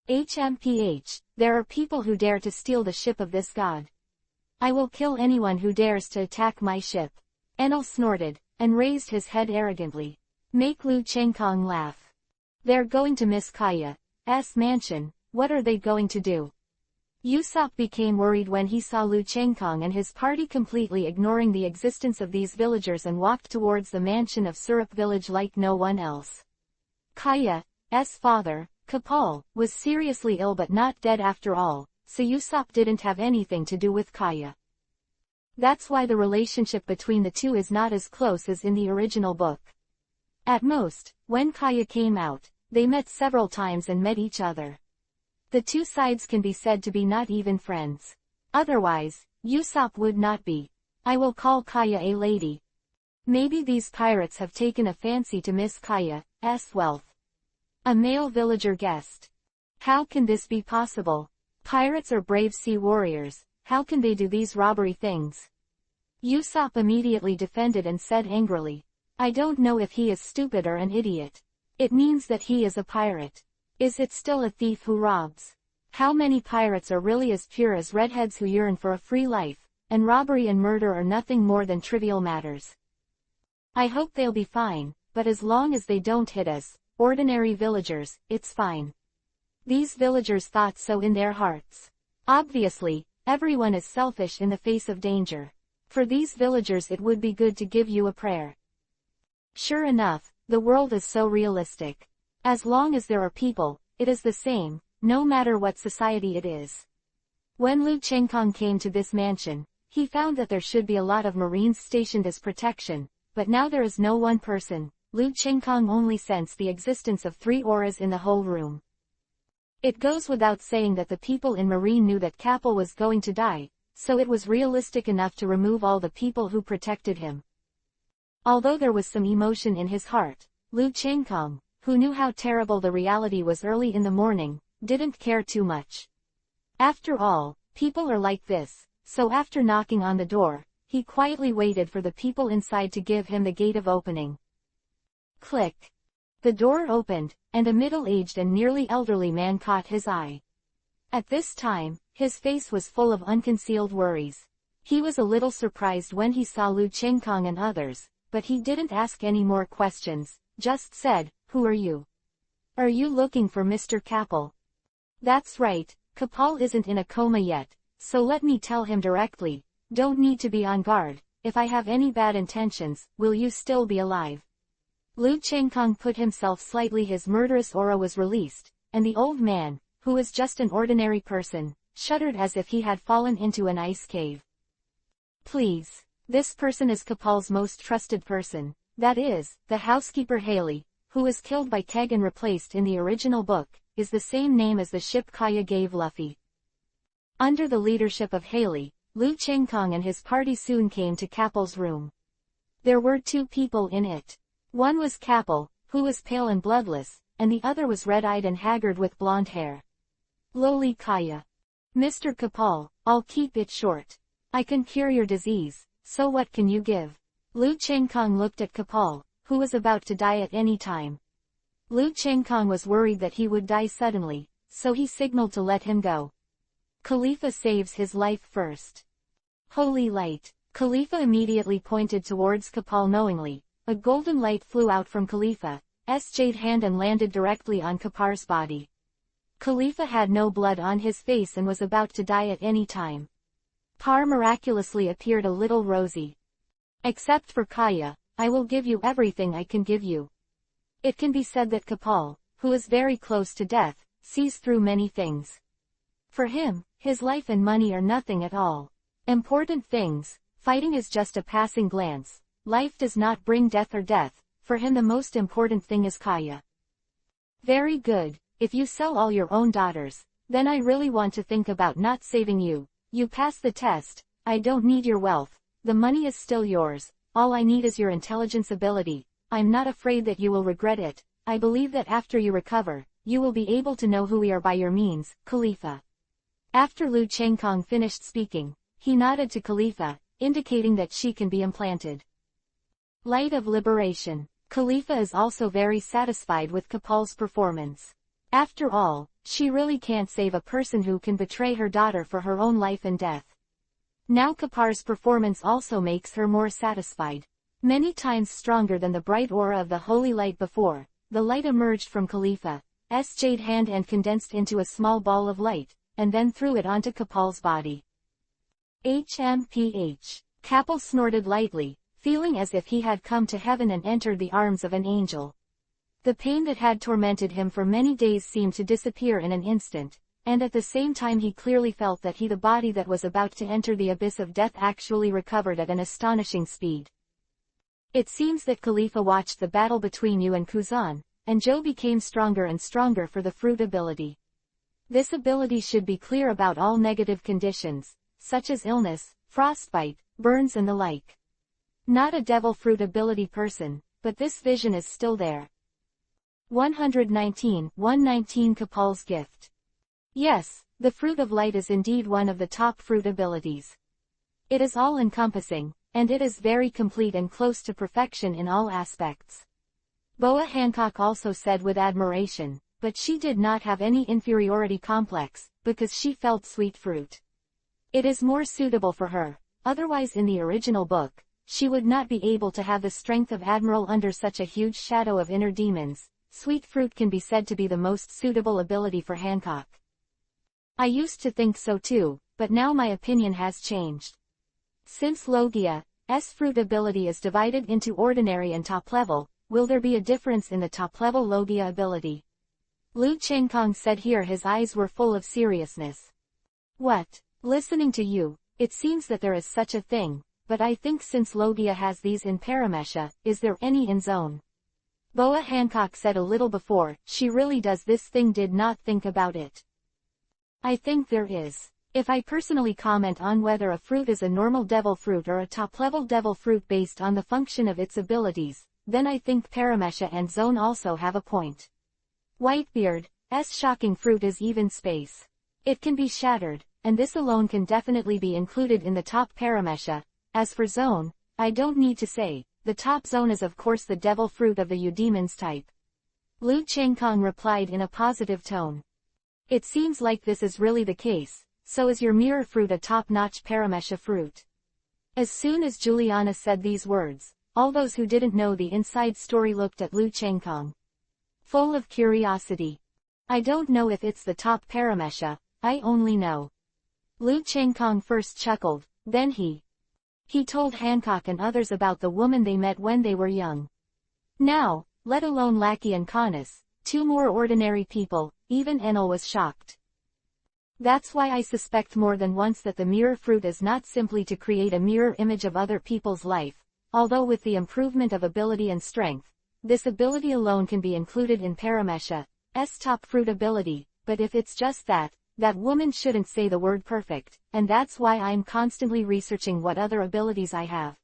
HMPH, there are people who dare to steal the ship of this god. I will kill anyone who dares to attack my ship. Enel snorted, and raised his head arrogantly. Make Lu Chengkong laugh. They're going to Miss Kaya's mansion. What are they going to do? Usopp became worried when he saw Lu Chengkong and his party completely ignoring the existence of these villagers and walked towards the mansion of Syrup Village like no one else. Kaya's father, Kapal, was seriously ill but not dead after all, so Usopp didn't have anything to do with Kaya. That's why the relationship between the two is not as close as in the original book. At most, when Kaya came out, they met several times and met each other. The two sides can be said to be not even friends. Otherwise, Usopp would not be. I will call Kaya a lady. Maybe these pirates have taken a fancy to Miss Kaya's wealth. A male villager guessed. How can this be possible? Pirates are brave sea warriors, how can they do these robbery things? Usopp immediately defended and said angrily. I don't know if he is stupid or an idiot. It means that he is a pirate. Is it still a thief who robs? How many pirates are really as pure as redheads who yearn for a free life, and robbery and murder are nothing more than trivial matters? I hope they'll be fine, but as long as they don't hit us, ordinary villagers, it's fine. These villagers thought so in their hearts. Obviously, everyone is selfish in the face of danger. For these villagers it would be good to give you a prayer. Sure enough, the world is so realistic. As long as there are people, it is the same, no matter what society it is. When Lu Chengkong came to this mansion, he found that there should be a lot of marines stationed as protection, but now there is no one person. Lu Chengkong only sensed the existence of 3 auras in the whole room. It goes without saying that the people in Marine knew that Capel was going to die, so it was realistic enough to remove all the people who protected him. Although there was some emotion in his heart, Lu Chengkong, who knew how terrible the reality was early in the morning, didn't care too much. After all, people are like this, so after knocking on the door, he quietly waited for the people inside to give him the gate of opening. Click. The door opened, and a middle-aged and nearly elderly man caught his eye. At this time, his face was full of unconcealed worries. He was a little surprised when he saw Lu Chengkong and others, but he didn't ask any more questions, just said, "Who are you? Are you looking for Mr. Capel?" That's right, Capel isn't in a coma yet, so let me tell him directly, don't need to be on guard, if I have any bad intentions, will you still be alive? Lu Chengkong put himself slightly, his murderous aura was released, and the old man, who was just an ordinary person, shuddered as if he had fallen into an ice cave. Please. This person is Capel's most trusted person, that is, the housekeeper Haley, who was killed by Keg and replaced in the original book, is the same name as the ship Kaya gave Luffy. Under the leadership of Haley, Lu Chengkong and his party soon came to Capel's room. There were 2 people in it. One was Capel, who was pale and bloodless, and the other was red-eyed and haggard with blonde hair. Lowly Kaya. Mr. Capel, I'll keep it short. I can cure your disease, so what can you give? Lu Chengkong looked at Capel, who was about to die at any time. Lu Chengkong was worried that he would die suddenly, so he signaled to let him go. Khalifa saves his life first. Holy light. Khalifa immediately pointed towards Capel knowingly. A golden light flew out from Khalifa's jade hand and landed directly on Kapar's body. Khalifa had no blood on his face and was about to die at any time. Par miraculously appeared a little rosy. Except for Kaya, I will give you everything I can give you. It can be said that Capel, who is very close to death, sees through many things. For him, his life and money are nothing at all. Important things, fighting is just a passing glance. life does not bring death or death, for him the most important thing is Kaya. Very good, if you sell all your own daughters, then I really want to think about not saving you. You pass the test, I don't need your wealth, the money is still yours, all I need is your intelligence ability. I'm not afraid that you will regret it. I believe that after you recover, you will be able to know who we are by your means, Khalifa. After Lu Chengkong finished speaking, he nodded to Khalifa, indicating that she can be implanted. Light of Liberation. Khalifa is also very satisfied with Kapal's performance. After all, she really can't save a person who can betray her daughter for her own life and death. Now Kapar's performance also makes her more satisfied. Many times stronger than the bright aura of the holy light before, the light emerged from Khalifa's jade hand and condensed into a small ball of light, and then threw it onto Kapal's body. HMPH. Kapal snorted lightly, feeling as if he had come to heaven and entered the arms of an angel. The pain that had tormented him for many days seemed to disappear in an instant, and at the same time he clearly felt that the body that was about to enter the abyss of death actually recovered at an astonishing speed. It seems that Khalifa watched the battle between you and Kuzan, and Joe became stronger and stronger for the fruit ability. This ability should be clear about all negative conditions, such as illness, frostbite, burns and the like. Not a devil fruit ability person, but this vision is still there. 119 Kapal's gift. Yes, the fruit of light is indeed one of the top fruit abilities. It is all-encompassing, and it is very complete and close to perfection in all aspects. Boa Hancock also said with admiration, but she did not have any inferiority complex, because she felt sweet fruit. It is more suitable for her, otherwise in the original book, she would not be able to have the strength of Admiral under such a huge shadow of inner demons. Sweet fruit can be said to be the most suitable ability for Hancock. I used to think so too, but now my opinion has changed. Since Logia's fruit ability is divided into ordinary and top level, will there be a difference in the top level Logia ability? Lu Chengkong said here, his eyes were full of seriousness. What? Listening to you, it seems that there is such a thing, but I think since Logia has these in Paramesha, is there any in Zone? Boa Hancock said a little before, she really does this thing, did not think about it. I think there is. If I personally comment on whether a fruit is a normal devil fruit or a top-level devil fruit based on the function of its abilities, then I think Paramesha and Zone also have a point. Whitebeard's shocking fruit is even space. It can be shattered, and this alone can definitely be included in the top Paramesha. As for Zone, I don't need to say. The top zone is of course the devil fruit of the Eudemons type. Lu Chengkong replied in a positive tone. It seems like this is really the case, so is your mirror fruit a top-notch Paramesha fruit? As soon as Juliana said these words, all those who didn't know the inside story looked at Lu Chengkong, full of curiosity. I don't know if it's the top Paramesha, I only know. Lu Chengkong first chuckled, then he told Hancock and others about the woman they met when they were young. Now, let alone Lackey and Connus, two more ordinary people, even Enel was shocked. That's why I suspect more than once that the mirror fruit is not simply to create a mirror image of other people's life, although with the improvement of ability and strength, this ability alone can be included in Paramesha's top fruit ability, but if it's just that woman shouldn't say the word perfect, and that's why I'm constantly researching what other abilities I have.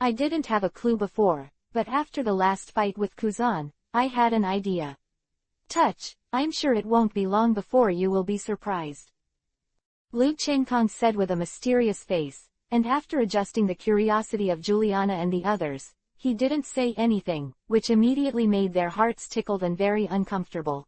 I didn't have a clue before, but after the last fight with Kuzan, I had an idea. Touch, I'm sure it won't be long before you will be surprised. Lu Chengkong said with a mysterious face, and after adjusting the curiosity of Juliana and the others, he didn't say anything, which immediately made their hearts tickled and very uncomfortable.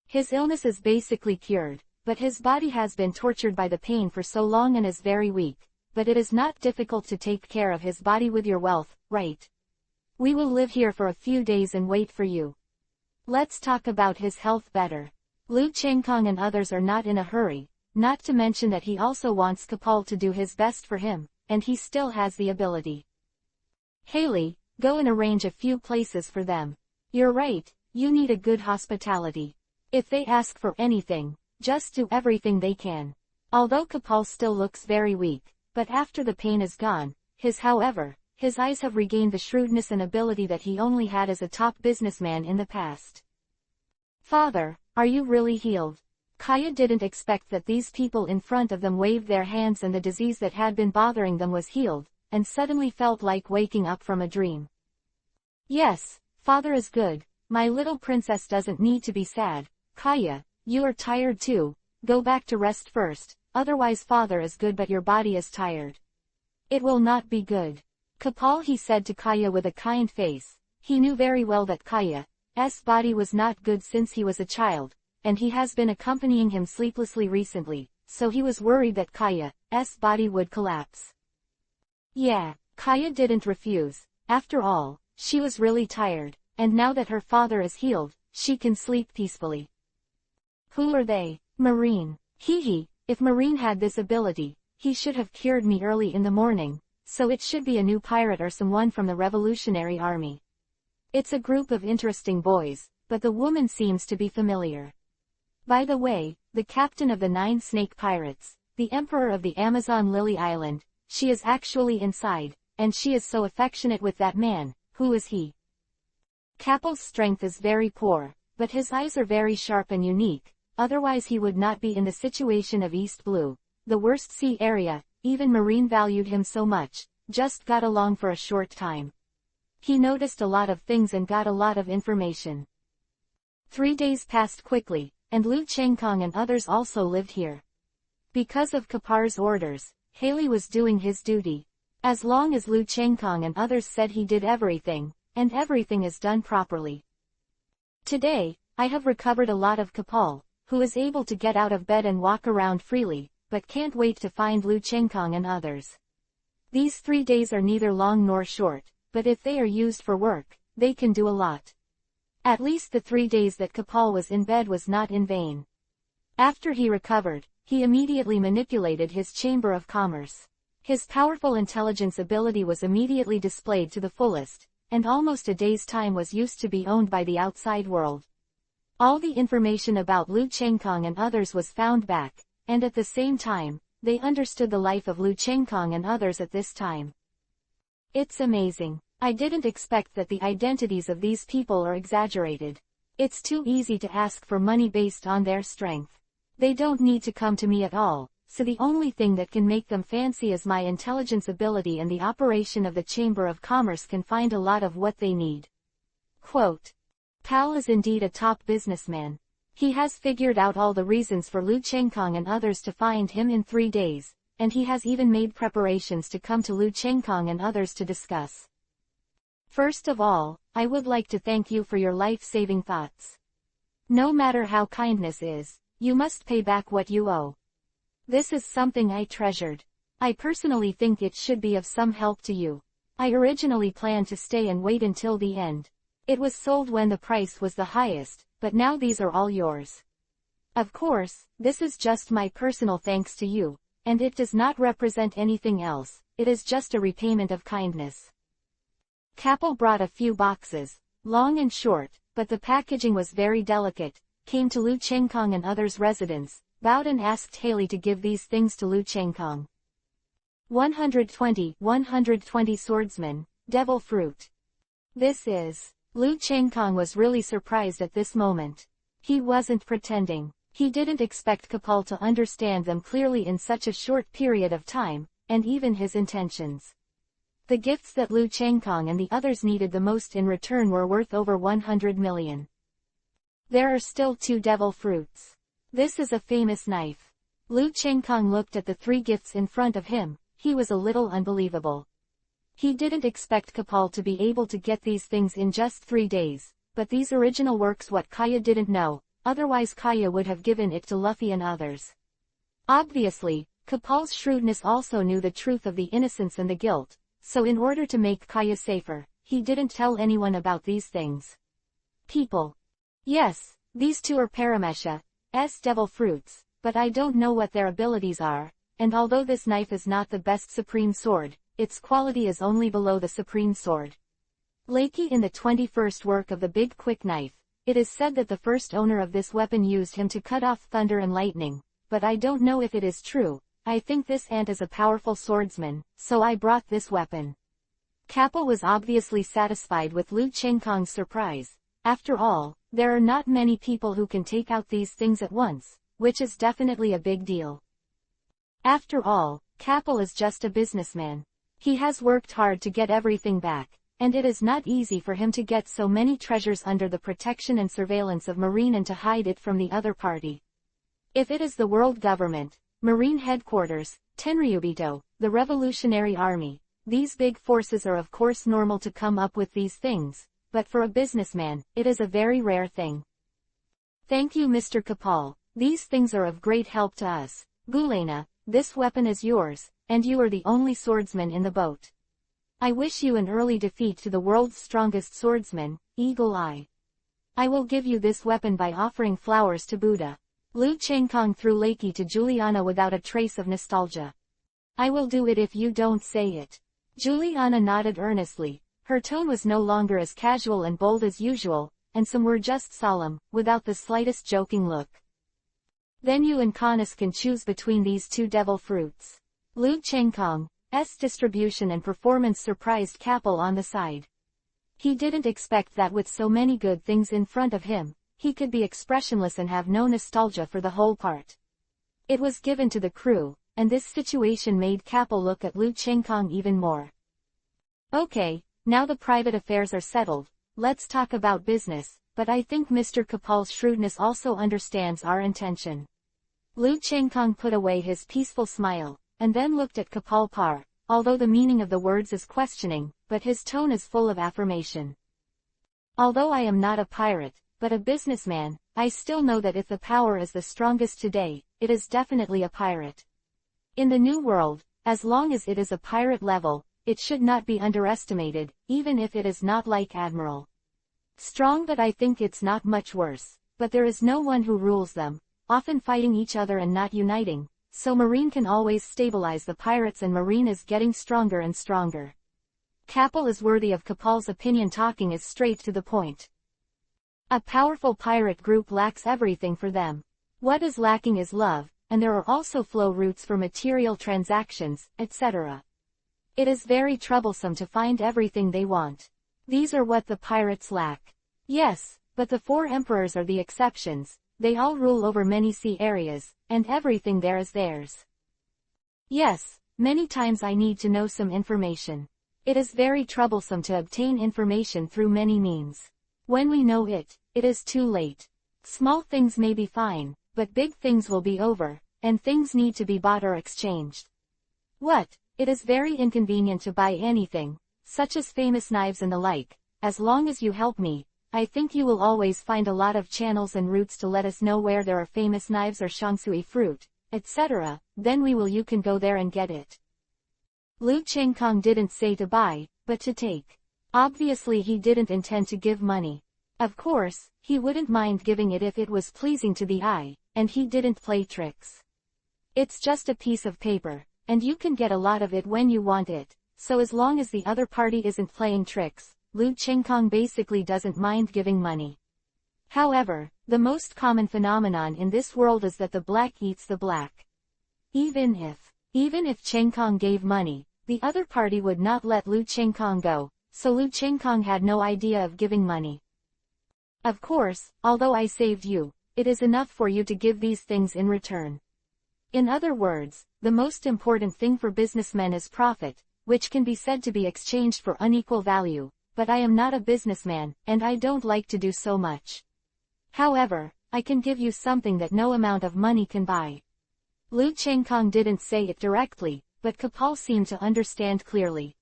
His illness is basically cured, but his body has been tortured by the pain for so long and is very weak, but it is not difficult to take care of his body with your wealth, right? We will live here for a few days and wait for you. Let's talk about his health better. Lu Chengkong and others are not in a hurry, not to mention that he also wants Kapal to do his best for him, and he still has the ability. Haley, go and arrange a few places for them. You're right, you need a good hospitality. If they ask for anything, just do everything they can. Although Kapal still looks very weak, but after the pain is gone, his however, his eyes have regained the shrewdness and ability that he only had as a top businessman in the past. "Father, are you really healed?" Kaya didn't expect that these people in front of them waved their hands and the disease that had been bothering them was healed, and suddenly felt like waking up from a dream. "Yes, Father is good. My little princess doesn't need to be sad. Kaya, you are tired too. Go back to rest first, otherwise Father is good but your body is tired. It will not be good." "Kapal," he said to Kaya with a kind face. He knew very well that Kaya's body was not good since he was a child, and he has been accompanying him sleeplessly recently, so he was worried that Kaya's body would collapse. Yeah, Kaya didn't refuse. After all, she was really tired, and now that her father is healed, she can sleep peacefully. "Who are they?" "Marine. Hee. If Marine had this ability, he should have cured me early in the morning, so it should be a new pirate or someone from the Revolutionary Army. It's a group of interesting boys, but the woman seems to be familiar. By the way, the captain of the 9 snake pirates, the emperor of the Amazon Lily Island, she is actually inside, and she is so affectionate with that man. Who is he?" Kapal's strength is very poor, but his eyes are very sharp and unique, otherwise he would not be in the situation of East Blue, the worst sea area. Even Marine valued him so much, just got along for a short time. He noticed a lot of things and got a lot of information. 3 days passed quickly, and Lu Chengkong and others also lived here. Because of Kapar's orders, Haley was doing his duty. As long as Lu Chengkong and others said he did everything, and everything is done properly. Today, I have recovered a lot of Kapal, who is able to get out of bed and walk around freely, but can't wait to find Lu Chengkong and others. These 3 days are neither long nor short, but if they are used for work, they can do a lot. At least the 3 days that Kapal was in bed was not in vain. After he recovered, he immediately manipulated his Chamber of Commerce. His powerful intelligence ability was immediately displayed to the fullest, and almost a day's time was used to be owned by the outside world. All the information about Lu Chengkong and others was found back, and at the same time, they understood the life of Lu Chengkong and others at this time. It's amazing. I didn't expect that the identities of these people are exaggerated. It's too easy to ask for money based on their strength. They don't need to come to me at all, so the only thing that can make them fancy is my intelligence ability, and the operation of the Chamber of Commerce can find a lot of what they need. Quote. Pal is indeed a top businessman. He has figured out all the reasons for Lu Chengkong and others to find him in 3 days, and he has even made preparations to come to Lu Chengkong and others to discuss. First of all, I would like to thank you for your life-saving thoughts. No matter how kindness is, you must pay back what you owe. This is something I treasured. I personally think it should be of some help to you. I originally planned to stay and wait until the end. It was sold when the price was the highest, but now these are all yours. Of course, this is just my personal thanks to you, and it does not represent anything else. It is just a repayment of kindness. Kapal brought a few boxes, long and short, but the packaging was very delicate, came to Lu Chengkong and others' residence, bowed and asked Haley to give these things to Lu Chengkong. 120 swordsman, devil fruit. This is. Lu Chengkong was really surprised at this moment. He wasn't pretending. He didn't expect Kapal to understand them clearly in such a short period of time, and even his intentions. The gifts that Lu Chengkong and the others needed the most in return were worth over 100 million. There are still 2 devil fruits. This is a famous knife. Lu Chengkong looked at the 3 gifts in front of him. He was a little unbelievable. He didn't expect Kapal to be able to get these things in just 3 days, but these original works what Kaya didn't know, otherwise Kaya would have given it to Luffy and others. Obviously, Kapal's shrewdness also knew the truth of the innocence and the guilt, so in order to make Kaya safer, he didn't tell anyone about these things. People. Yes, these 2 are Paramesha's devil fruits, but I don't know what their abilities are, and although this knife is not the best supreme sword, its quality is only below the supreme sword. Lakey in the 21st work of the Big Quick Knife, it is said that the first owner of this weapon used him to cut off thunder and lightning, but I don't know if it is true. I think this ant is a powerful swordsman, so I brought this weapon. Kappa was obviously satisfied with Lu Chengkong's surprise. After all, there are not many people who can take out these things at once, which is definitely a big deal. After all, Kappa is just a businessman. He has worked hard to get everything back, and it is not easy for him to get so many treasures under the protection and surveillance of Marine and to hide it from the other party. If it is the world government, Marine headquarters, Tenryubito, the Revolutionary Army, these big forces are of course normal to come up with these things, but for a businessman, it is a very rare thing. Thank you Mr. Kapal, these things are of great help to us. Gulena, this weapon is yours, and you are the only swordsman in the boat. I wish you an early defeat to the world's strongest swordsman, Eagle Eye. I will give you this weapon by offering flowers to Buddha. Lu Chengkong threw Lakey to Juliana without a trace of nostalgia. I will do it if you don't say it. Juliana nodded earnestly. Her tone was no longer as casual and bold as usual, and some were just solemn, without the slightest joking look. Then you and Canis can choose between these two devil fruits. Lu Chengkong's distribution and performance surprised Kapil on the side. He didn't expect that with so many good things in front of him, he could be expressionless and have no nostalgia for the whole part. It was given to the crew, and this situation made Kapil look at Lu Chengkong even more. Okay, now the private affairs are settled, let's talk about business, but I think Mr. Kapal's shrewdness also understands our intention. Lu Chengkong put away his peaceful smile, and then looked at Kapal Par, although the meaning of the words is questioning, but his tone is full of affirmation. Although I am not a pirate, but a businessman, I still know that if the power is the strongest today, it is definitely a pirate. In the New World, as long as it is a pirate level, it should not be underestimated, even if it is not like Admiral Strong, but I think it's not much worse, but there is no one who rules them, often fighting each other and not uniting, so Marine can always stabilize the pirates and Marine is getting stronger and stronger. Kapil is worthy of Kapal's opinion, talking is straight to the point. A powerful pirate group lacks everything for them. What is lacking is love, and there are also flow routes for material transactions, etc. It is very troublesome to find everything they want. These are what the pirates lack. Yes, but the four emperors are the exceptions. They all rule over many sea areas, and everything there is theirs. Yes, many times I need to know some information. It is very troublesome to obtain information through many means. When we know it, it is too late. Small things may be fine, but big things will be over, and things need to be bought or exchanged. What? It is very inconvenient to buy anything, such as famous knives and the like. As long as you help me, I think you will always find a lot of channels and routes to let us know where there are famous knives or shangshui fruit, etc. Then you can go there and get it. Lu Chengkong didn't say to buy, but to take. Obviously he didn't intend to give money. Of course, he wouldn't mind giving it if it was pleasing to the eye, and he didn't play tricks. It's just a piece of paper, and you can get a lot of it when you want it, so as long as the other party isn't playing tricks, Lu Chengkong basically doesn't mind giving money. However, the most common phenomenon in this world is that the black eats the black. Even if Chengkong gave money, the other party would not let Lu Chengkong go, so Lu Chengkong had no idea of giving money. Of course, although I saved you, it is enough for you to give these things in return. In other words, the most important thing for businessmen is profit, which can be said to be exchanged for unequal value. But I am not a businessman, and I don't like to do so much. However, I can give you something that no amount of money can buy. Lu Chengkong didn't say it directly, but Kapal seemed to understand clearly.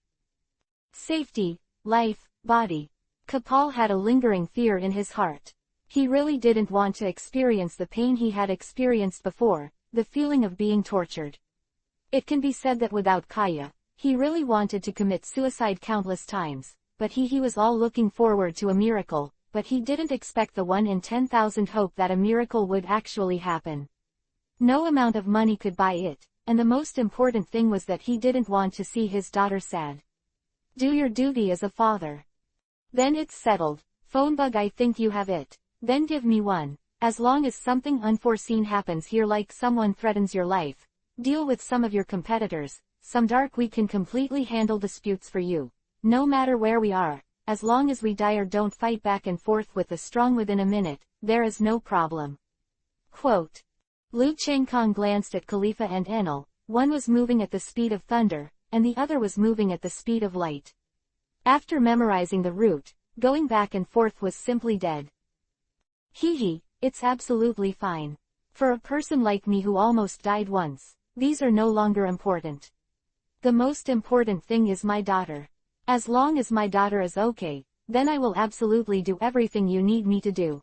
Safety, life, body. Kapal had a lingering fear in his heart. He really didn't want to experience the pain he had experienced before, the feeling of being tortured. It can be said that without Kaya, he really wanted to commit suicide countless times. But he was all looking forward to a miracle, but he didn't expect the 1 in 10,000 hope that a miracle would actually happen. No amount of money could buy it, and the most important thing was that he didn't want to see his daughter sad. Do your duty as a father. Then it's settled. Phonebug, I think you have it. Then give me one. As long as something unforeseen happens here, like someone threatens your life, deal with some of your competitors, some dark, we can completely handle disputes for you. No matter where we are, as long as we die or don't fight back and forth with the strong within a minute, there is no problem. Quote. Lu Chengkong glanced at Khalifa and Enel, one was moving at the speed of thunder, and the other was moving at the speed of light. After memorizing the route, going back and forth was simply dead. Hee, it's absolutely fine. For a person like me who almost died once, these are no longer important. The most important thing is my daughter. As long as my daughter is okay, then I will absolutely do everything you need me to do.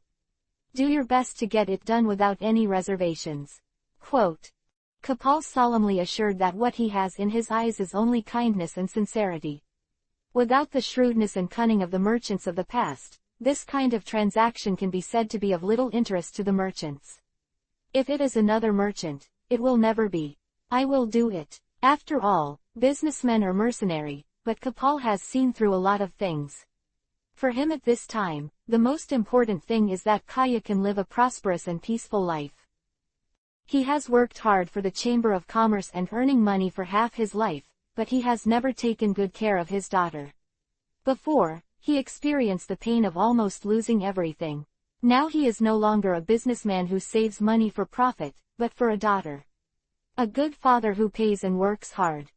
Do your best to get it done without any reservations. Quote. Kapal solemnly assured that what he has in his eyes is only kindness and sincerity. Without the shrewdness and cunning of the merchants of the past, this kind of transaction can be said to be of little interest to the merchants. If it is another merchant, it will never be. I will do it. After all, businessmen are mercenary, but Kapal has seen through a lot of things. For him at this time, the most important thing is that Kaya can live a prosperous and peaceful life. He has worked hard for the Chamber of Commerce and earning money for half his life, but he has never taken good care of his daughter. Before, he experienced the pain of almost losing everything. Now he is no longer a businessman who saves money for profit, but for a daughter. A good father who pays and works hard.